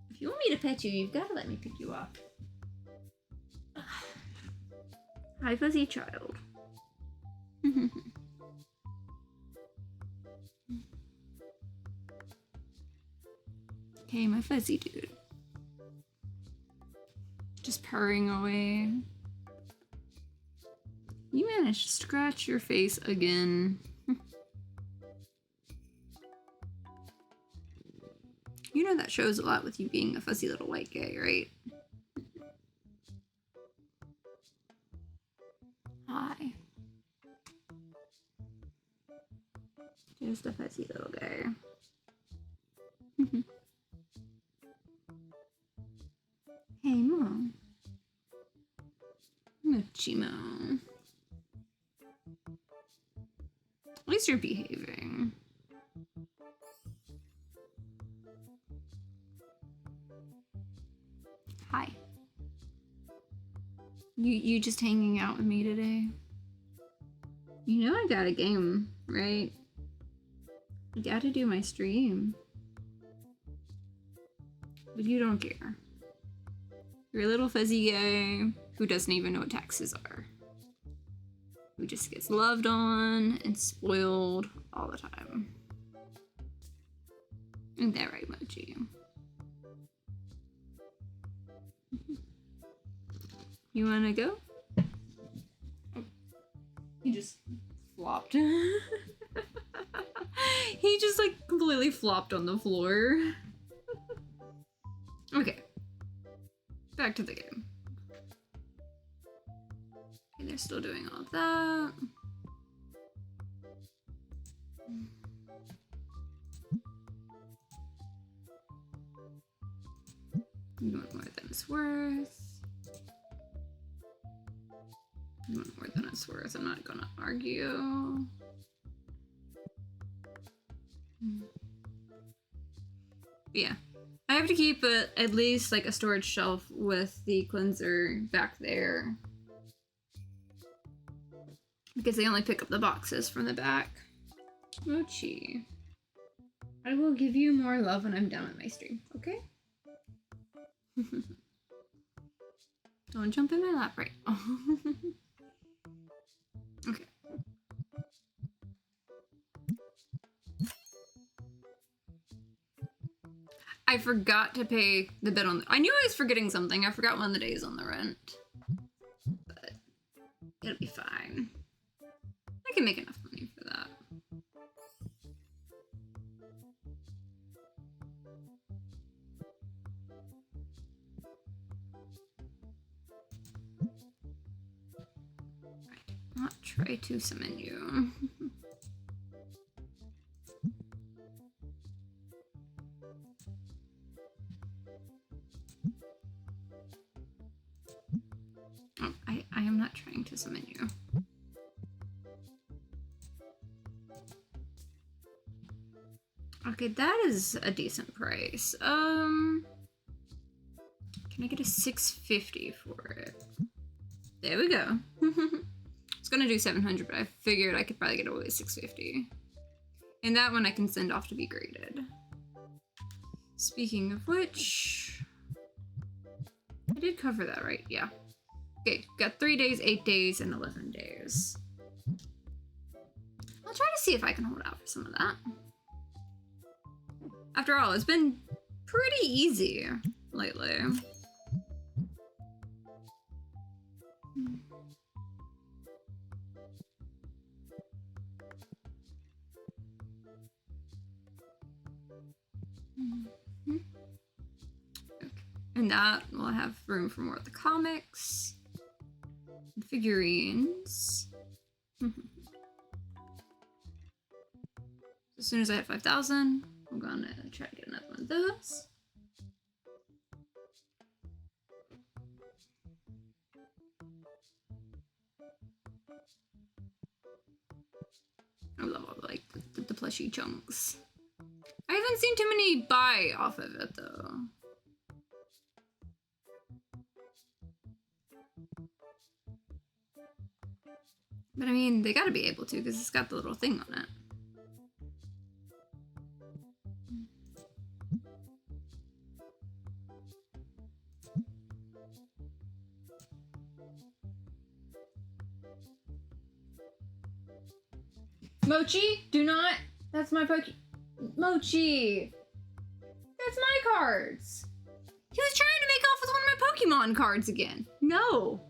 If you want me to pet you, you've got to let me pick you up. Hi, fuzzy child. Okay, my fuzzy dude. Just purring away. You managed to scratch your face again. You know that shows a lot with you being a fuzzy little white gay, right? Hi. Just a fuzzy little guy. Hey, Mom. Mochimo. At least you're behaving. Hi. You just hanging out with me today? You know I got a game, right? I gotta do my stream. But you don't care. You're a little fuzzy guy who doesn't even know what taxes are. Who just gets loved on and spoiled all the time. Ain't that right, Mochi? You wanna go? Oh. He just flopped. He just like completely flopped on the floor. Okay. Back to the game. Okay, they're still doing all that. You want more than it's worth. You want more than it's worth. I'm not gonna argue. Yeah. I have to keep at least like a storage shelf with the cleanser back there. Because they only pick up the boxes from the back. Mochi. I will give you more love when I'm done with my stream, okay? Don't jump in my lap right now. Okay. I forgot to pay the bid on I knew I was forgetting something. I forgot one of the days on the rent. But it'll be fine. I can make enough money for that. I did not try to summon you. Oh, I am not trying to summon you. Okay, that is a decent price. Can I get a 650 for it? There we go. I was gonna do 700, but I figured I could probably get away with 650. And that one I can send off to be graded. Speaking of which, I did cover that, right? Yeah. Okay, got 3 days, 8 days, and 11 days. I'll try to see if I can hold out for some of that. After all, it's been pretty easy lately. Okay. And that will have room for more of the comics, the figurines. As soon as I have 5,000, I'm gonna try to get another one of those. I love all like the plushy chunks. I haven't seen too many buy off of it though. But I mean, they gotta be able to because it's got the little thing on it. Mochi, do not. That's my Mochi. That's my cards. He was trying to make off with one of my Pokemon cards again. No.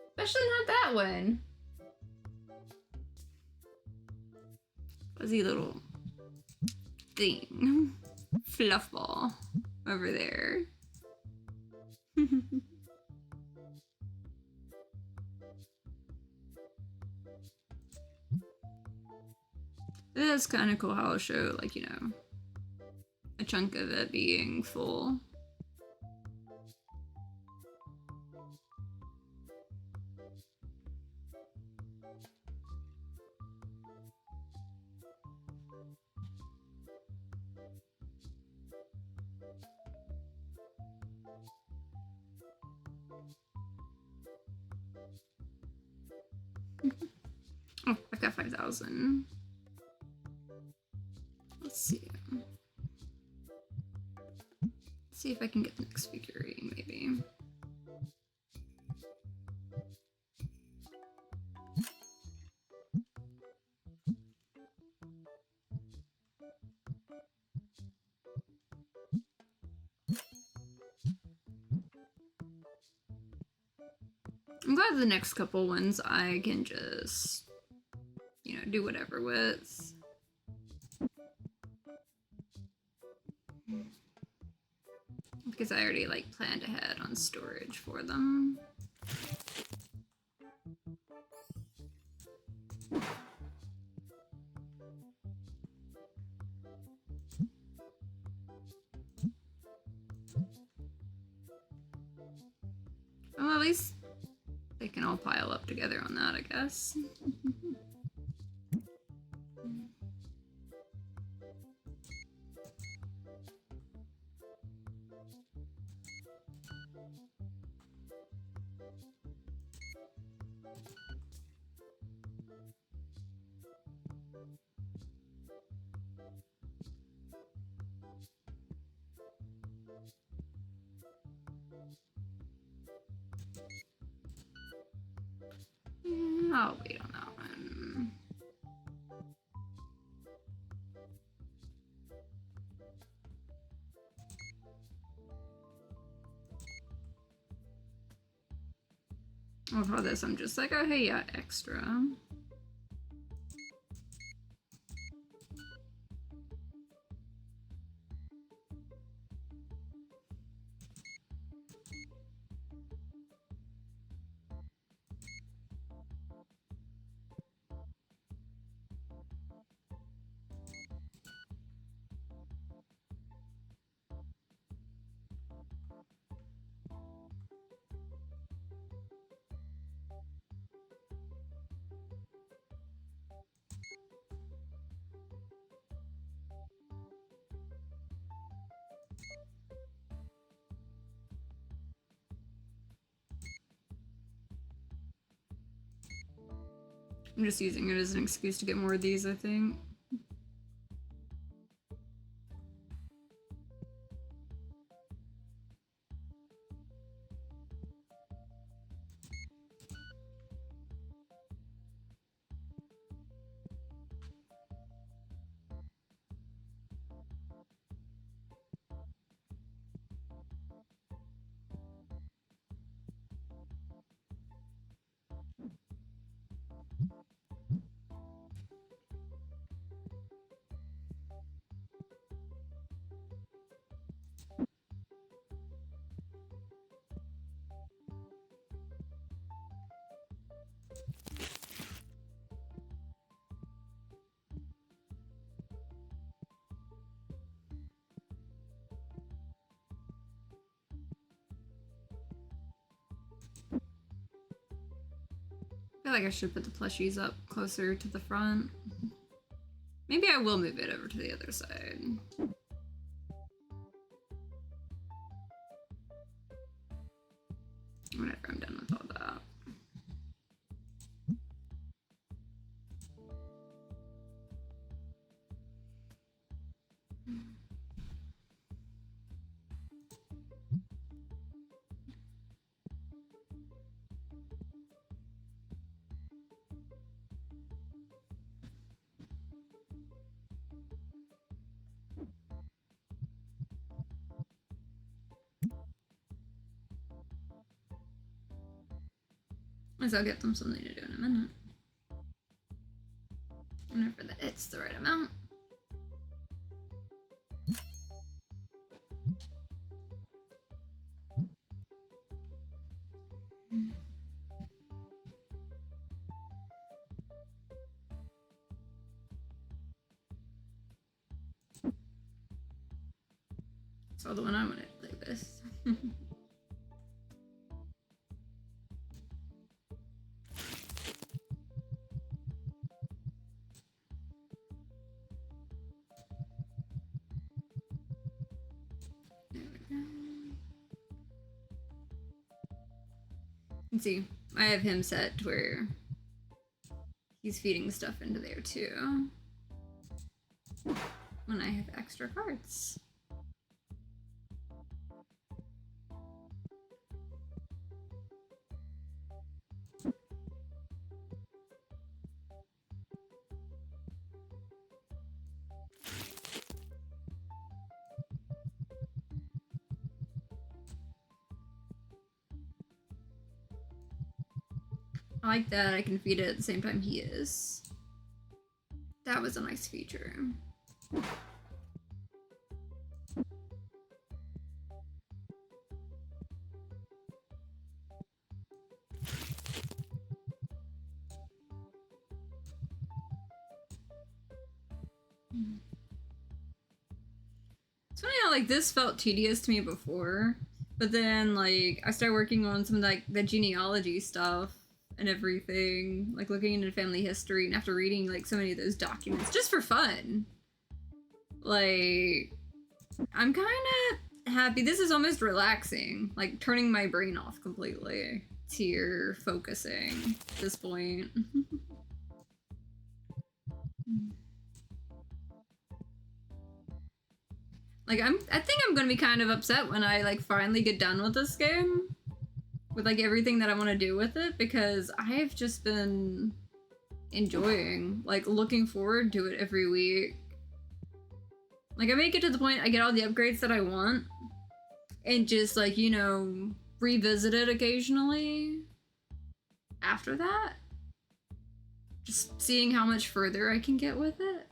Especially not that one. Fuzzy little thing. Fluff ball over there. That's kind of cool how I'll show, like, you know, a chunk of it being full. Oh, I've got 5,000. Let's see. Let's see if I can get the next figurine, maybe. I'm glad the next couple ones I can just, you know, do whatever with. Because I already, like, planned ahead on storage for them. Well, at least they can all pile up together on that, I guess. I'll wait on that one. Oh, for this, I'm just like, oh, hey, yeah, extra. I'm just using it as an excuse to get more of these, I think. I feel like I should put the plushies up closer to the front. Maybe I will move it over to the other side. Whenever I'm done with all that. As I'll get them something to do in a minute. Whenever it's the right amount. Saw the one I wanted to play with. There we go. Let's see. I have him set to where he's feeding stuff into there too. When I have extra cards. I like that I can feed it at the same time he is. That was a nice feature. It's funny how like this felt tedious to me before, but then like I started working on some of like the genealogy stuff and everything, like looking into family history, and after reading like so many of those documents just for fun, like I'm kind of happy. This is almost relaxing, like turning my brain off completely to your focusing at this point. Like I think I'm gonna be kind of upset when I like finally get done with this game, with like everything that I want to do with it, because I've just been enjoying, like looking forward to it every week. Like I make it to the point I get all the upgrades that I want and just like, you know, revisit it occasionally after that. Just seeing how much further I can get with it.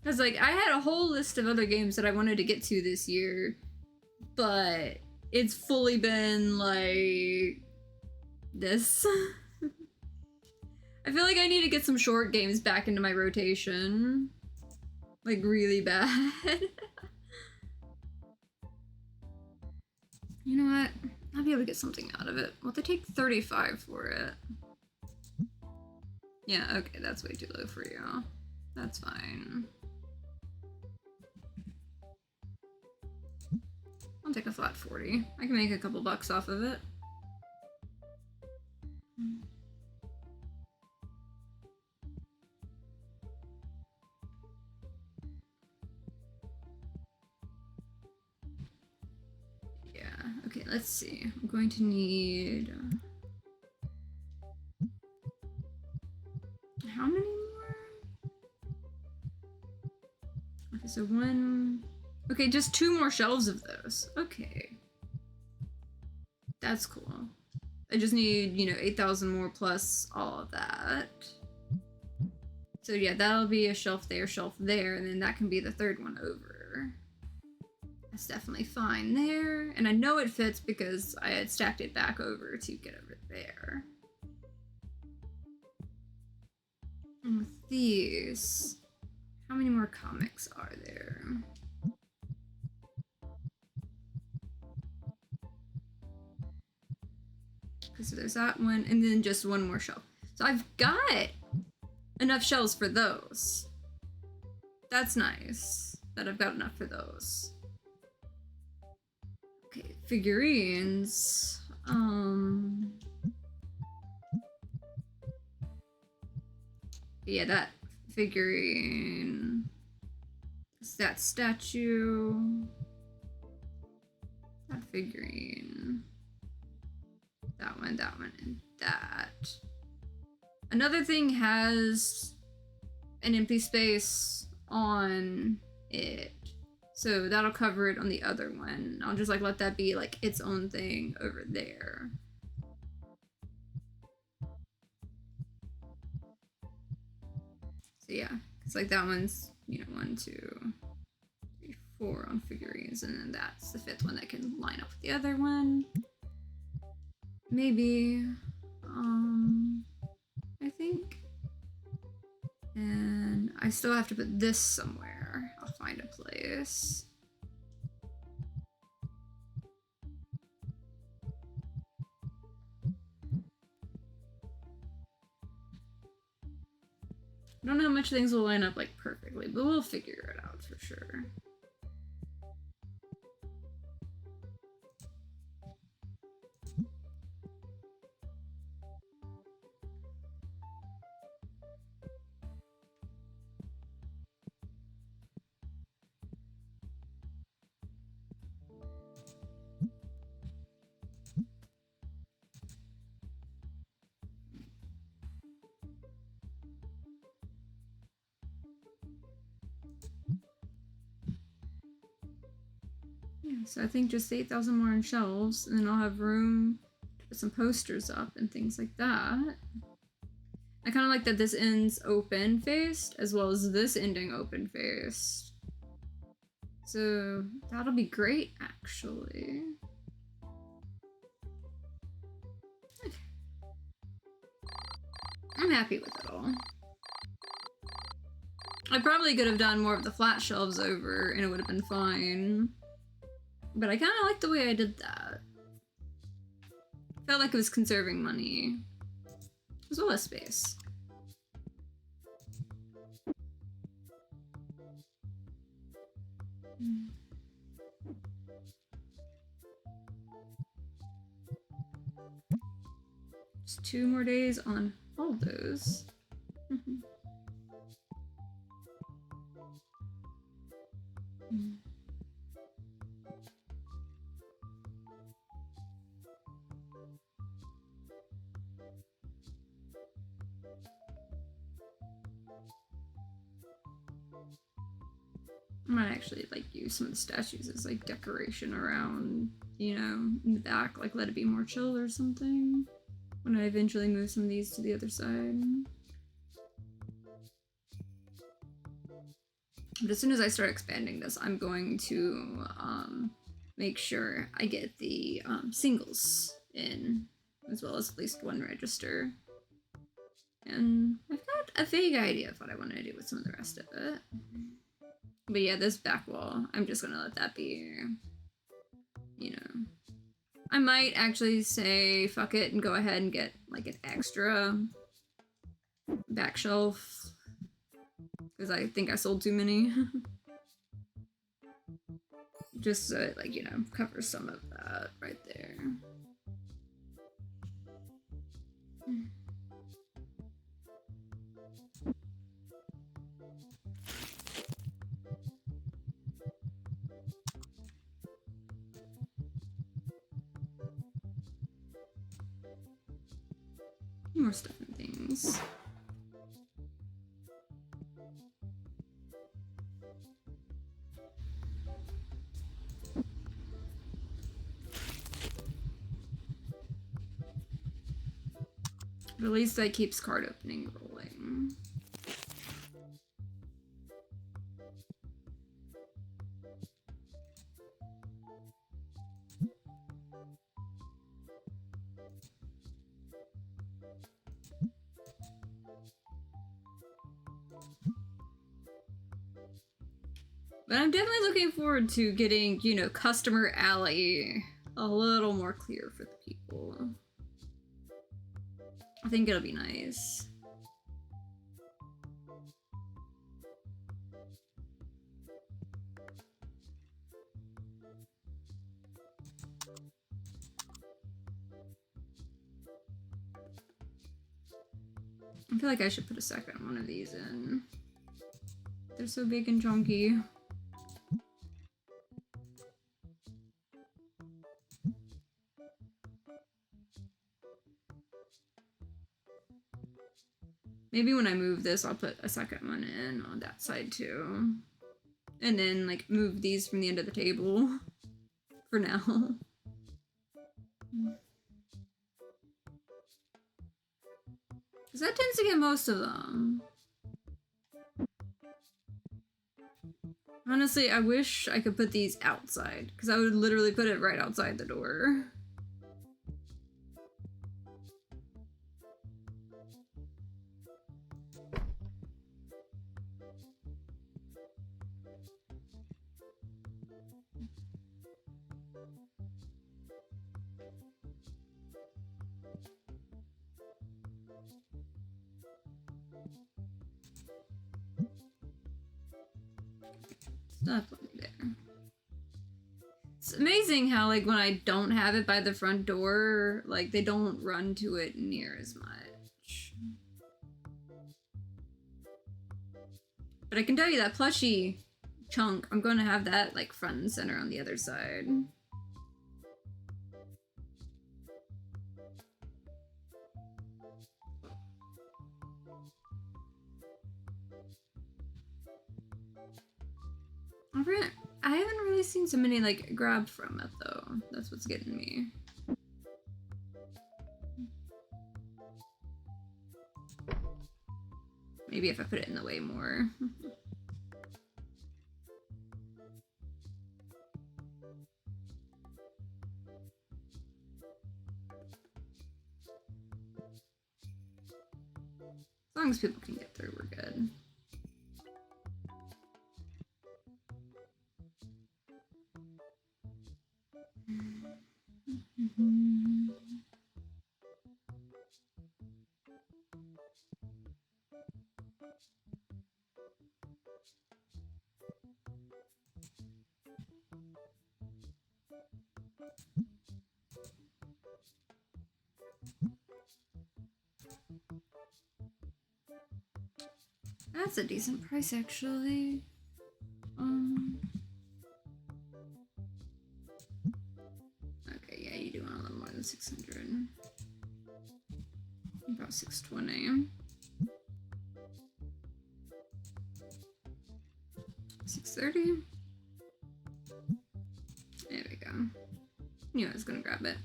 Because like I had a whole list of other games that I wanted to get to this year, but it's fully been like this. I feel like I need to get some short games back into my rotation. Like really bad. You know what? I'll be able to get something out of it. Well, they take 35 for it. Yeah, okay, that's way too low for you. That's fine. I'll take a flat 40. I can make a couple bucks off of it. Yeah, okay, let's see. I'm going to need... how many more? Okay, so one... okay, just 2 more shelves of those. Okay. That's cool. I just need, you know, 8,000 more plus all of that. So yeah, that'll be a shelf there, and then that can be the third one over. That's definitely fine there. And I know it fits because I had stacked it back over to get over there. And with these, how many more comics are there? Okay, so there's that one, and then just one more shelf. So I've got enough shelves for those. That's nice that I've got enough for those. Okay, figurines. Yeah, that figurine. Is that statue? That figurine. That one, and that. Another thing has an empty space on it. So that'll cover it on the other one. I'll just like let that be like its own thing over there. So yeah, it's like that one's, you know, 1, 2, 3, 4 on figurines, and then that's the 5th one that can line up with the other one. Maybe, I think. And I still have to put this somewhere. I'll find a place. I don't know how much things will line up like perfectly, but we'll figure it out for sure. Yeah, so I think just 8,000 more on shelves, and then I'll have room to put some posters up and things like that. I kind of like that this ends open-faced, as well as this ending open-faced. So that'll be great, actually. I'm happy with it all. I probably could have done more of the flat shelves over, and it would have been fine. But I kind of like the way I did that. Felt like it was conserving money, as well as space. Just 2 more days on all those. I might actually like use some of the statues as like decoration around, you know, in the back, like let it be more chill or something when I eventually move some of these to the other side. But as soon as I start expanding this, I'm going to make sure I get the singles in, as well as at least 1 register. And I've got a vague idea of what I want to do with some of the rest of it. But yeah, this back wall, I'm just gonna let that be, you know. I might actually say fuck it and go ahead and get like an extra back shelf, because I think I sold too many. Just so it, like, you know, covers some of that right there. More stuff and things. But at least that keeps card opening rolling. But I'm definitely looking forward to getting, you know, Customer Alley a little more clear for the people. I think it'll be nice. I feel like I should put a second one of these in. They're so big and chunky. Maybe when I move this, I'll put a second one in on that side too. And then like move these from the end of the table for now. Because that tends to get most of them. Honestly, I wish I could put these outside, because I would literally put it right outside the door. Definitely there. It's amazing how like when I don't have it by the front door, like they don't run to it near as much. But I can tell you that plushie chunk, I'm going to have that like front and center on the other side. I haven't really seen so many like grab from it though. That's what's getting me. Maybe if I put it in the way more. As long as people can get through, we're good. That's a decent price, actually. Okay, yeah, you do want a little more than 600. About 620. 630. There we go. Knew I was gonna grab it.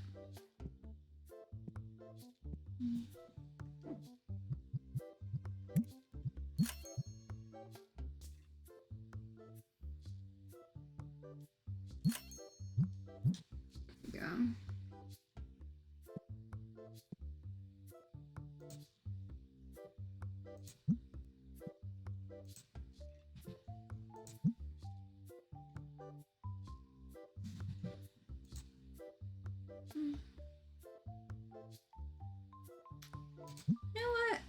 You know what?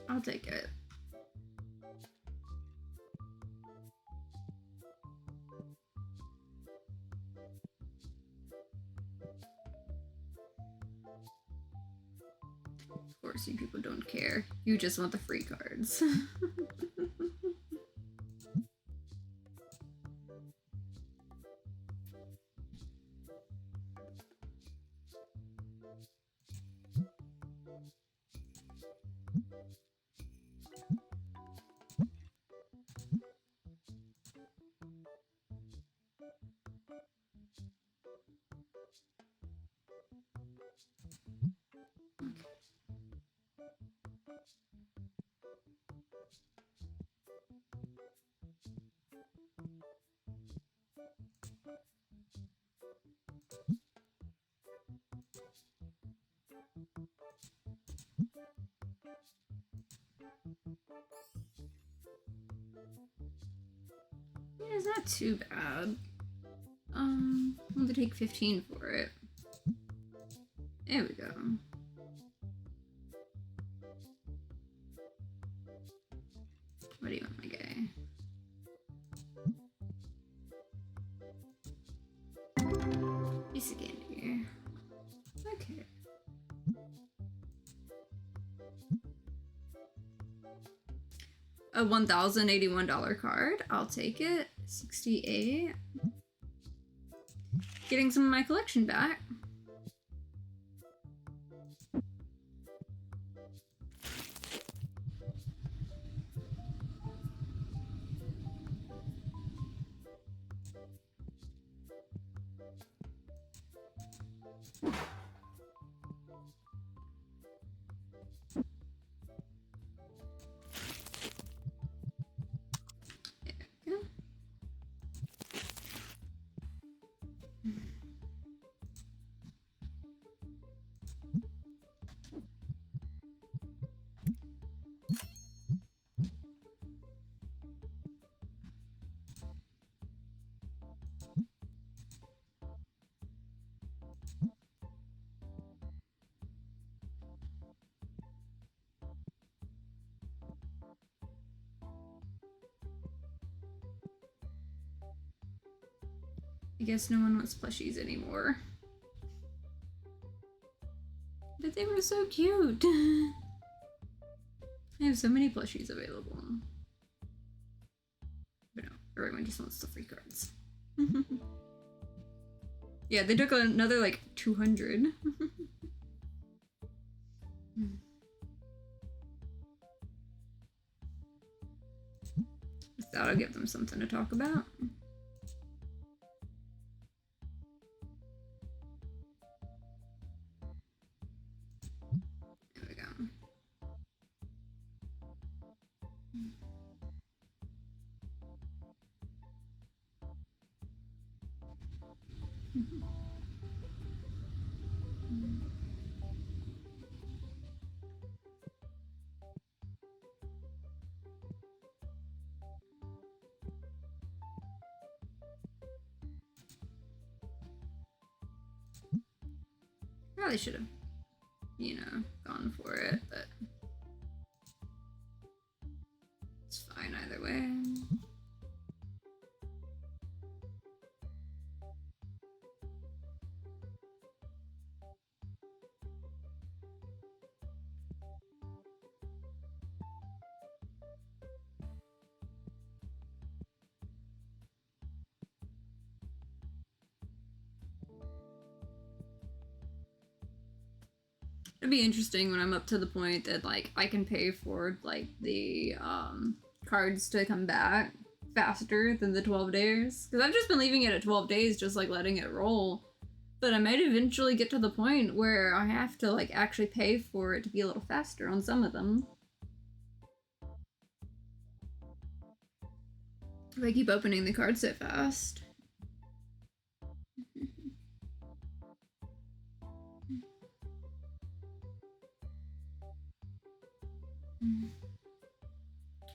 I'll take it. Of course, you people don't care. You just want the free cards. Yeah, it's not too bad. I'm gonna take 15 for it. There we go. What do you want, my guy? It's again here. Okay. A $1,081 card. I'll take it. 68. Getting some of my collection back. I guess no one wants plushies anymore. But they were so cute. I have so many plushies available. But no, everyone just wants the free cards. Yeah, they took another like 200. That'll give them something to talk about. There we go. Probably should have, you know, gone for it, but it's fine either way. It'd be interesting when I'm up to the point that like I can pay for like the cards to come back faster than the 12 days. Because I've just been leaving it at 12 days, just like letting it roll. But I might eventually get to the point where I have to like actually pay for it to be a little faster on some of them. If I keep opening the cards so fast.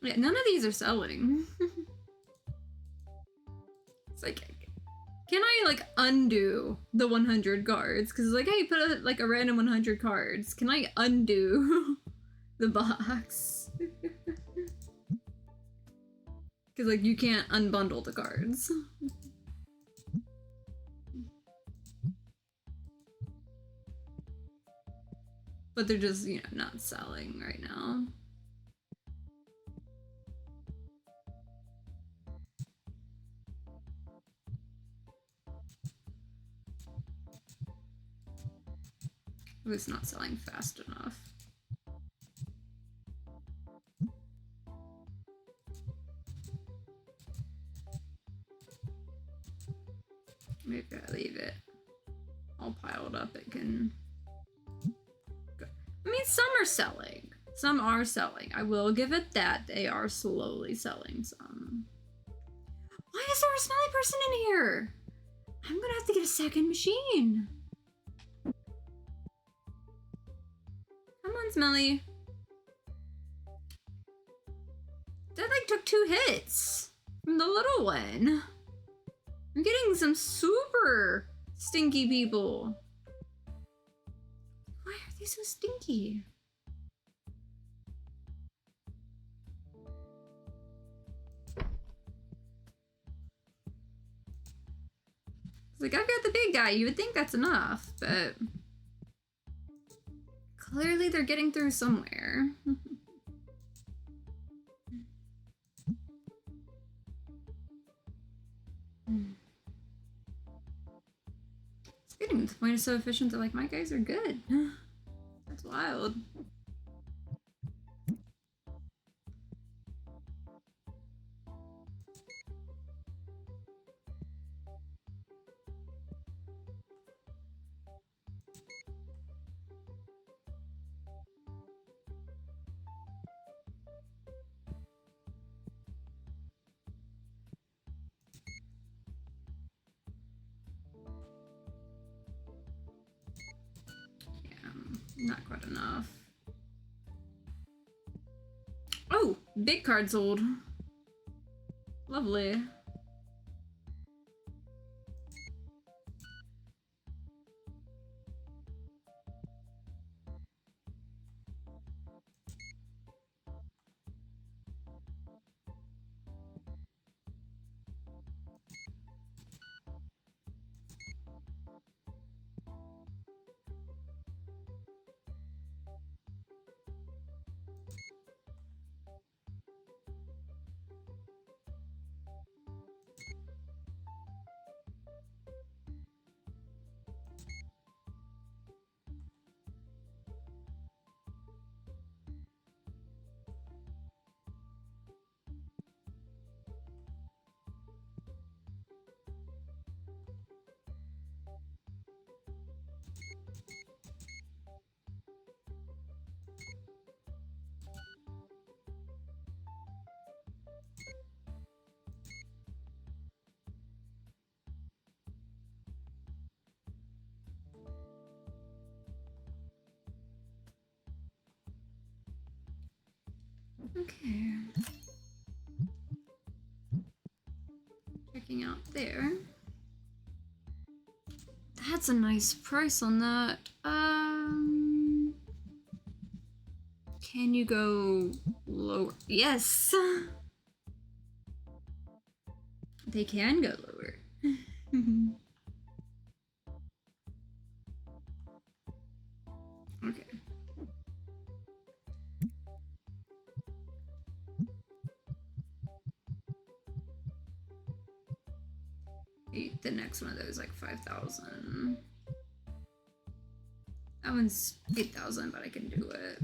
Yeah, none of these are selling. It's like, can I like undo the 100 cards? Because like, hey, put a random 100 cards. Can I undo the box? Because like you can't unbundle the cards. But they're just, you know, not selling right now. It was not selling fast enough. Maybe I leave it all piled up. It can go. I mean, some are selling. Some are selling. I will give it that. They are slowly selling some. Why is there a smelly person in here? I'm gonna have to get a second machine. Come on, Smelly. That like took 2 hits from the little one. I'm getting some super stinky people. Why are they so stinky? Like, I've got the big guy. You would think that's enough, but clearly they're getting through somewhere. It's getting to the point it's so efficient that like my guys are good. That's wild. Not quite enough. Oh, big card sold. Lovely. Okay. Checking out there. That's a nice price on that. Can you go lower? Yes! They can go lower. Okay. The next one of those like 5,000. That one's 8,000, but I can do it.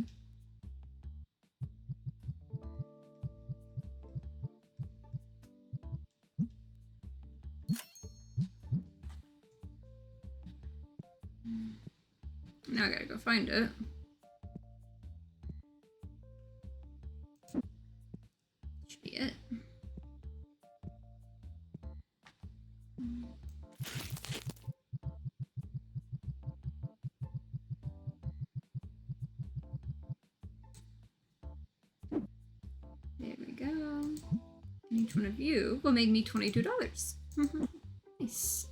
Now I gotta go find it. Should be it. There we go. And each one of you will make me $22. Nice.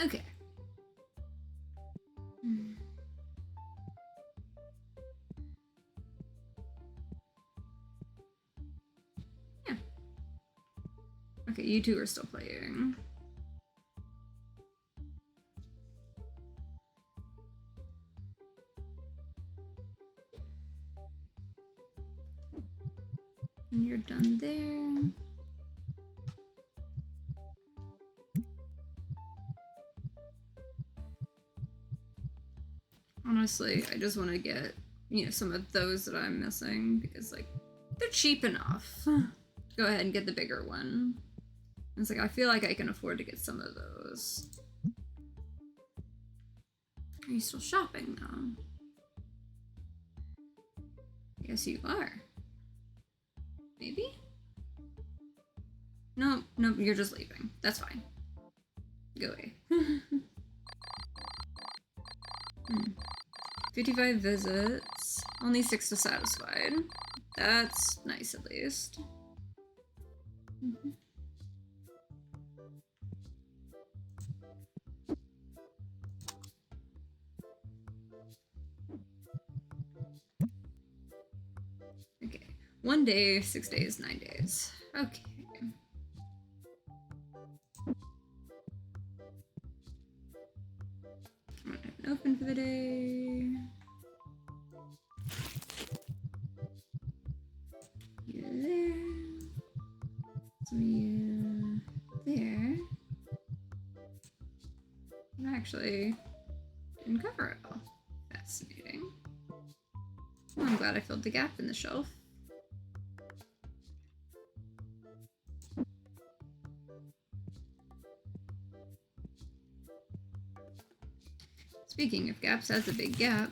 Okay. Yeah. Okay, you two are still playing. And you're done there. Honestly, I just want to get, you know, some of those that I'm missing because, like, they're cheap enough. Go ahead and get the bigger one. It's like, I feel like I can afford to get some of those. Are you still shopping, though? Yes, you are. Maybe? No, no, you're just leaving. That's fine. Go away. 55 visits. Only 6 dissatisfied. That's nice, at least. Okay. 1 day, 6 days, 9 days. Okay. I'm gonna have an open for the day. You there. Some of you there. I'm actually didn't cover it all. Fascinating. Well, I'm glad I filled the gap in the shelf. Speaking of gaps, that's a big gap.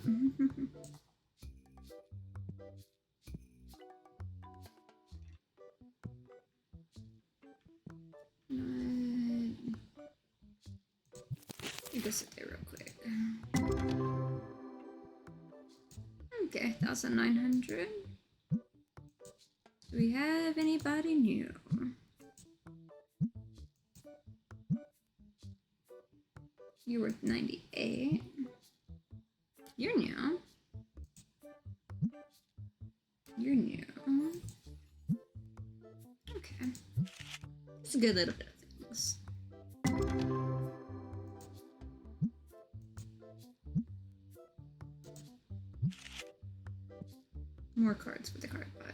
You go sit there real quick. 1,900. Do we have anybody new? You're worth 98. You're new. You're new. Okay. It's a good little bit of things. More cards for the card pile.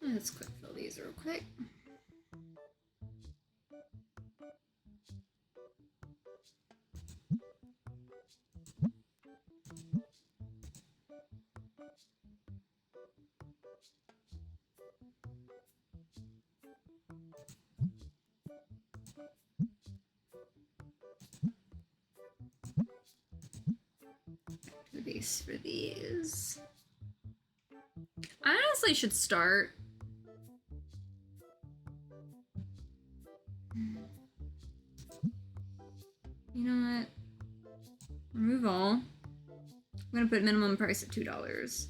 Let's quick fill these real quick. The base for these. I honestly should start. You know what? Remove all. I'm gonna put minimum price at $2.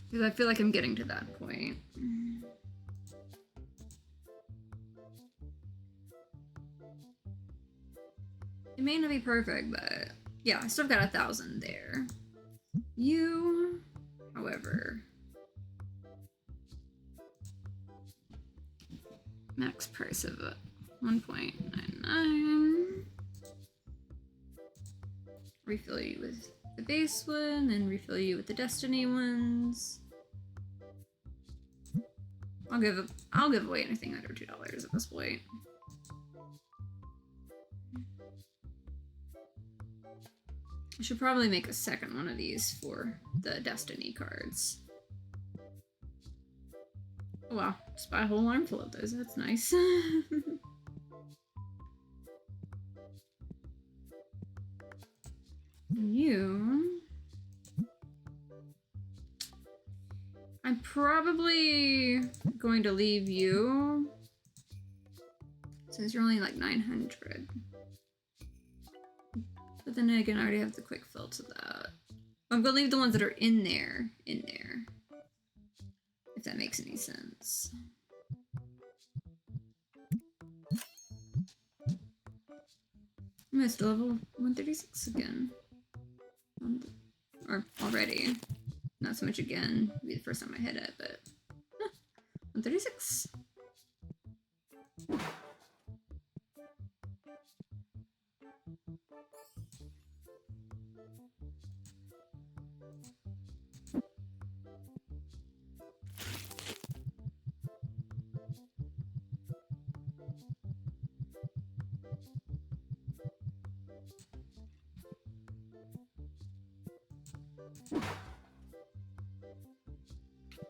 Because I feel like I'm getting to that point. It may not be perfect, but yeah, I still got 1,000 there. You, however, max price of 1.99. Refill you with the base one, and refill you with the Destiny ones. I'll give away anything under $2 at this point. I should probably make a second one of these for the Destiny cards. Oh wow, just buy a whole armful of those, that's nice. You... I'm probably going to leave you, since you're only like 900. But then again, I already have the quick fill to that. I'm gonna leave the ones that are in there. If that makes any sense. I missed level 136 again. Or already. Not so much again. It'll be the first time I hit it, but 136.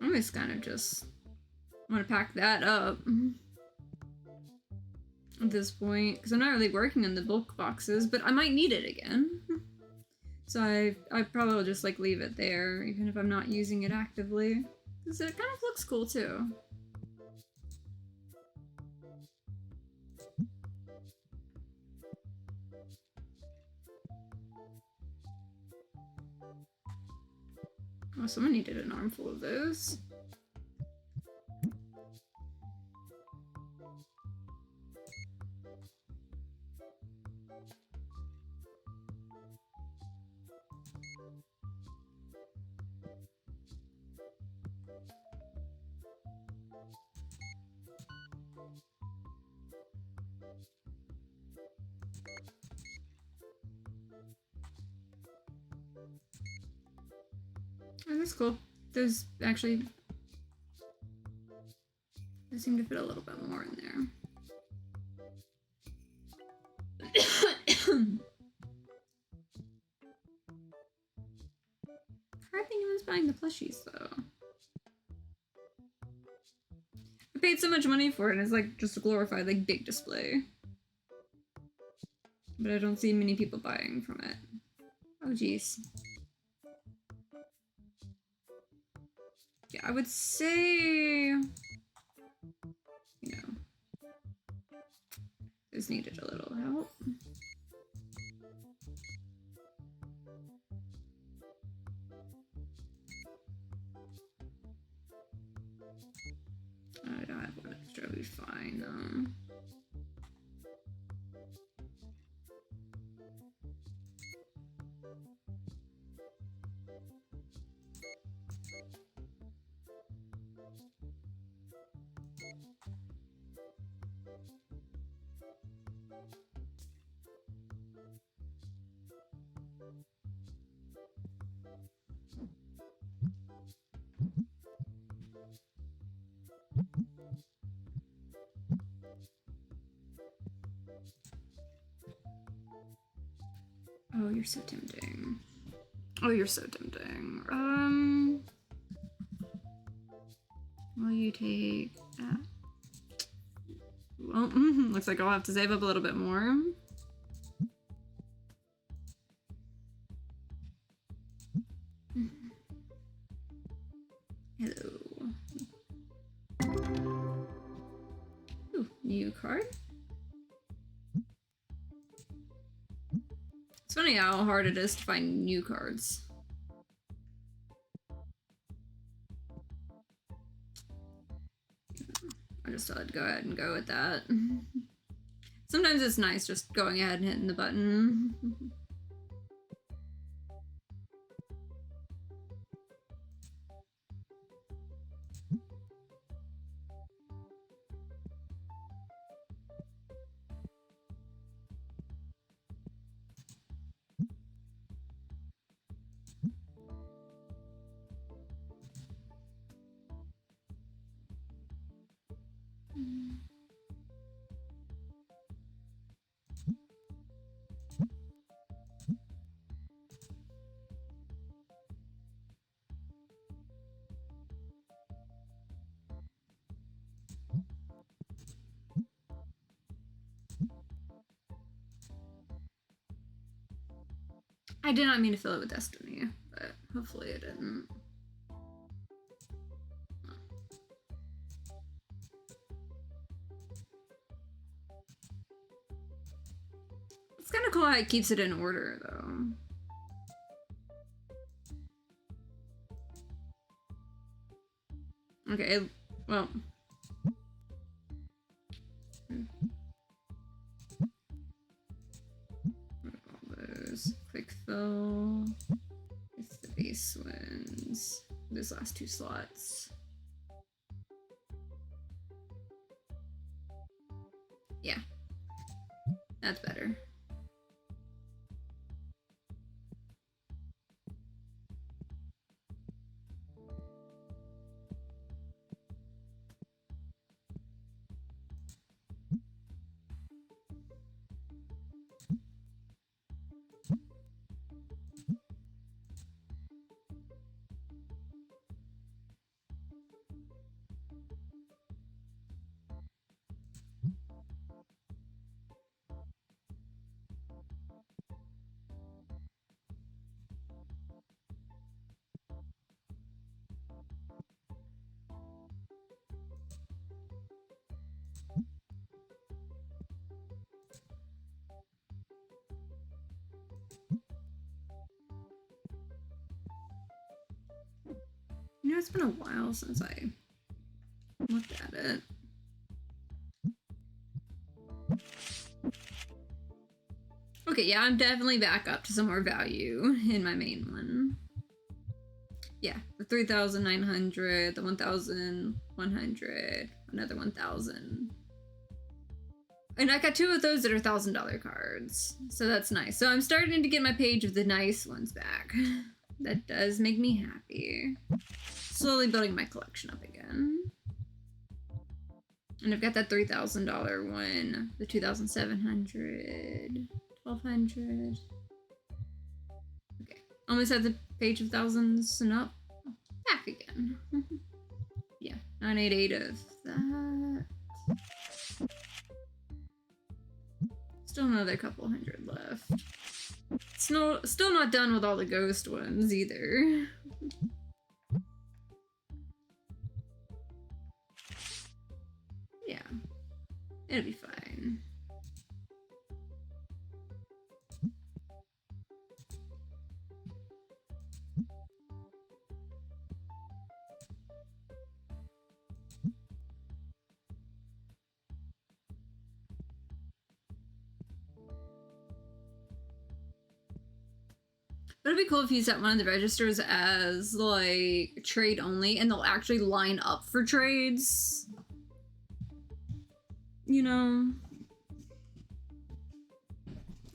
I always kind of just want to pack that up at this point, because I'm not really working on the bulk boxes, but I might need it again. So I probably will just like leave it there, even if I'm not using it actively, because it kind of looks cool too. Oh, someone needed an armful of those. Oh, that's cool. Those actually, they seem to fit a little bit more in there. I think I was buying the plushies though. I paid so much money for it, and it's like just a glorified like big display. But I don't see many people buying from it. Oh geez. Yeah, I would say, you know, this needed a little help. I don't have one extra, I'll be fine though. Oh, you're so tempting. Oh, you're so tempting. Will you take that? Well, looks like I'll have to save up a little bit more. Hello. Ooh, new card. It's funny how hard it is to find new cards. I just thought I'd go ahead and go with that. Sometimes it's nice just going ahead and hitting the button. I did not mean to fill it with destiny, but hopefully it didn't. It's kind of cool how it keeps it in order, though. Okay, well. All those. Quick fill. It's the base ones. Those last two slots. Yeah. That's better. You know, it's been a while since I looked at it. Okay, yeah, I'm definitely back up to some more value in my main one. Yeah, the 3,900, the 1,100, another 1,000. And I got 2 of those that are $1,000 cards, so that's nice. So I'm starting to get my page of the nice ones back. That does make me happy. Slowly building my collection up again. And I've got that $3,000 one, the 2,700, 1,200. Okay, almost at the page of thousands and up. Back again. Yeah, 988 of that. Still another couple hundred left. Still not done with all the ghost ones either. Yeah, it'll be fine. But it'd be cool if you set one of the registers as like trade only and they'll actually line up for trades. You know?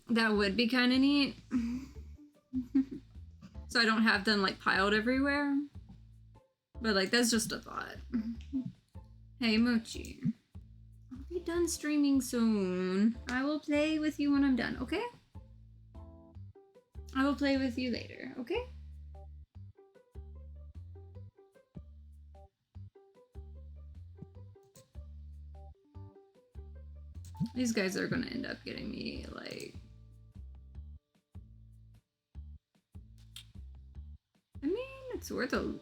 That would be kind of neat. So I don't have them like piled everywhere. But like that's just a thought. Hey Mochi. I'll be done streaming soon. I will play with you when I'm done, okay? I will play with you later, okay? These guys are gonna end up getting me, like... I mean, it's worth a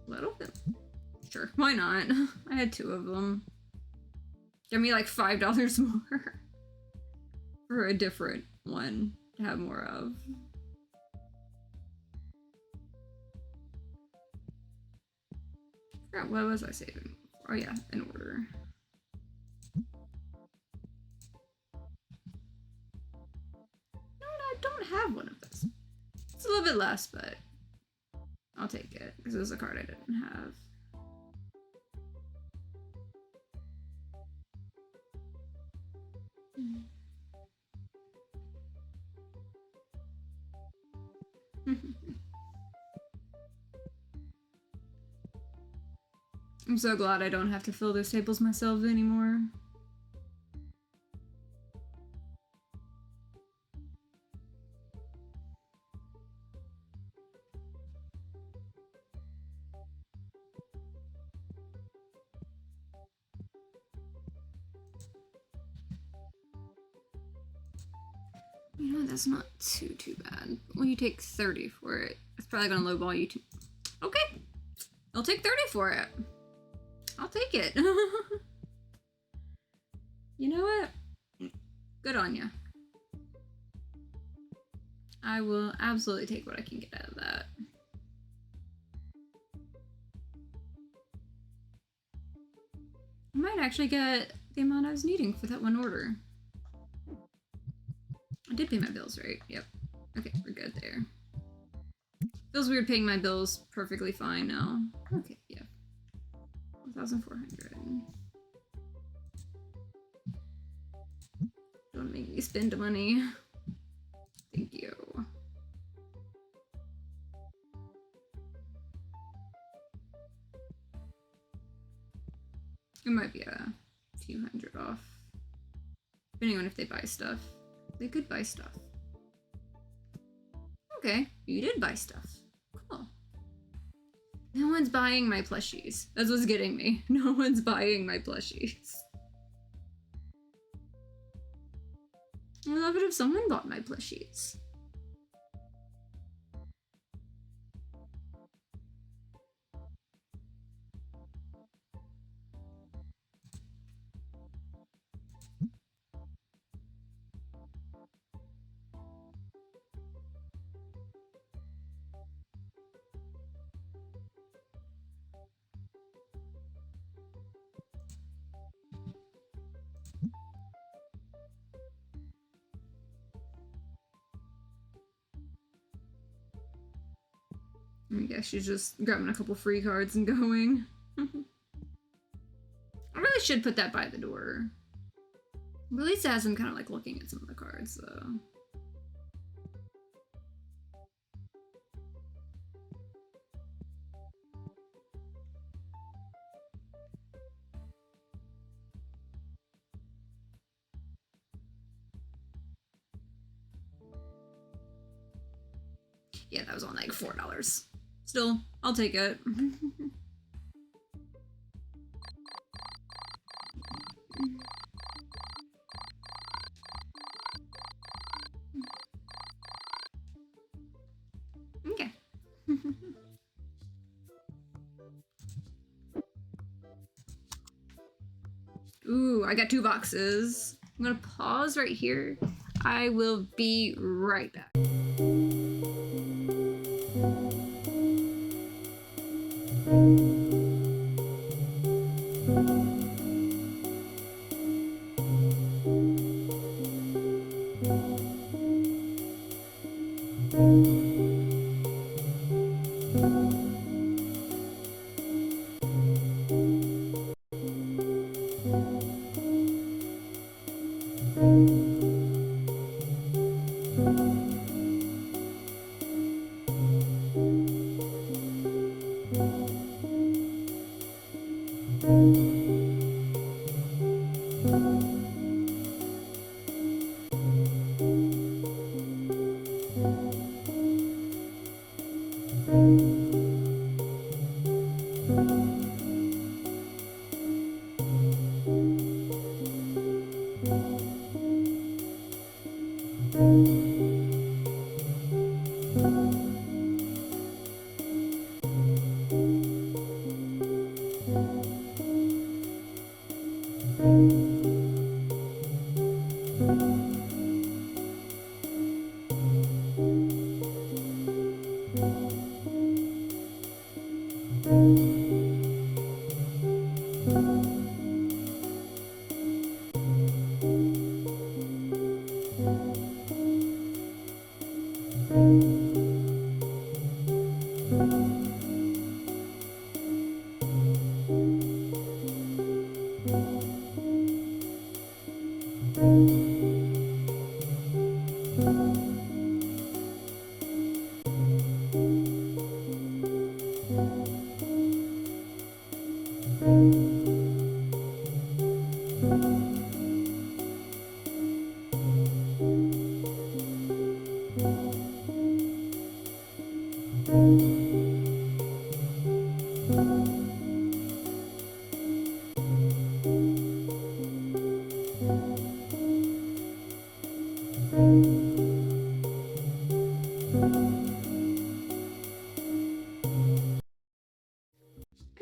little bit. Sure, why not? I had 2 of them. Give me like $5 more. For a different one to have more of. What was I saving? Oh yeah, in order. No, I don't have one of those. It's a little bit less, but I'll take it because it was a card I didn't have. I'm so glad I don't have to fill those tables myself anymore. You know, that's not too bad. Well, you take 30 for it. It's probably gonna lowball you too. Okay, I'll take 30 for it. I'll take it. You know what? Good on ya. I will absolutely take what I can get out of that. I might actually get the amount I was needing for that one order. I did pay my bills, right? Yep. Okay, we're good there. Feels weird paying my bills perfectly fine now. Okay, yeah. 1,400. Don't make me spend money. Thank you. It might be a few hundred off. Depending on if they buy stuff. They could buy stuff. Okay, you did buy stuff. Cool. No one's buying my plushies. That's what's getting me. No one's buying my plushies. I would love it if someone bought my plushies. I guess she's just grabbing a couple free cards and going. I really should put that by the door. But at least it has him kind of like looking at some of the cards, though. Yeah, that was on like $4. Still, I'll take it. Okay. Ooh, I got 2 boxes. I'm gonna pause right here. I will be right back.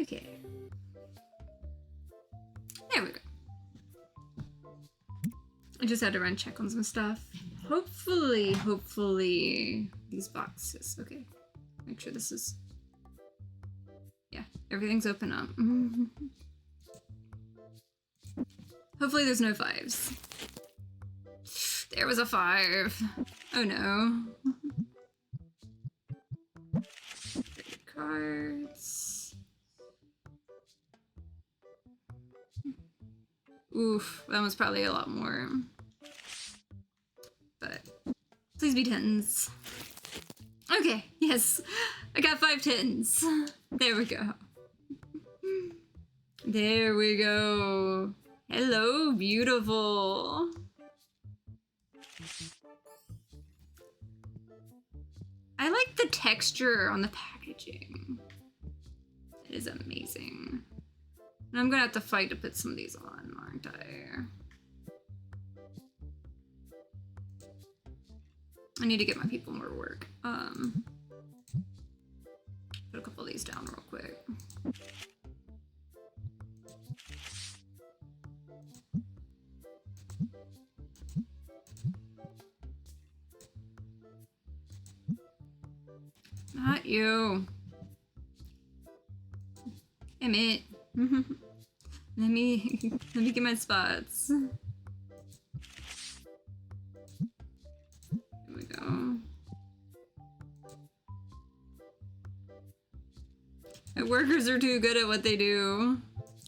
Okay. There we go. I just had to run check on some stuff. Hopefully these boxes. Okay. Make sure this is... Yeah, everything's open up. Hopefully there's no 5s. There was a 5. Oh no. Cards. Oof, that was probably a lot more. But please be 10s. Okay, yes. I got 5 10s. There we go. There we go. Hello, beautiful. I like the texture on the packaging. It is amazing. And I'm gonna have to fight to put some of these on, aren't I? I need to get my people more work. Put a couple of these down real quick. Not you. Damn it. Let me get my spots. There we go. My workers are too good at what they do.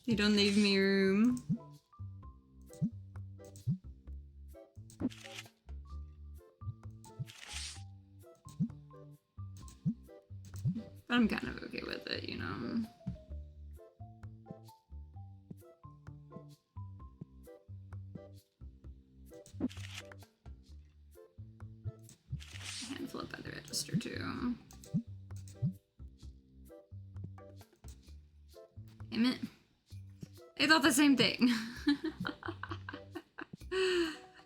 They don't leave me room. But I'm kind of okay with it, you know. A handful up by the register too. Damn it. They thought the same thing.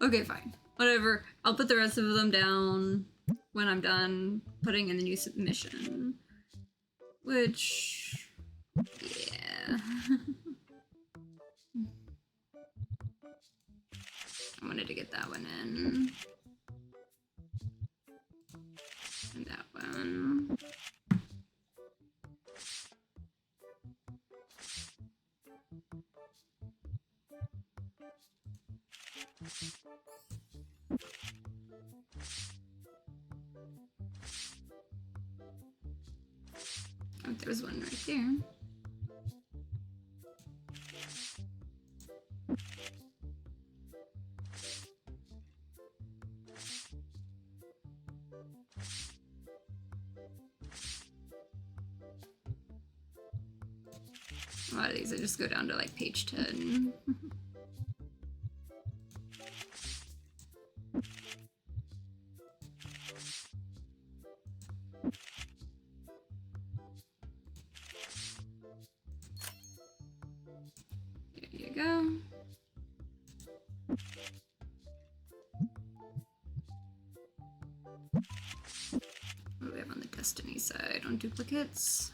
Okay, fine. Whatever. I'll put the rest of them down when I'm done putting in the new submission. Which... yeah. I wanted to get that one in. And that one. Oh, there's one right there. A lot of these I just go down to like page 10. There you go. What do we have on the Destiny side on duplicates?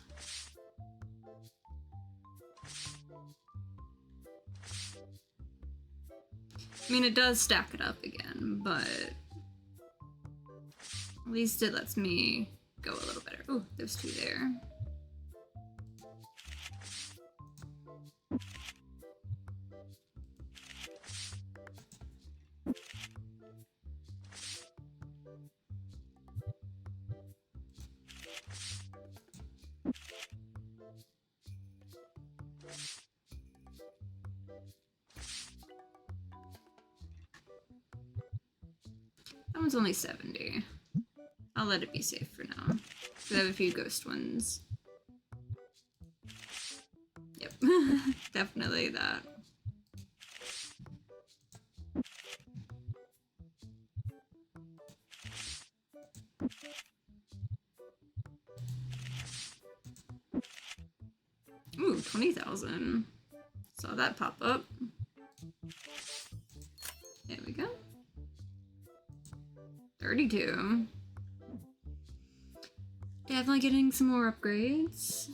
I mean, it does stack it up again, but at least it lets me go a little better. Oh, there's two there. That one's only 70. I'll let it be safe for now. We have a few ghost ones. Yep, definitely that. Ooh, 20,000. Saw that pop up. There we go. 32. Definitely getting some more upgrades.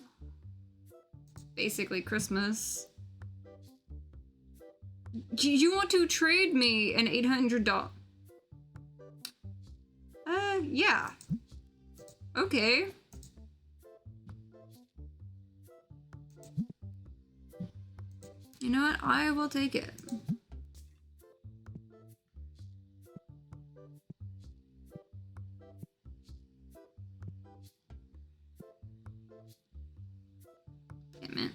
Basically Christmas. Do you want to trade me an $800? Yeah. Okay. You know what? I will take it. Damn it.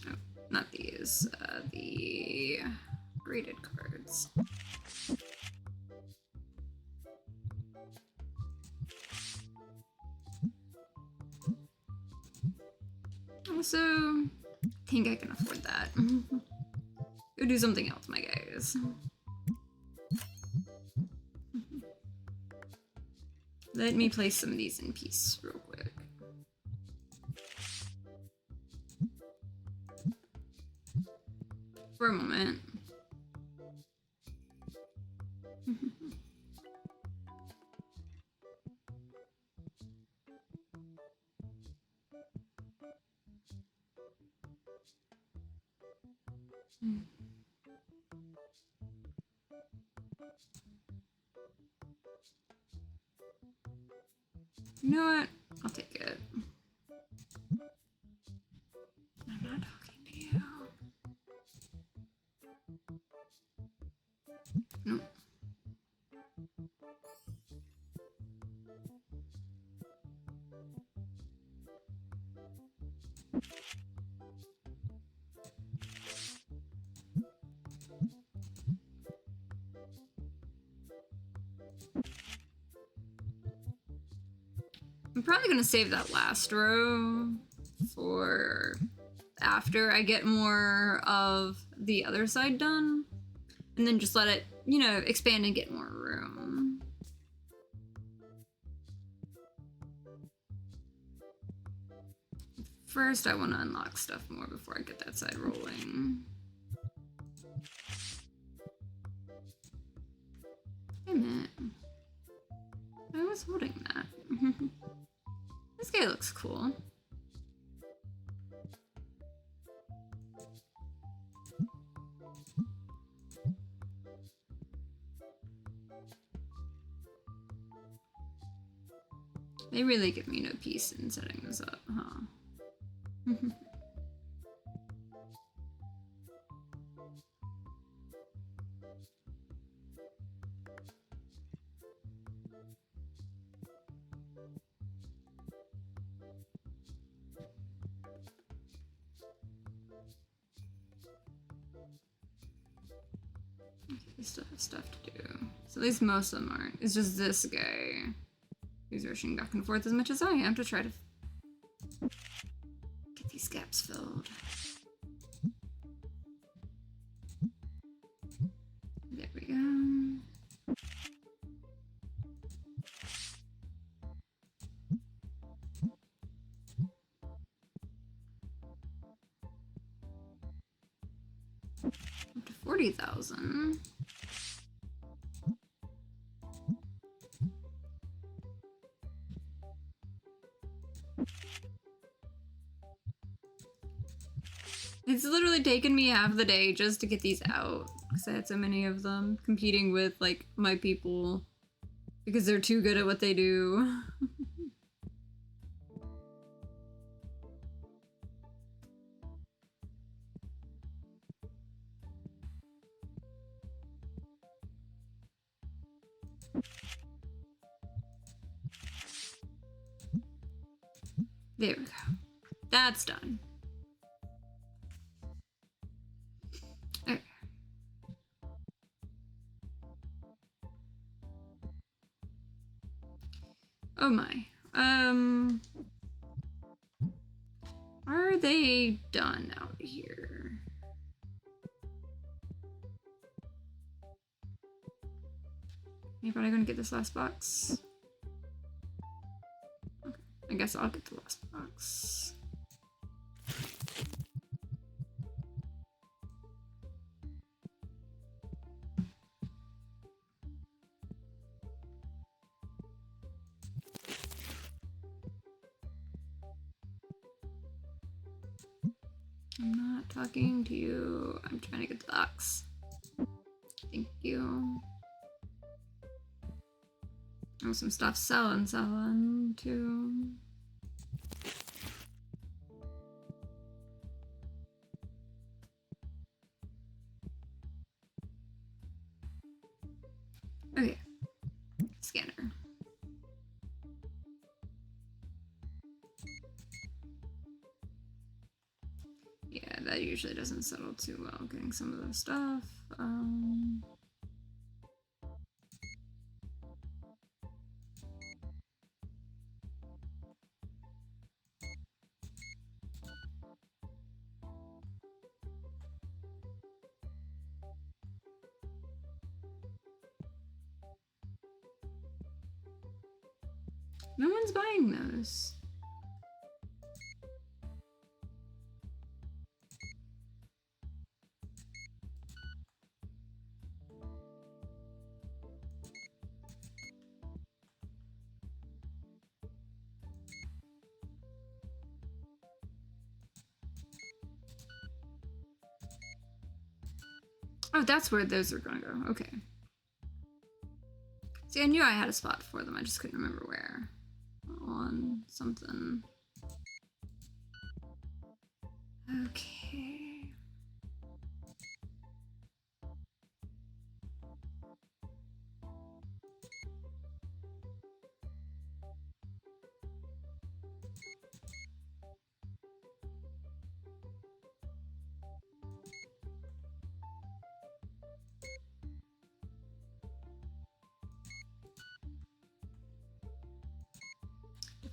Oh, not these. The graded cards. Also, I think I can afford that. Go do something else, my guys. Let me place some of these in peace real quick. For a moment. You know what? I'll take it. I'm not talking to you. I'm probably gonna save that last row for after I get more of the other side done. And then just let it, you know, expand and get more room. First, I want to unlock stuff more before I get that side rolling. Damn it. I was holding that. This guy looks cool. They really give me no peace in setting this up, huh? I still have stuff to do. So at least most of them aren't. It's just this guy who's rushing back and forth as much as I am to try to get these gaps filled. There we go. Up to 40,000. It's literally taken me half the day just to get these out because I had so many of them competing with like my people because they're too good at what they do. There we go. That's done. Okay. Oh my. Are they done out here? Anybody gonna get this last box? Okay. I guess I'll get the last box. I'm not talking to you. I'm trying to get the box. Thank you. Oh, some stuff selling too. Okay. Scanner. Yeah, that usually doesn't settle too well, getting some of the stuff. No one's buying those. Oh, that's where those are gonna go. Okay. See, I knew I had a spot for them. I just couldn't remember where. On something. Okay.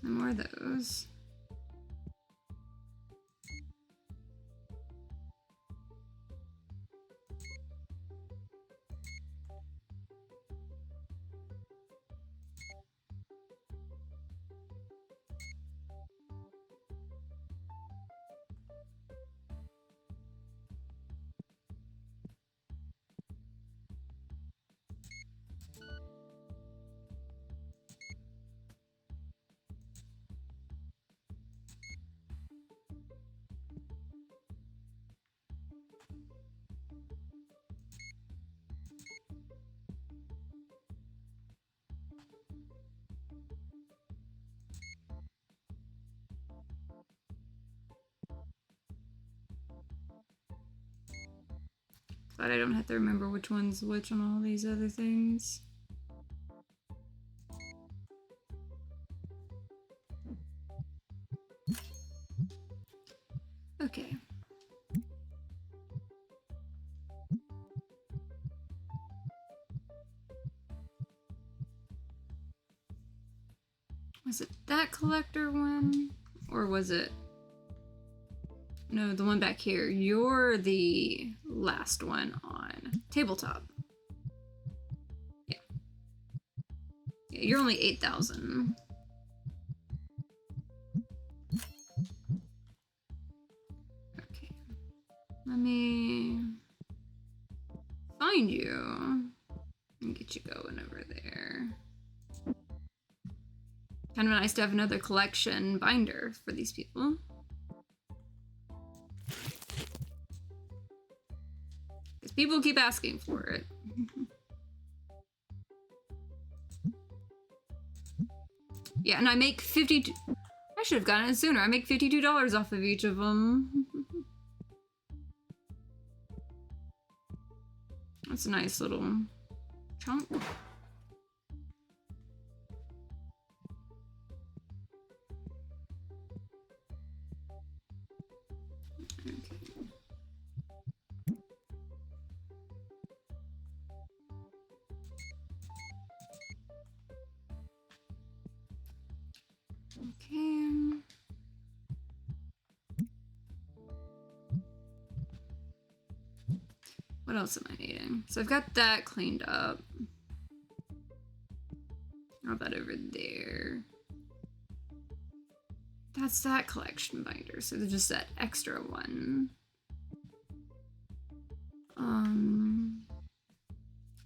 And more of those. Glad I don't have to remember which one's which on all these other things. Okay. Was it that collector one? Or was it... No, the one back here. You're the last one on tabletop. Yeah. Yeah, you're only 8,000. Okay. Let me find you and get you going over there. Kind of nice to have another collection binder for these people. Because people keep asking for it. Yeah, and I make 52... I should have gotten it sooner. I make $52 off of each of them. That's a nice little chunk. Okay. What else am I needing? So I've got that cleaned up. I'll that over there. That's that collection binder. So there's just that extra one.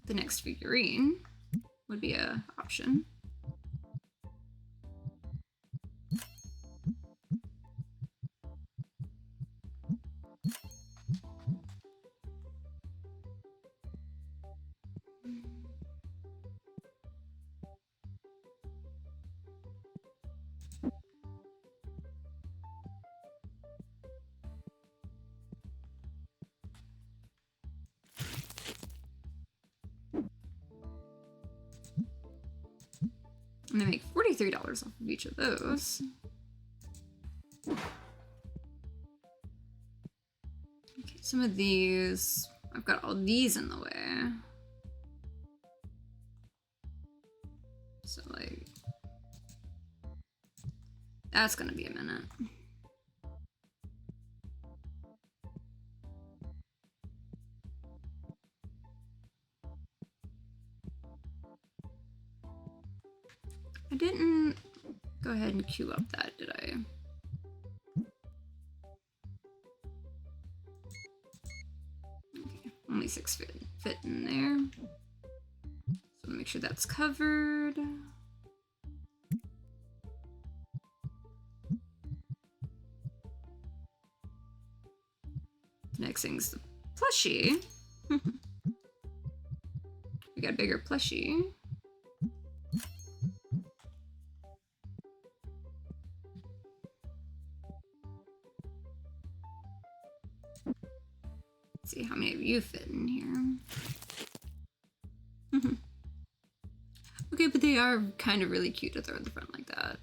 The next figurine would be a option. And they make $43 off of each of those. Okay, some of these, I've got all these in the way. So like, that's gonna be a minute. I didn't go ahead and queue up that, did I? Okay, only 6 fit in there. So make sure that's covered. Next thing's the plushie. We got a bigger plushie. Let's see how many of you fit in here. Okay, but they are kind of really cute to throw at the front like that.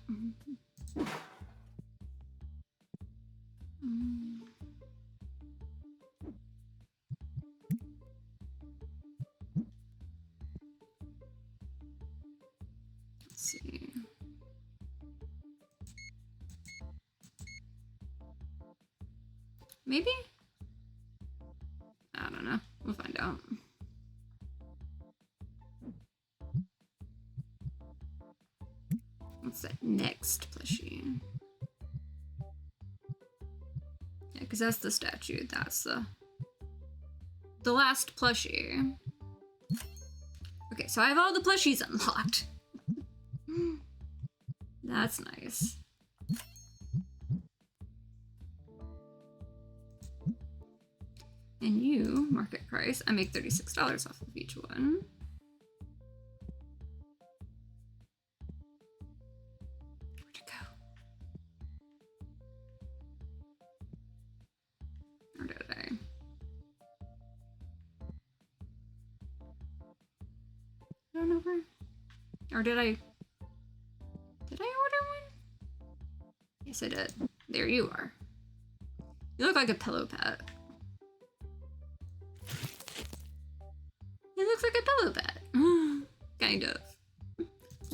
Let's see. Maybe? I don't know. We'll find out. What's that next plushie? Yeah, because that's the statue. That's the last plushie. Okay, so I have all the plushies unlocked. That's nice. And you, market price, I make $36 off of each one. Where'd it go? Or did I? I don't know where. Or did I? Did I order one? Yes, I did. There you are. You look like a pillow pet. It looks like a pillow pet. Kind of.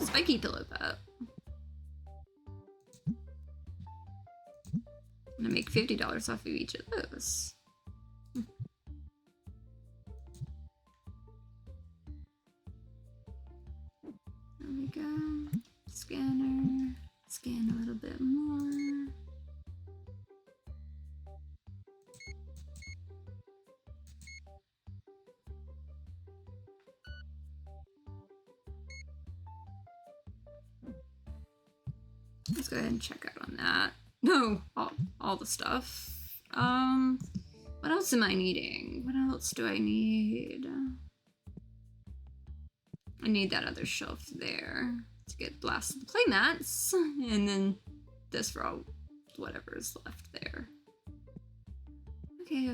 Spiky pillow pet. I'm gonna make $50 off of each of those. There we go. Scanner. Scan a little bit more. Let's go ahead and check out on that. No, all the stuff. What else am I needing? What else do I need? I need that other shelf there to get blasted playmats, and then this for all whatever is left there. Okay.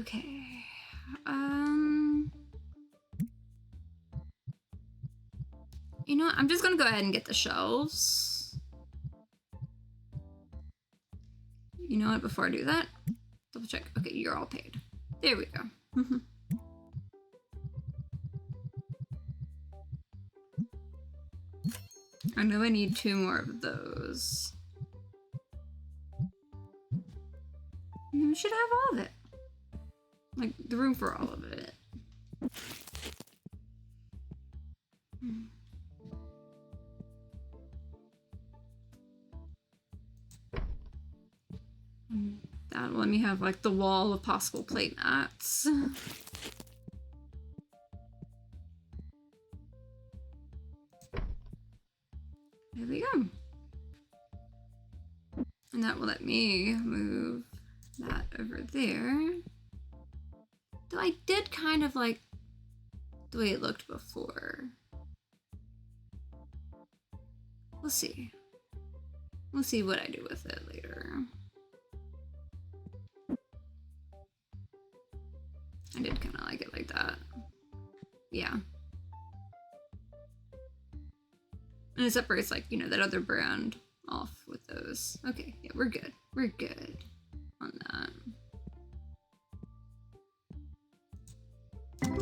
You know what? I'm just gonna go ahead and get the shelves. You know what? Before I do that, double check. Okay, you're all paid. There we go. I know I need 2 more of those. And we should have all of it. Like, the room for all of it. That'll let me have, like, the wall of possible plate mats. There we go. And that will let me move that over there. Though I did kind of like the way it looked before. We'll see. We'll see what I do with it later. I did kind of like it like that. Yeah. And it separates, like, you know, that other brand off with those. Okay, yeah, we're good. We're good on that.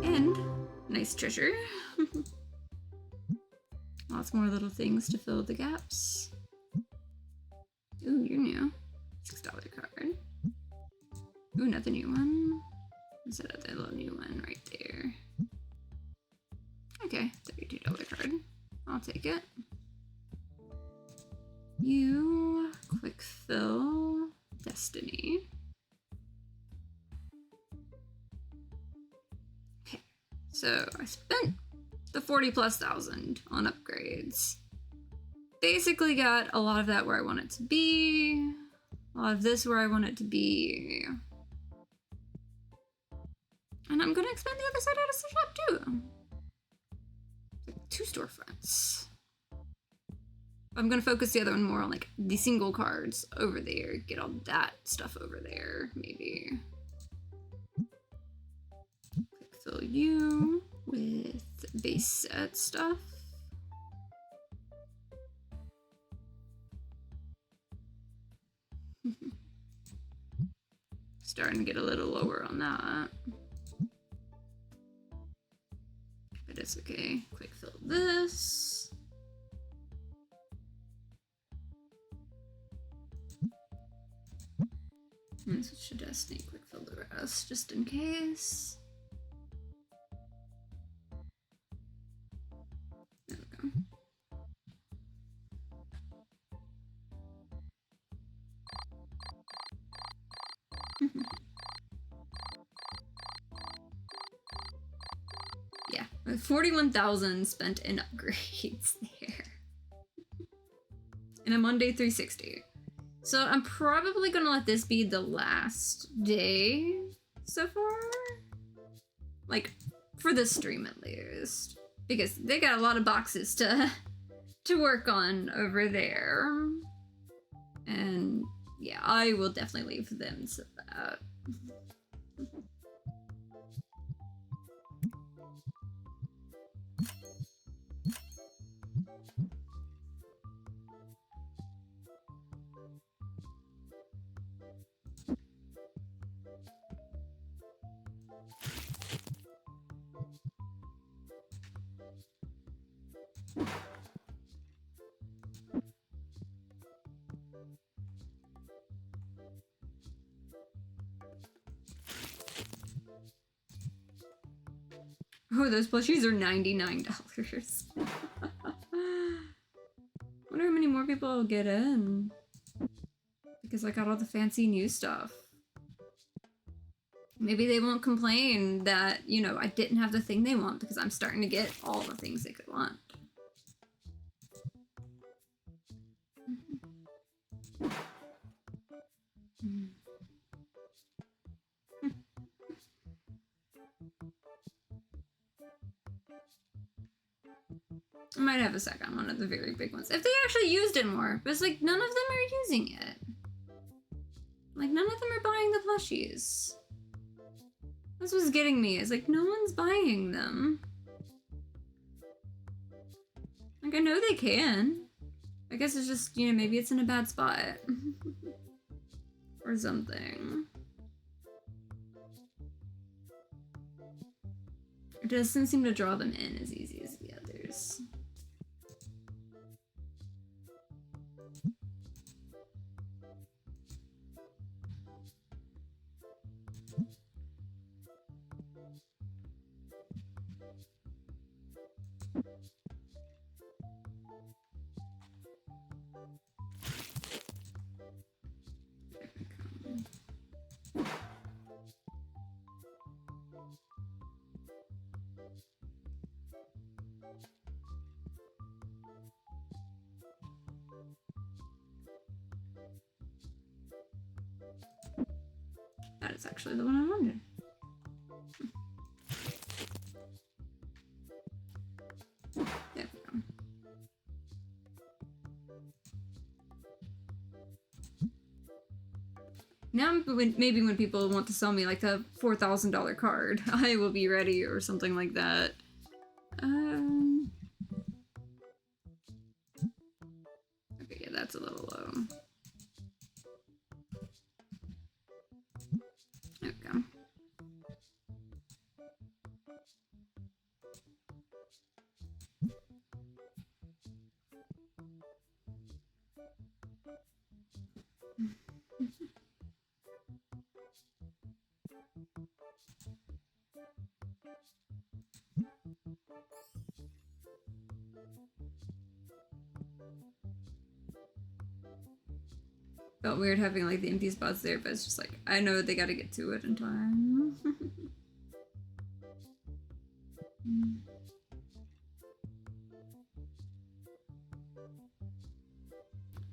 And nice treasure. Lots more little things to fill the gaps. Ooh, you're new. $6 card. Ooh, another new one. Instead of the little new one right there. Okay, $32 card. I'll take it. You quick fill Destiny. Okay, so I spent the 40,000+ on upgrades. Basically got a lot of that where I want it to be. A lot of this where I want it to be. And I'm gonna expand the other side out of the shop too. Like 2 storefronts. I'm gonna focus the other one more on like the single cards over there. Get all that stuff over there, maybe. Quick fill you with base set stuff. Starting to get a little lower on that. But it's okay. Quick fill this. And switch to Destiny. Quick fill the rest just in case. There we go. Yeah, 41,000 spent in upgrades there. And a Monday 360. So I'm probably gonna let this be the last day so far. Like, for this stream at least. Because they got a lot of boxes to work on over there. And yeah, I will definitely leave them to that. Oh, those plushies are $99. Wonder how many more people will get in. Because I got all the fancy new stuff. Maybe they won't complain that, you know, I didn't have the thing they want because I'm starting to get all the things they could want. I might have a second one of the very big ones. If they actually used it more. But it's like, none of them are using it. Like, none of them are buying the plushies. That's what's getting me. It's like, no one's buying them. Like, I know they can. I guess it's just, you know, maybe it's in a bad spot. Or something. It doesn't seem to draw them in as easy as the others. That is actually the one I wanted. There we go. Now, maybe when people want to sell me like a $4,000 card, I will be ready or something like that. Okay, yeah, that's a little low. There we go. Felt weird having like the empty spots there, but it's just like, I know they gotta get to it in time.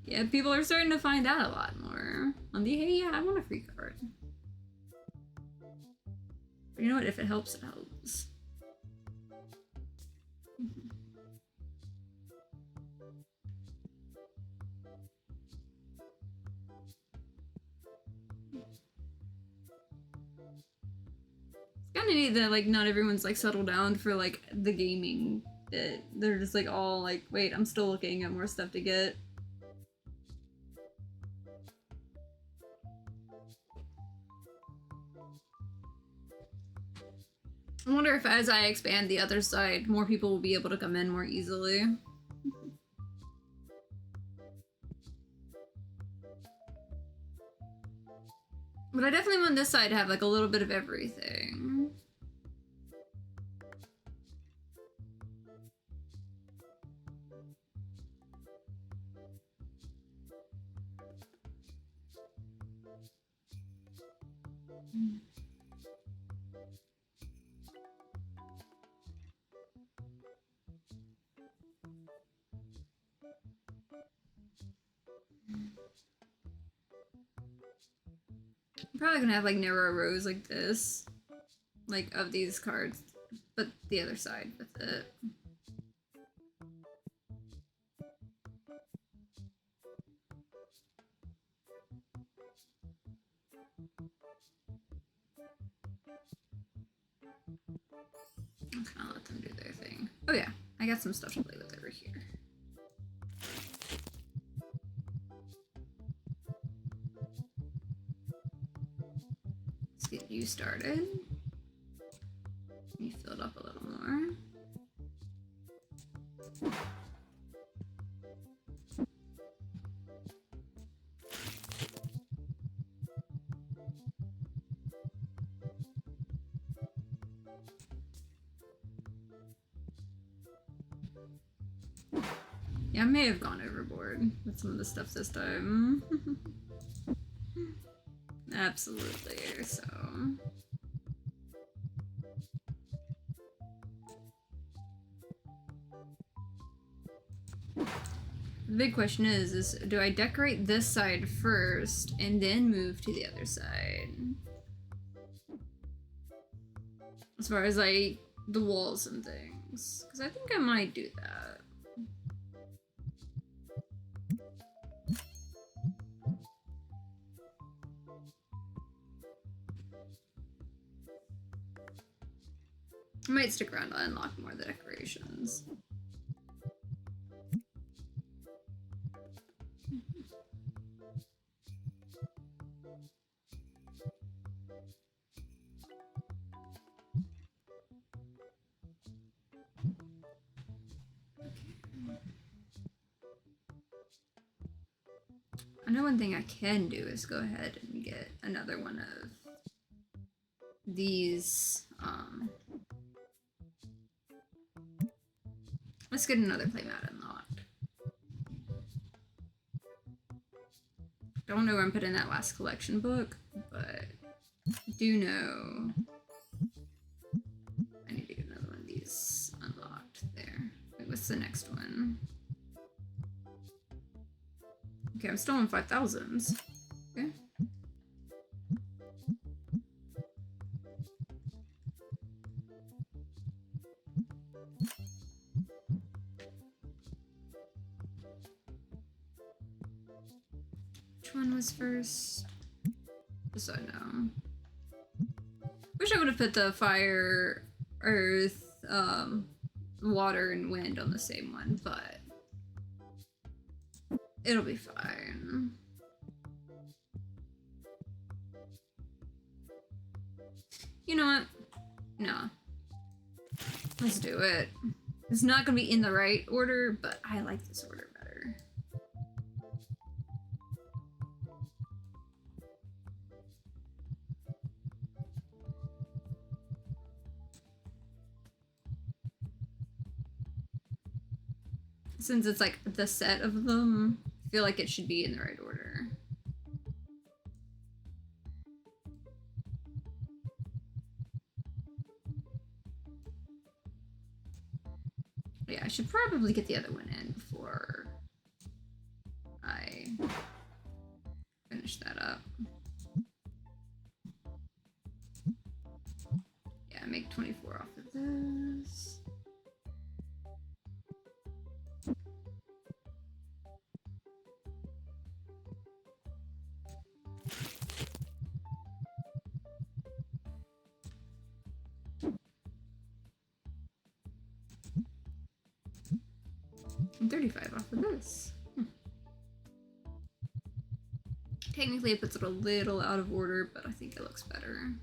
Yeah, people are starting to find that a lot more. On the, hey, yeah, I want a free card. But you know what? If it helps, it helps. It's kind of neat that like not everyone's like settled down for like the gaming bit. They're just like all like, wait, I'm still looking at more stuff to get. I wonder if as I expand the other side, more people will be able to come in more easily. But I definitely want this side to have like a little bit of everything. I'm probably gonna have like narrow rows like this, like of these cards, but the other side with it. I'm just gonna let them do their thing. Oh yeah, I got some stuff to play with over here. Let's get you started. You filled up a little more. Yeah, I may have gone overboard with some of the stuff this time. Absolutely, so. The big question is do I decorate this side first and then move to the other side? As far as like the walls and things. Because I think I might do that. I might stick around to unlock more of the decorations. I know one thing I can do is go ahead and get another one of these. Let's get another playmat unlocked. Don't know where I'm putting that last collection book, but do know I need to get another one of these unlocked there. Wait, what's the next one? Okay, I'm still on 5,000s. Okay. Which one was first? Just so I know. Wish I would have put the fire, earth, water, and wind on the same one, but it'll be fine. You know what? No. Let's do it. It's not gonna be in the right order, but I like this order better. Since it's like the set of them, I feel like it should be in the right order. Yeah, I should probably get the other one in before I finish that up. Yeah, make 24 off of this. And 35 off of this. Technically it puts it a little out of order, but I think it looks better.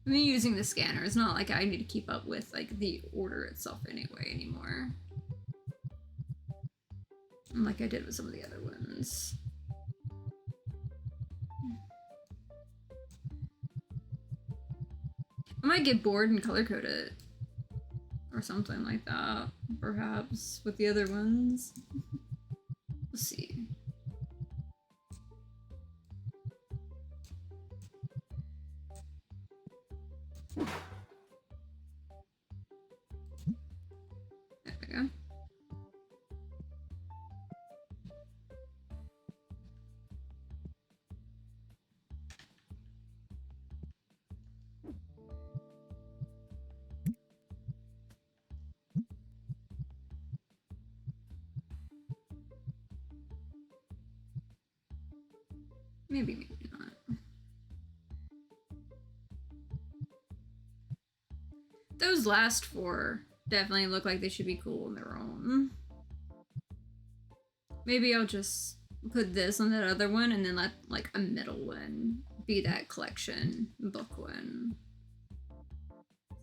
Me using the scanner. It's not like I need to keep up with like the order itself anyway anymore. Like I did with some of the other ones. I might get bored and color code it. Or something like that, perhaps, with the other ones. We'll see. There we go. Maybe, maybe not. Those last four definitely look like they should be cool on their own. Maybe I'll just put this on that other one and then let like a middle one be that collection book one.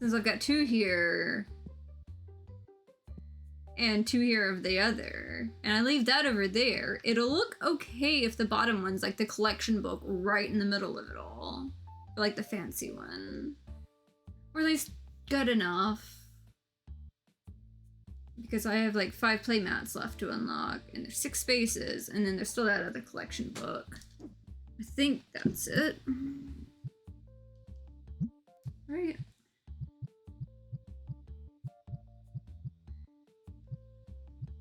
Since I've got two here and two here of the other, and I leave that over there, it'll look okay if the bottom one's like the collection book right in the middle of it all. Or like the fancy one. Or at least good enough. Because I have like 5 playmats left to unlock, and there's 6 spaces, and then there's still that other collection book. I think that's it. Right.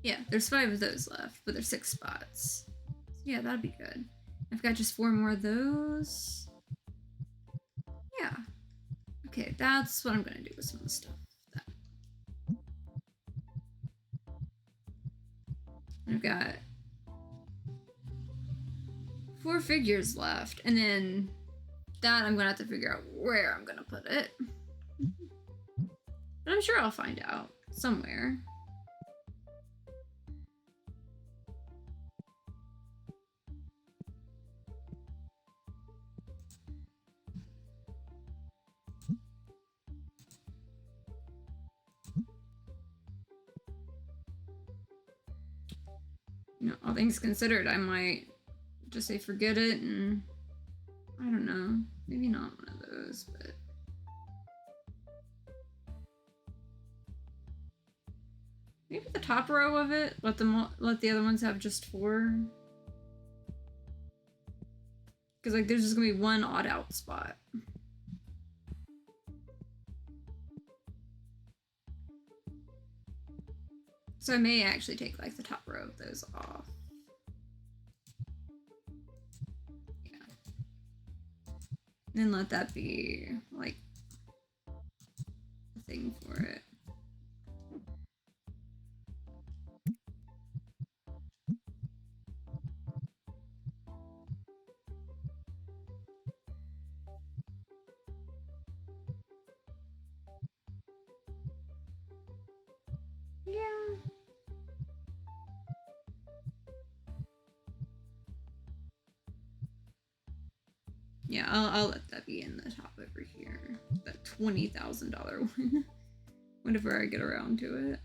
Yeah, there's 5 of those left, but there's 6 spots. So yeah, that'd be good. I've got just 4 more of those. Yeah. Okay, that's what I'm gonna do with some of the stuff. I've got 4 figures left, and then that I'm gonna have to figure out where I'm gonna put it. But I'm sure I'll find out somewhere. You know, all things considered, I might just say forget it, and I don't know, maybe not one of those, but maybe the top row of it, let the other ones have just 4. Because like there's just gonna be one odd out spot. So I may actually take like the top row of those off. Yeah. And let that be like a thing for it. Yeah. Yeah, I'll let that be in the top over here. That $20,000 one. Whenever I get around to it.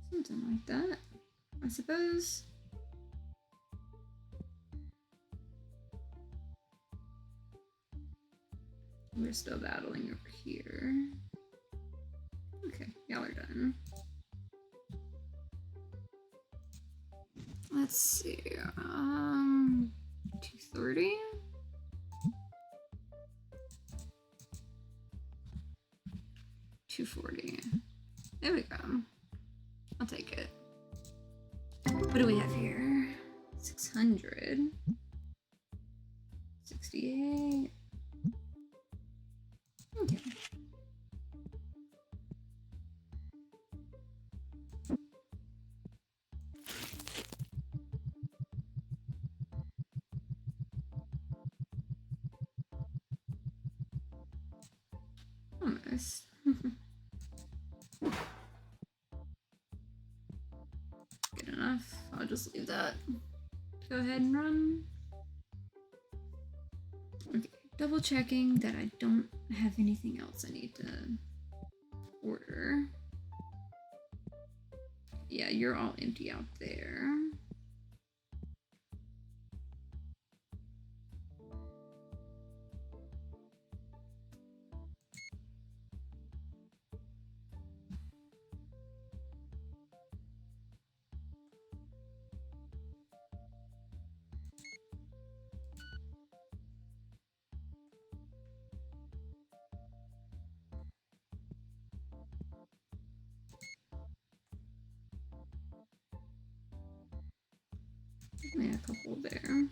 Something like that, I suppose. We're still battling over here. Okay, y'all are done. Let's see, 230? $240. There we go. I'll take it. What do we have here? 600. 68. Okay. Almost. Good enough. I'll just leave that. Go ahead and run. Okay, double checking that I don't have anything else I need to order. Yeah, you're all empty out there. Yeah, a couple there.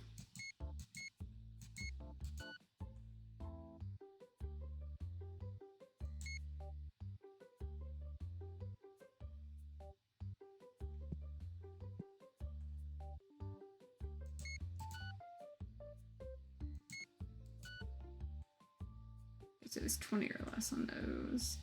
So it's 20 or less on those.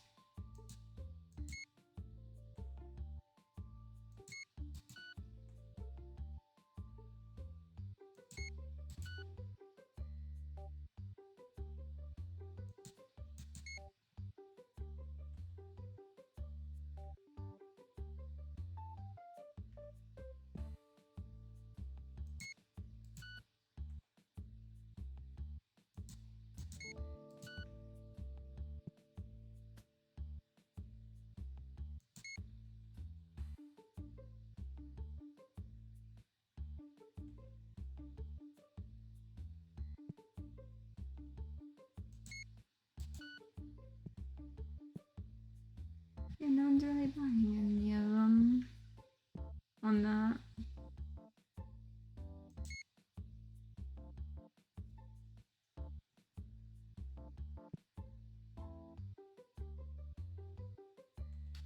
Yeah, no one's really buying any of them on that.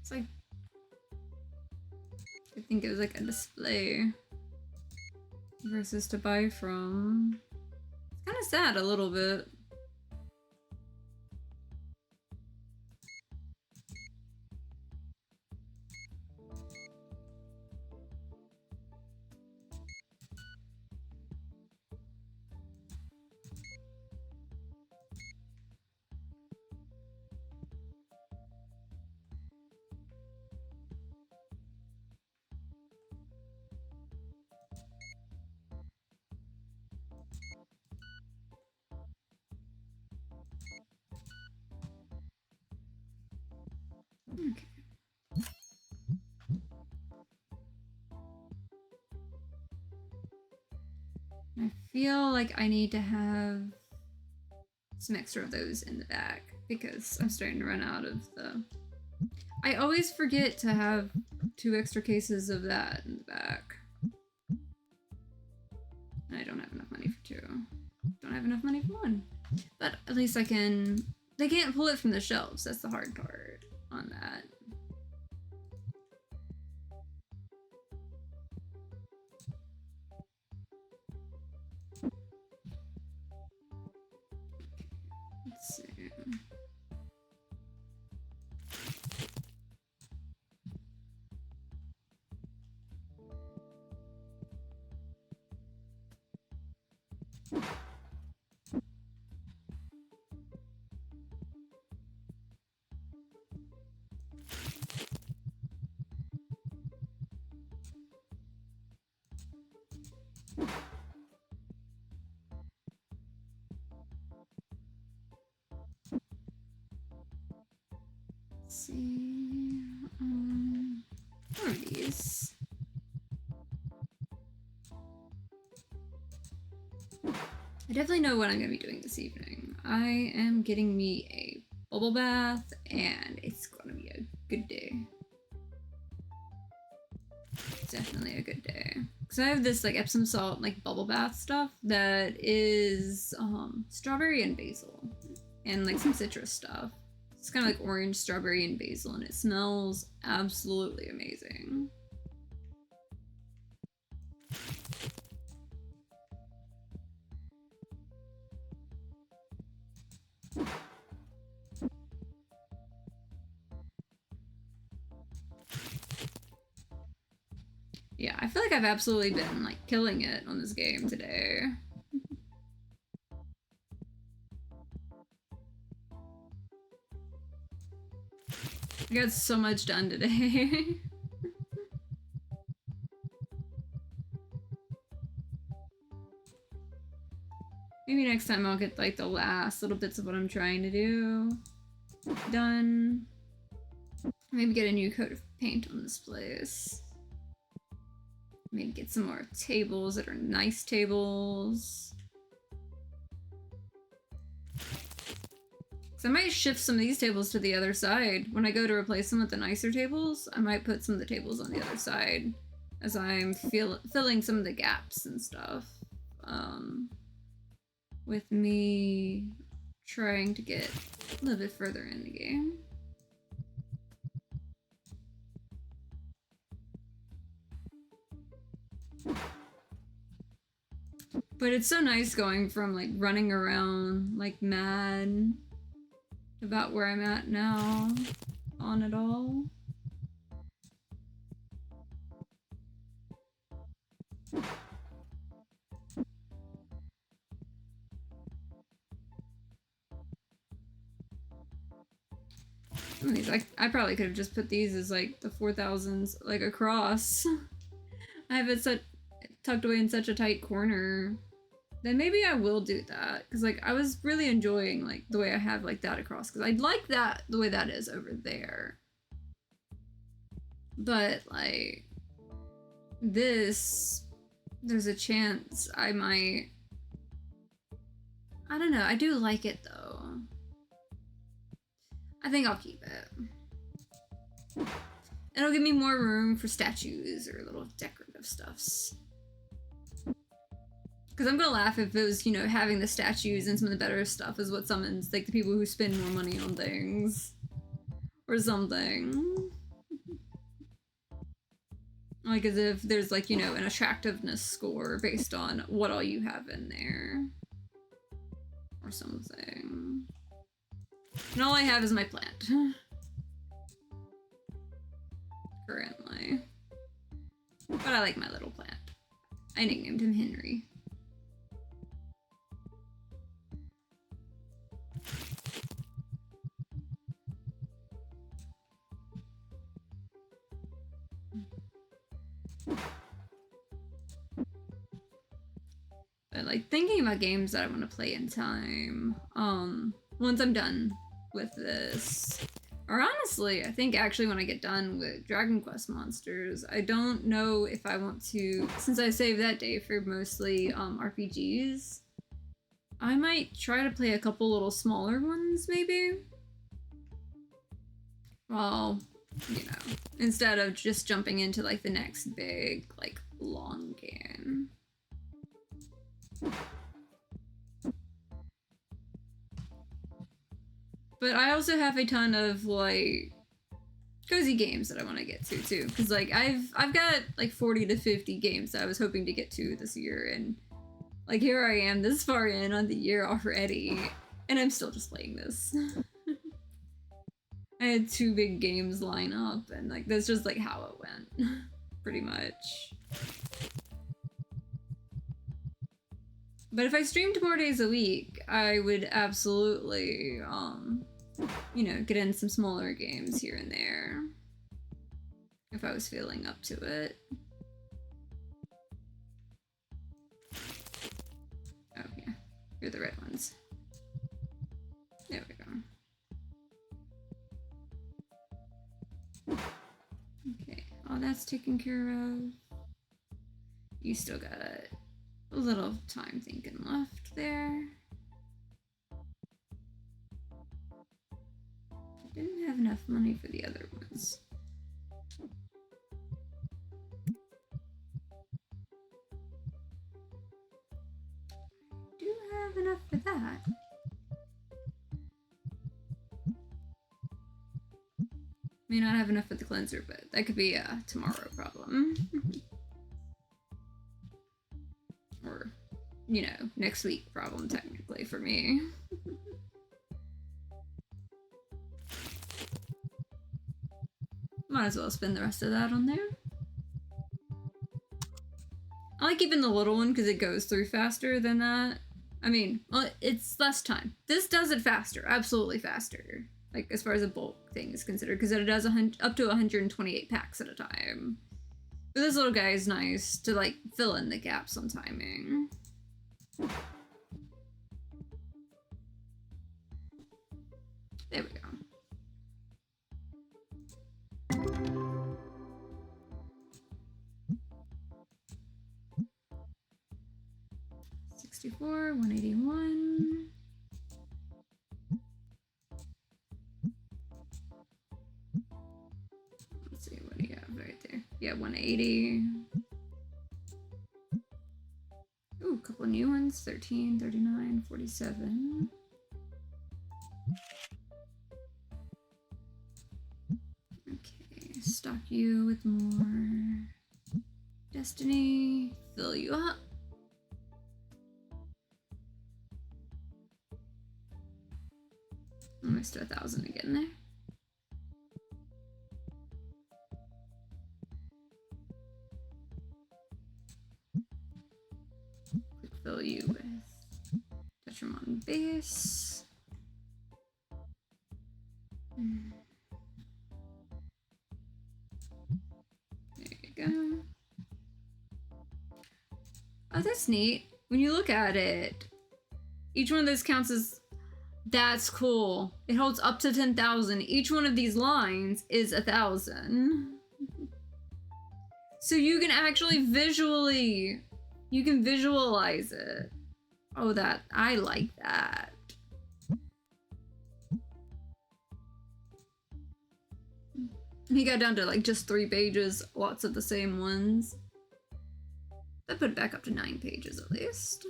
It's like, I think it was like a display versus to buy from. It's kind of sad a little bit. Okay. I feel like I need to have some extra of those in the back because I'm starting to run out of the... I always forget to have 2 extra cases of that in the back. And I don't have enough money for 2. Don't have enough money for 1. But at least I can... They can't pull it from the shelves. That's the hard part on that. Let's see. See, what are these? I definitely know what I'm gonna be doing this evening. I am getting me a bubble bath, and it's gonna be a good day. Definitely a good day. Because I have this like Epsom salt like bubble bath stuff that is strawberry and basil and like some citrus stuff. It's kind of like orange, strawberry, and basil, and it smells absolutely amazing. Yeah, I feel like I've absolutely been like killing it on this game today. I got so much done today. Maybe next time I'll get like the last little bits of what I'm trying to do done. Maybe get a new coat of paint on this place. Maybe get some more tables that are nice tables. So I might shift some of these tables to the other side. When I go to replace them with the nicer tables, I might put some of the tables on the other side as I'm filling some of the gaps and stuff. With me trying to get a little bit further in the game. But it's so nice going from like running around like mad about where I'm at now on it all. Some of these, I probably could have just put these as like the 4000s like across. I have it tucked away in such a tight corner. Then maybe I will do that because like I was really enjoying like the way I have like that across because I'd like that the way that is over there. But like this, there's a chance I might. I don't know. I do like it though. I think I'll keep it. It'll give me more room for statues or little decorative stuffs. Because I'm gonna laugh if it was, you know, having the statues and some of the better stuff is what summons, like, the people who spend more money on things. Or something. Like, as if there's, like, you know, an attractiveness score based on what all you have in there. Or something. And all I have is my plant. Currently. But I like my little plant. I nicknamed him Henry. But like thinking about games that I want to play in time, once I'm done with this, or honestly, I think actually when I get done with Dragon Quest Monsters, I don't know if I want to, since I saved that day for mostly RPGs, I might try to play a couple little smaller ones maybe. Well, you know, instead of just jumping into like the next big, like, long game. But I also have a ton of like cozy games that I want to get to too, because like I've got like 40 to 50 games that I was hoping to get to this year, and like here I am this far in on the year already, and I'm still just playing this. I had 2 big games line up, and like that's just like how it went, pretty much. But if I streamed more days a week, I would absolutely, you know, get in some smaller games here and there. If I was feeling up to it. Oh, yeah. You're the red ones. There we go. Okay, all that's taken care of. You still got a little time thinking left there. I didn't have enough money for the other ones. have enough for that. May not have enough for the cleanser, but that could be a tomorrow problem. Or, you know, next week problem, technically, for me. Might as well spend the rest of that on there. I like keeping the little one because it goes through faster than that. I mean, well, it's less time. This does it faster, absolutely faster. Like, as far as a bulk thing is considered, because it does up to 128 packs at a time. But this little guy is nice to, like, fill in the gaps on timing. There we go. $64, $181. Let's see, what do you have right there? Yeah, $180. Ooh, a couple of new ones. 13, 39, 47. Okay, stock you with more Destiny. Fill you up. Almost to 1,000 again there. Quick fill you with Tetramon base. There you go. Oh, that's neat. When you look at it, each one of those counts as... That's cool. It holds up to 10,000. Each one of these lines is 1,000. So you can actually visually, you can visualize it. Oh, that, I like that. He got down to like just 3 pages, lots of the same ones. That put it back up to 9 pages at least.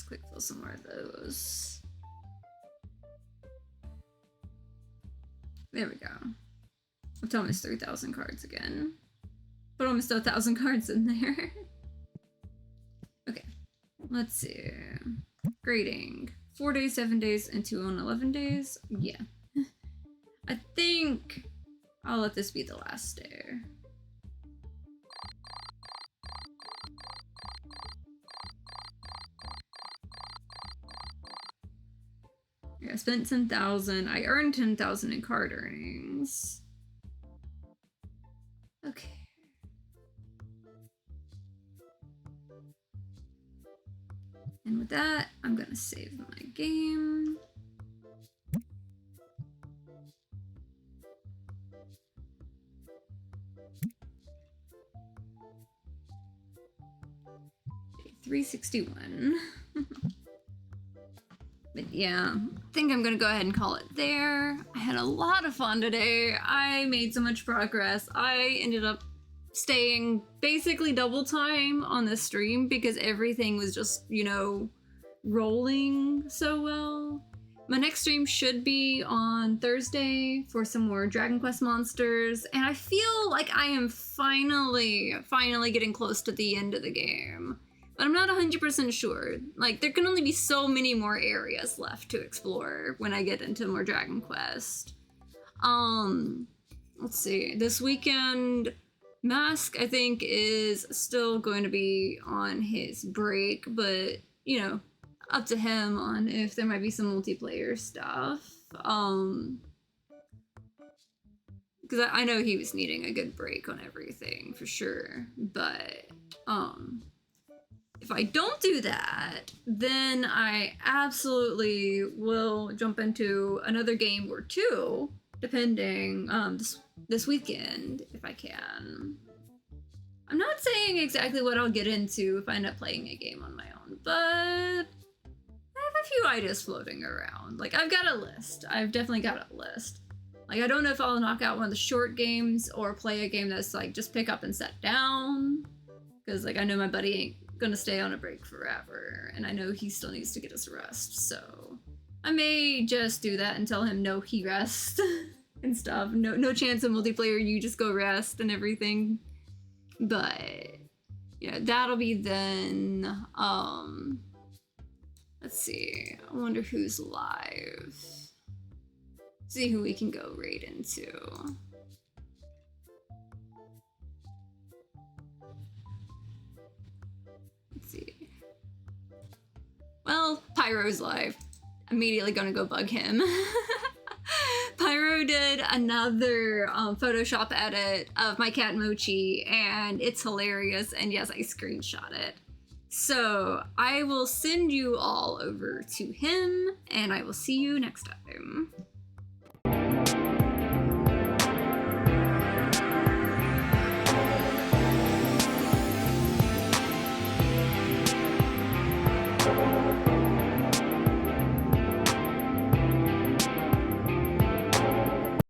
Quick fill some more of those. There we go. It's almost 3,000 cards again. Put almost 1,000 cards in there. Okay, let's see. Grading. 4 days, 7 days, and 2 on 11 days. Yeah. I think I'll let this be the last day. I spent 10,000. I earned 10,000 in card earnings. Okay. And with that, I'm gonna save my game. Day 361. But yeah, I think I'm gonna go ahead and call it there. I had a lot of fun today. I made so much progress. I ended up staying basically double time on the stream because everything was just, you know, rolling so well. My next stream should be on Thursday for some more Dragon Quest monsters, and I feel like I am finally getting close to the end of the game. But I'm not 100% sure. Like, there can only be so many more areas left to explore when I get into more Dragon Quest. Let's see. This weekend, Mask, I think, is still going to be on his break, but, you know, up to him on if there might be some multiplayer stuff. Because I know he was needing a good break on everything, for sure. But, if I don't do that, then I absolutely will jump into another game or two, depending, this weekend, if I can. I'm not saying exactly what I'll get into if I end up playing a game on my own, but I have a few ideas floating around. Like, I've got a list. I've definitely got a list. Like, I don't know if I'll knock out one of the short games or play a game that's like, just pick up and set down. Because, like, I know my buddy ain't gonna stay on a break forever, and I know he still needs to get his rest, so I may just do that and tell him no, he rest and stuff. No chance of multiplayer, you just go rest and everything. But yeah, that'll be then. Let's see. I wonder who's live. See who we can go raid into. Let's see. Well, Pyro's live. Immediately gonna go bug him. Pyro did another Photoshop edit of my cat Mochi, and it's hilarious, and yes, I screenshot it. So I will send you all over to him, and I will see you next time.